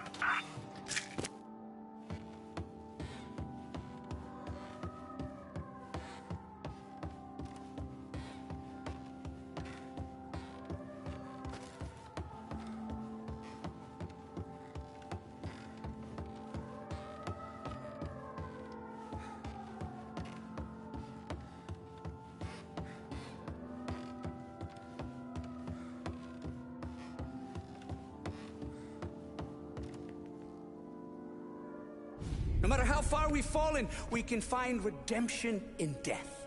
No matter how far we've fallen, we can find redemption in death.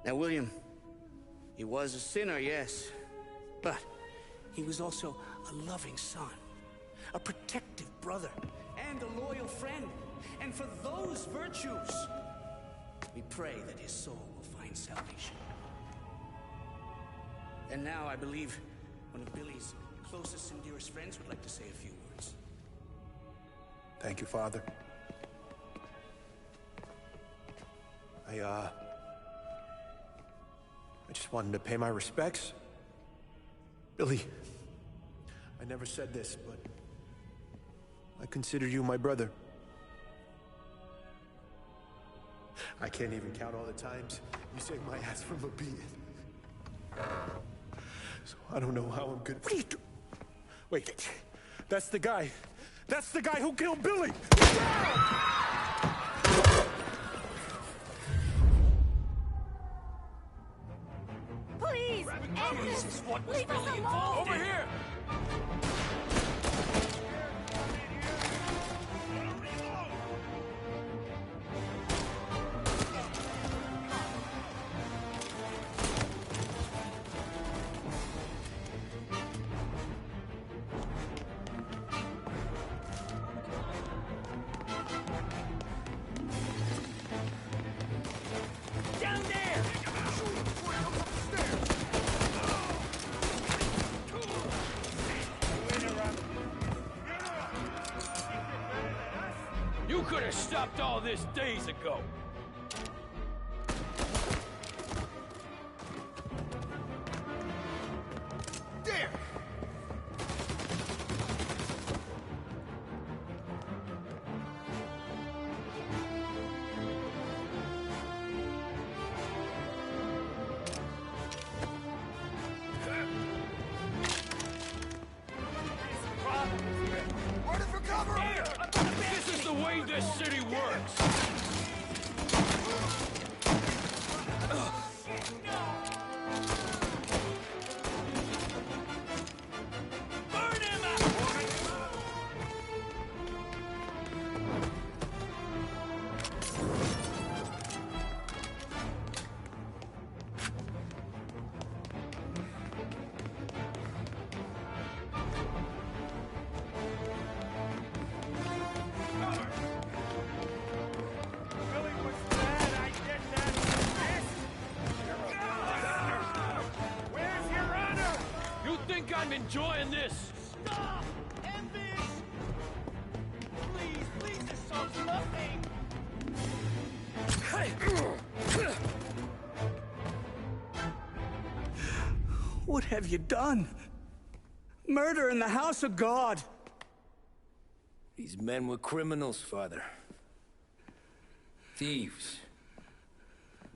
Now, William, he was a sinner, yes, but he was also a loving son, a protective brother, and a loyal friend. And for those virtues, we pray that his soul will find salvation. And now I believe one of Billy's closest and dearest friends would like to say a few words. Thank you, Father. I just wanted to pay my respects. Billy, I never said this, but I consider you my brother. I can't even count all the times you saved my ass from a beating. So I don't know how I'm good. What are you doing? Wait, that's the guy. That's the guy who killed Billy! Please! This is what was Leave us really alone! involved. Over here! Down there! You could have stopped all this days ago. There! Order for cover! This is the way this city works. Burn him out! Billy was glad I did that. Where's your honor? You think I'm enjoying this? Stop! End this! Please, please, this solves nothing! What have you done? Murder in the house of God! These men were criminals, Father. Thieves.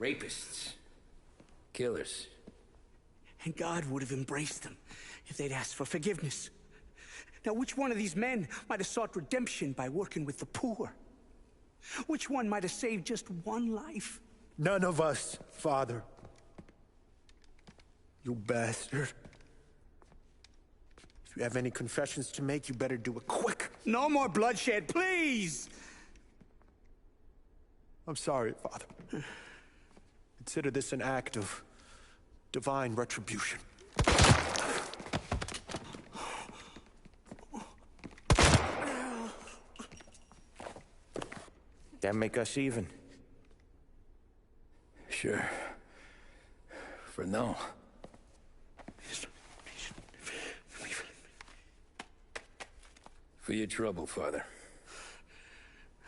Rapists. Killers. And God would have embraced them if they'd asked for forgiveness. Now, which one of these men might have sought redemption by working with the poor? Which one might have saved just one life? None of us, Father. You bastard. If you have any confessions to make, you better do it quick. No more bloodshed, please! I'm sorry, Father. Consider this an act of divine retribution. That make us even? Sure. For now. For your trouble, Father.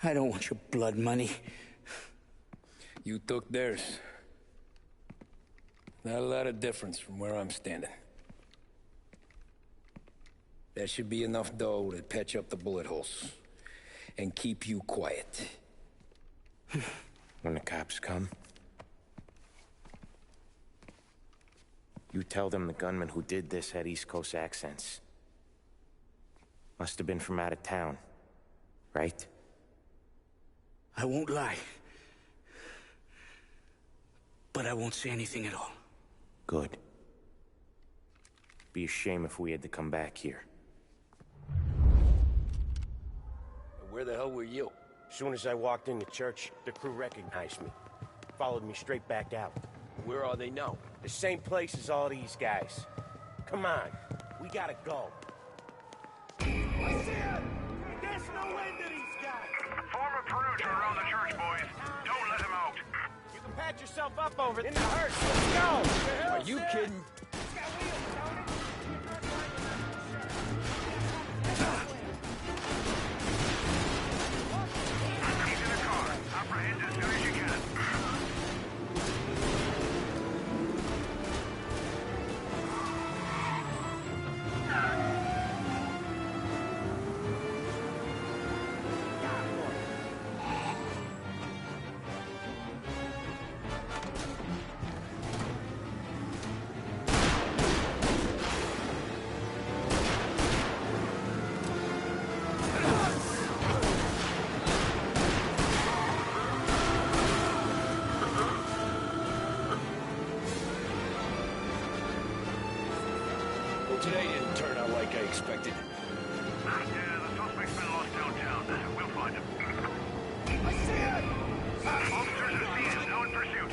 I don't want your blood money. You took theirs. Not a lot of difference from where I'm standing. That should be enough dough to patch up the bullet holes. And keep you quiet. When the cops come, you tell them the gunman who did this had East Coast accents. Must have been from out of town, right? I won't lie. But I won't say anything at all. Good. Be a shame if we had to come back here. Where the hell were you? As soon as I walked in the church, the crew recognized me. Followed me straight back out. Where are they now? The same place as all these guys. Come on, we gotta go. I see it! There's no end to these guys! Form a perimeter around the church, boys. Don't let him out. You can patch yourself up over in the hearse. Let's go! Are you kidding? Apprehend as soon as you can. Today didn't turn out like I expected. Yeah, the suspect's been lost downtown. We'll find him. I see it! Officers have seen him, now in pursuit.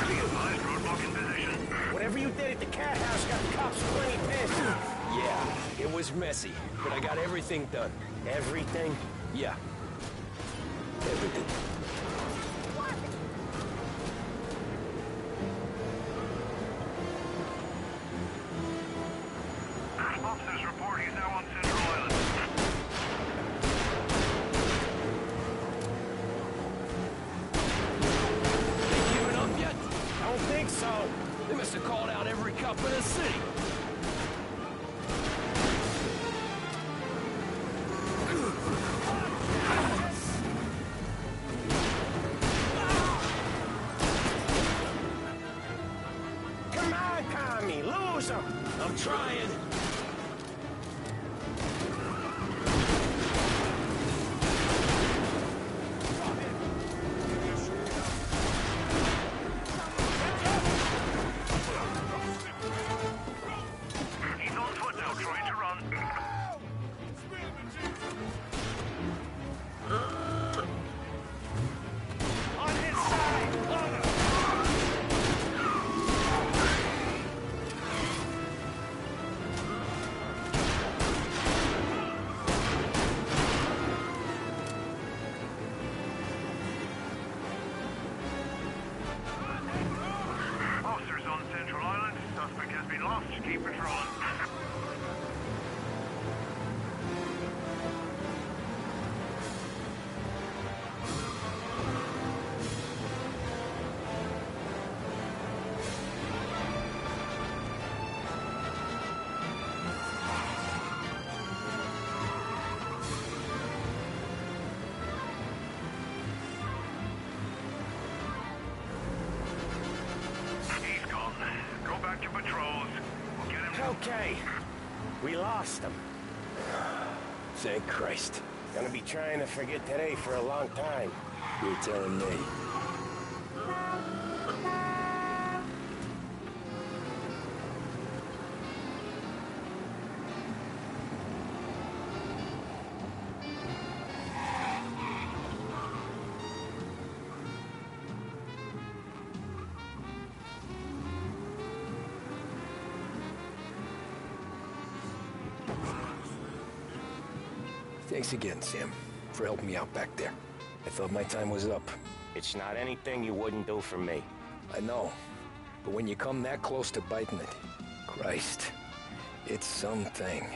Be advised, roadblock in position. Whatever you did at the cat house got the cops plenty pissed. Yeah, it was messy, but I got everything done. Everything? Yeah. Everything. Officers report he's now on Central Island. They giving up yet? I don't think so. They must have called out every cop in the city. Come on, Tommy, lose him. I'm trying. He's on foot now, trying to run. On his side! On him! Officers on Central Island. Suspect has been lost. Keep patrolling. He's gone. Go back to patrols. We'll get him. Okay. We lost him. Thank Christ. Gonna be trying to forget today for a long time. You're telling me. Thanks again, Sam, for helping me out back there. I thought my time was up. It's not anything you wouldn't do for me. I know. But when you come that close to biting it, Christ, it's something.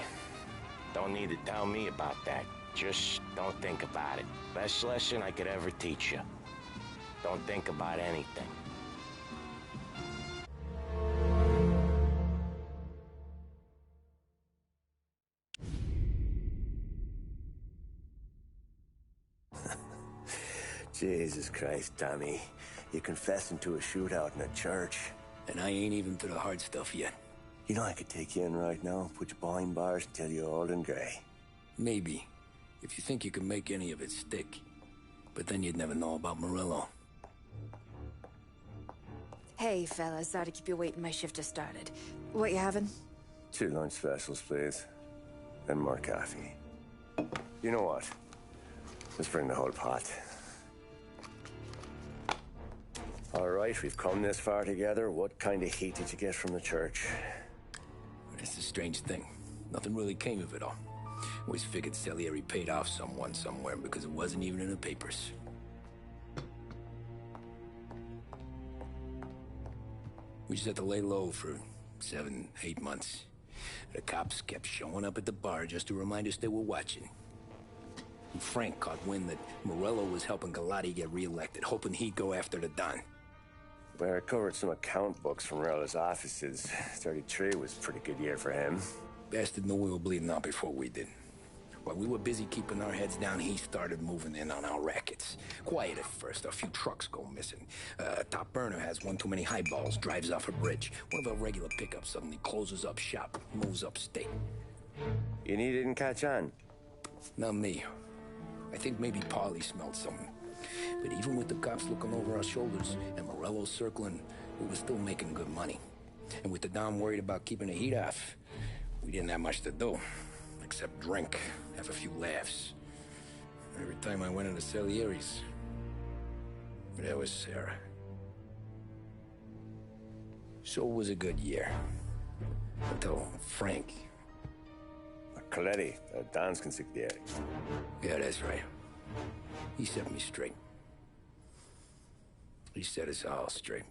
Don't need to tell me about that. Just don't think about it. Best lesson I could ever teach you. Don't think about anything. Jesus Christ, Tommy. You're confessing to a shootout in a church. And I ain't even to the hard stuff yet. You know I could take you in right now, put you behind bars until you're old and gray. Maybe. If you think you can make any of it stick. But then you'd never know about Morello. Hey, fellas. Sorry to keep you waiting. My shift just started. What you having? 2 lunch specials, please. And more coffee. You know what? Let's bring the whole pot. All right, we've come this far together. What kind of heat did you get from the church? It's a strange thing. Nothing really came of it all. Always figured Salieri paid off someone somewhere because it wasn't even in the papers. We just had to lay low for 7, 8 months. The cops kept showing up at the bar just to remind us they were watching. And Frank caught wind that Morello was helping Galati get reelected, hoping he'd go after the Don. Well, I recovered some account books from Morello's offices. 33 was a pretty good year for him. Bastard knew we were bleeding out before we did. While we were busy keeping our heads down, he started moving in on our rackets. Quiet at first, a few trucks go missing. Top burner has one too many highballs, drives off a bridge. One of our regular pickups suddenly closes up shop, moves upstate. And he didn't catch on? Not me. I think maybe Paulie smelled something. But even with the cops looking over our shoulders and Morello circling, we were still making good money. And with the Don worried about keeping the heat off, we didn't have much to do. Except drink, have a few laughs. Every time I went into Salieri's, there was Sarah. So it was a good year. Until Frank. Coletti, Don's consigliere. Yeah, that's right. He set me straight. He set us all straight.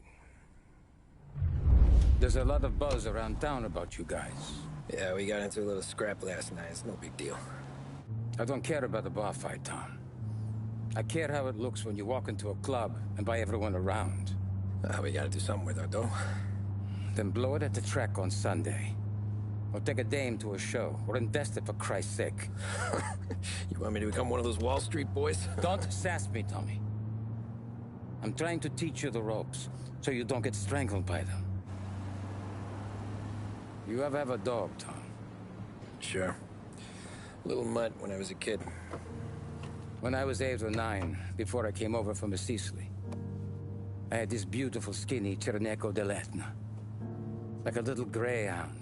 There's a lot of buzz around town about you guys. Yeah, we got into a little scrap last night. It's no big deal. I don't care about the bar fight, Tom. I care how it looks when you walk into a club and by everyone around. We gotta do something with our dough. Then blow it at the track on Sunday. Or take a dame to a show. Or invest it, for Christ's sake. You want me to become one of those Wall Street boys? Don't sass me, Tommy. I'm trying to teach you the ropes, so you don't get strangled by them. You ever have a dog, Tom? Sure. Little mutt when I was a kid. When I was 8 or 9, before I came over from Sicily, I had this beautiful, skinny Cerneco dell'Etna. Like a little greyhound.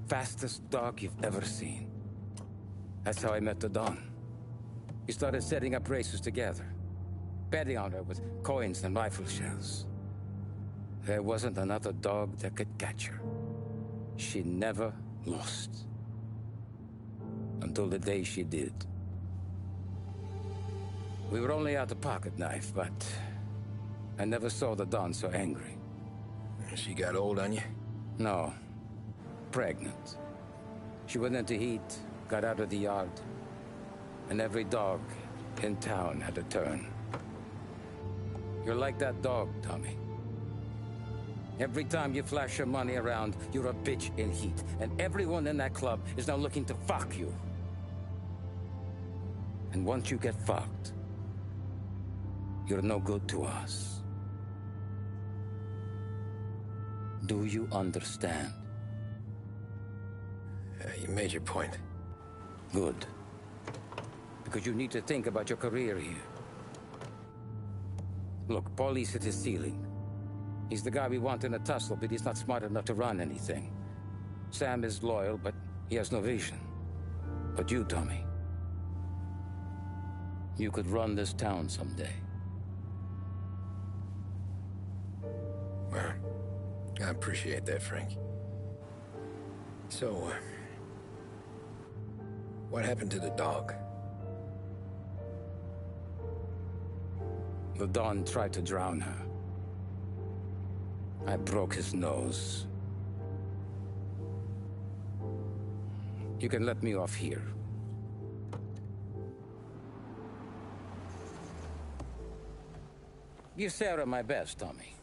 Fastest dog you've ever seen. That's how I met the Don. We started setting up races together. Betting on her with coins and rifle shells. There wasn't another dog that could catch her. She never lost. Until the day she did. We were only out a pocket knife, but I never saw the Don so angry. She got old on you? No. Pregnant. She went into heat, got out of the yard, and every dog in town had a turn. You're like that dog, Tommy. Every time you flash your money around, you're a bitch in heat. And everyone in that club is now looking to fuck you. And once you get fucked, you're no good to us. Do you understand? You made your point. Good. Because you need to think about your career here. Look, Paulie's at his ceiling. He's the guy we want in a tussle, but he's not smart enough to run anything. Sam is loyal, but he has no vision. But you, Tommy, you could run this town someday. Well, I appreciate that, Frank. So, what happened to the dog? The Don tried to drown her. I broke his nose. You can let me off here. Give Sarah my best, Tommy.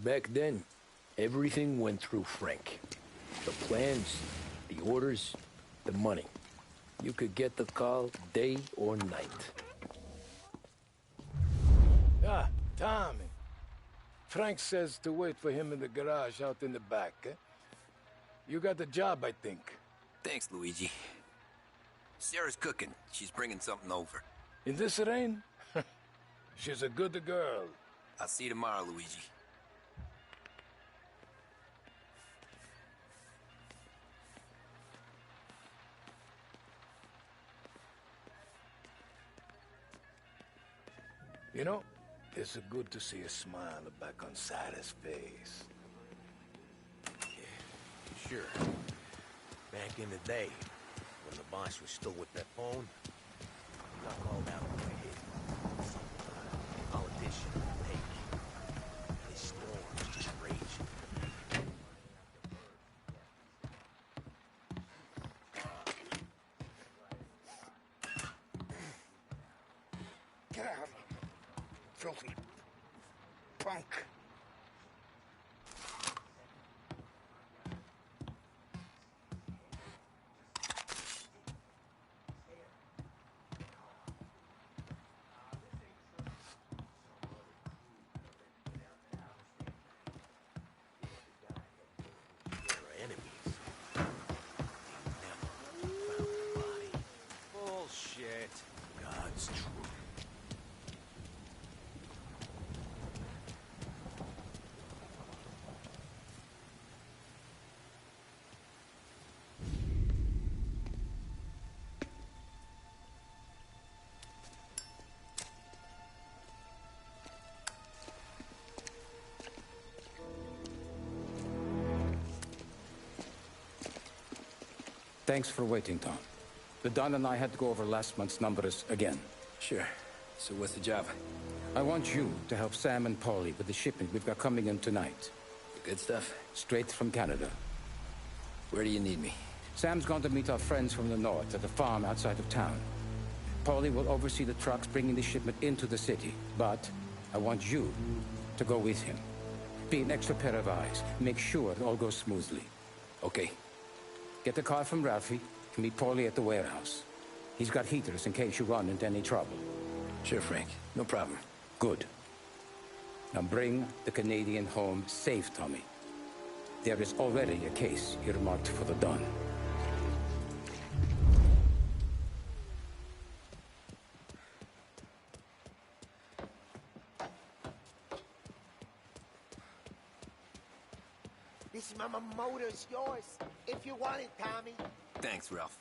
Back then, everything went through Frank. The plans, the orders, the money. You could get the call day or night. Ah, Tommy. Frank says to wait for him in the garage out in the back, eh? You got the job, I think. Thanks, Luigi. Sarah's cooking. She's bringing something over. In this rain? She's a good girl. I'll see you tomorrow, Luigi. You know, it's good to see a smile back on Sarah's face. Yeah, sure. Back in the day, when the boss was still with that phone, I called out on my head. Some politician would take. This storm was just raging. Get out. Filthy punk. Bullshit. God's truth. Thanks for waiting, Tom. The Don and I had to go over last month's numbers again. Sure. So what's the job? I want you to help Sam and Paulie with the shipment we've got coming in tonight. The good stuff? Straight from Canada. Where do you need me? Sam's going to meet our friends from the north at the farm outside of town. Paulie will oversee the trucks bringing the shipment into the city, but I want you to go with him. Be an extra pair of eyes. Make sure it all goes smoothly. Okay. Get the car from Ralphie and meet Paulie at the warehouse. He's got heaters in case you run into any trouble. Sure, Frank. No problem. Good. Now bring the Canadian home safe, Tommy. There is already a case earmarked for the Don. This Mama motor's yours, if you want it, Tommy. Thanks, Ralph.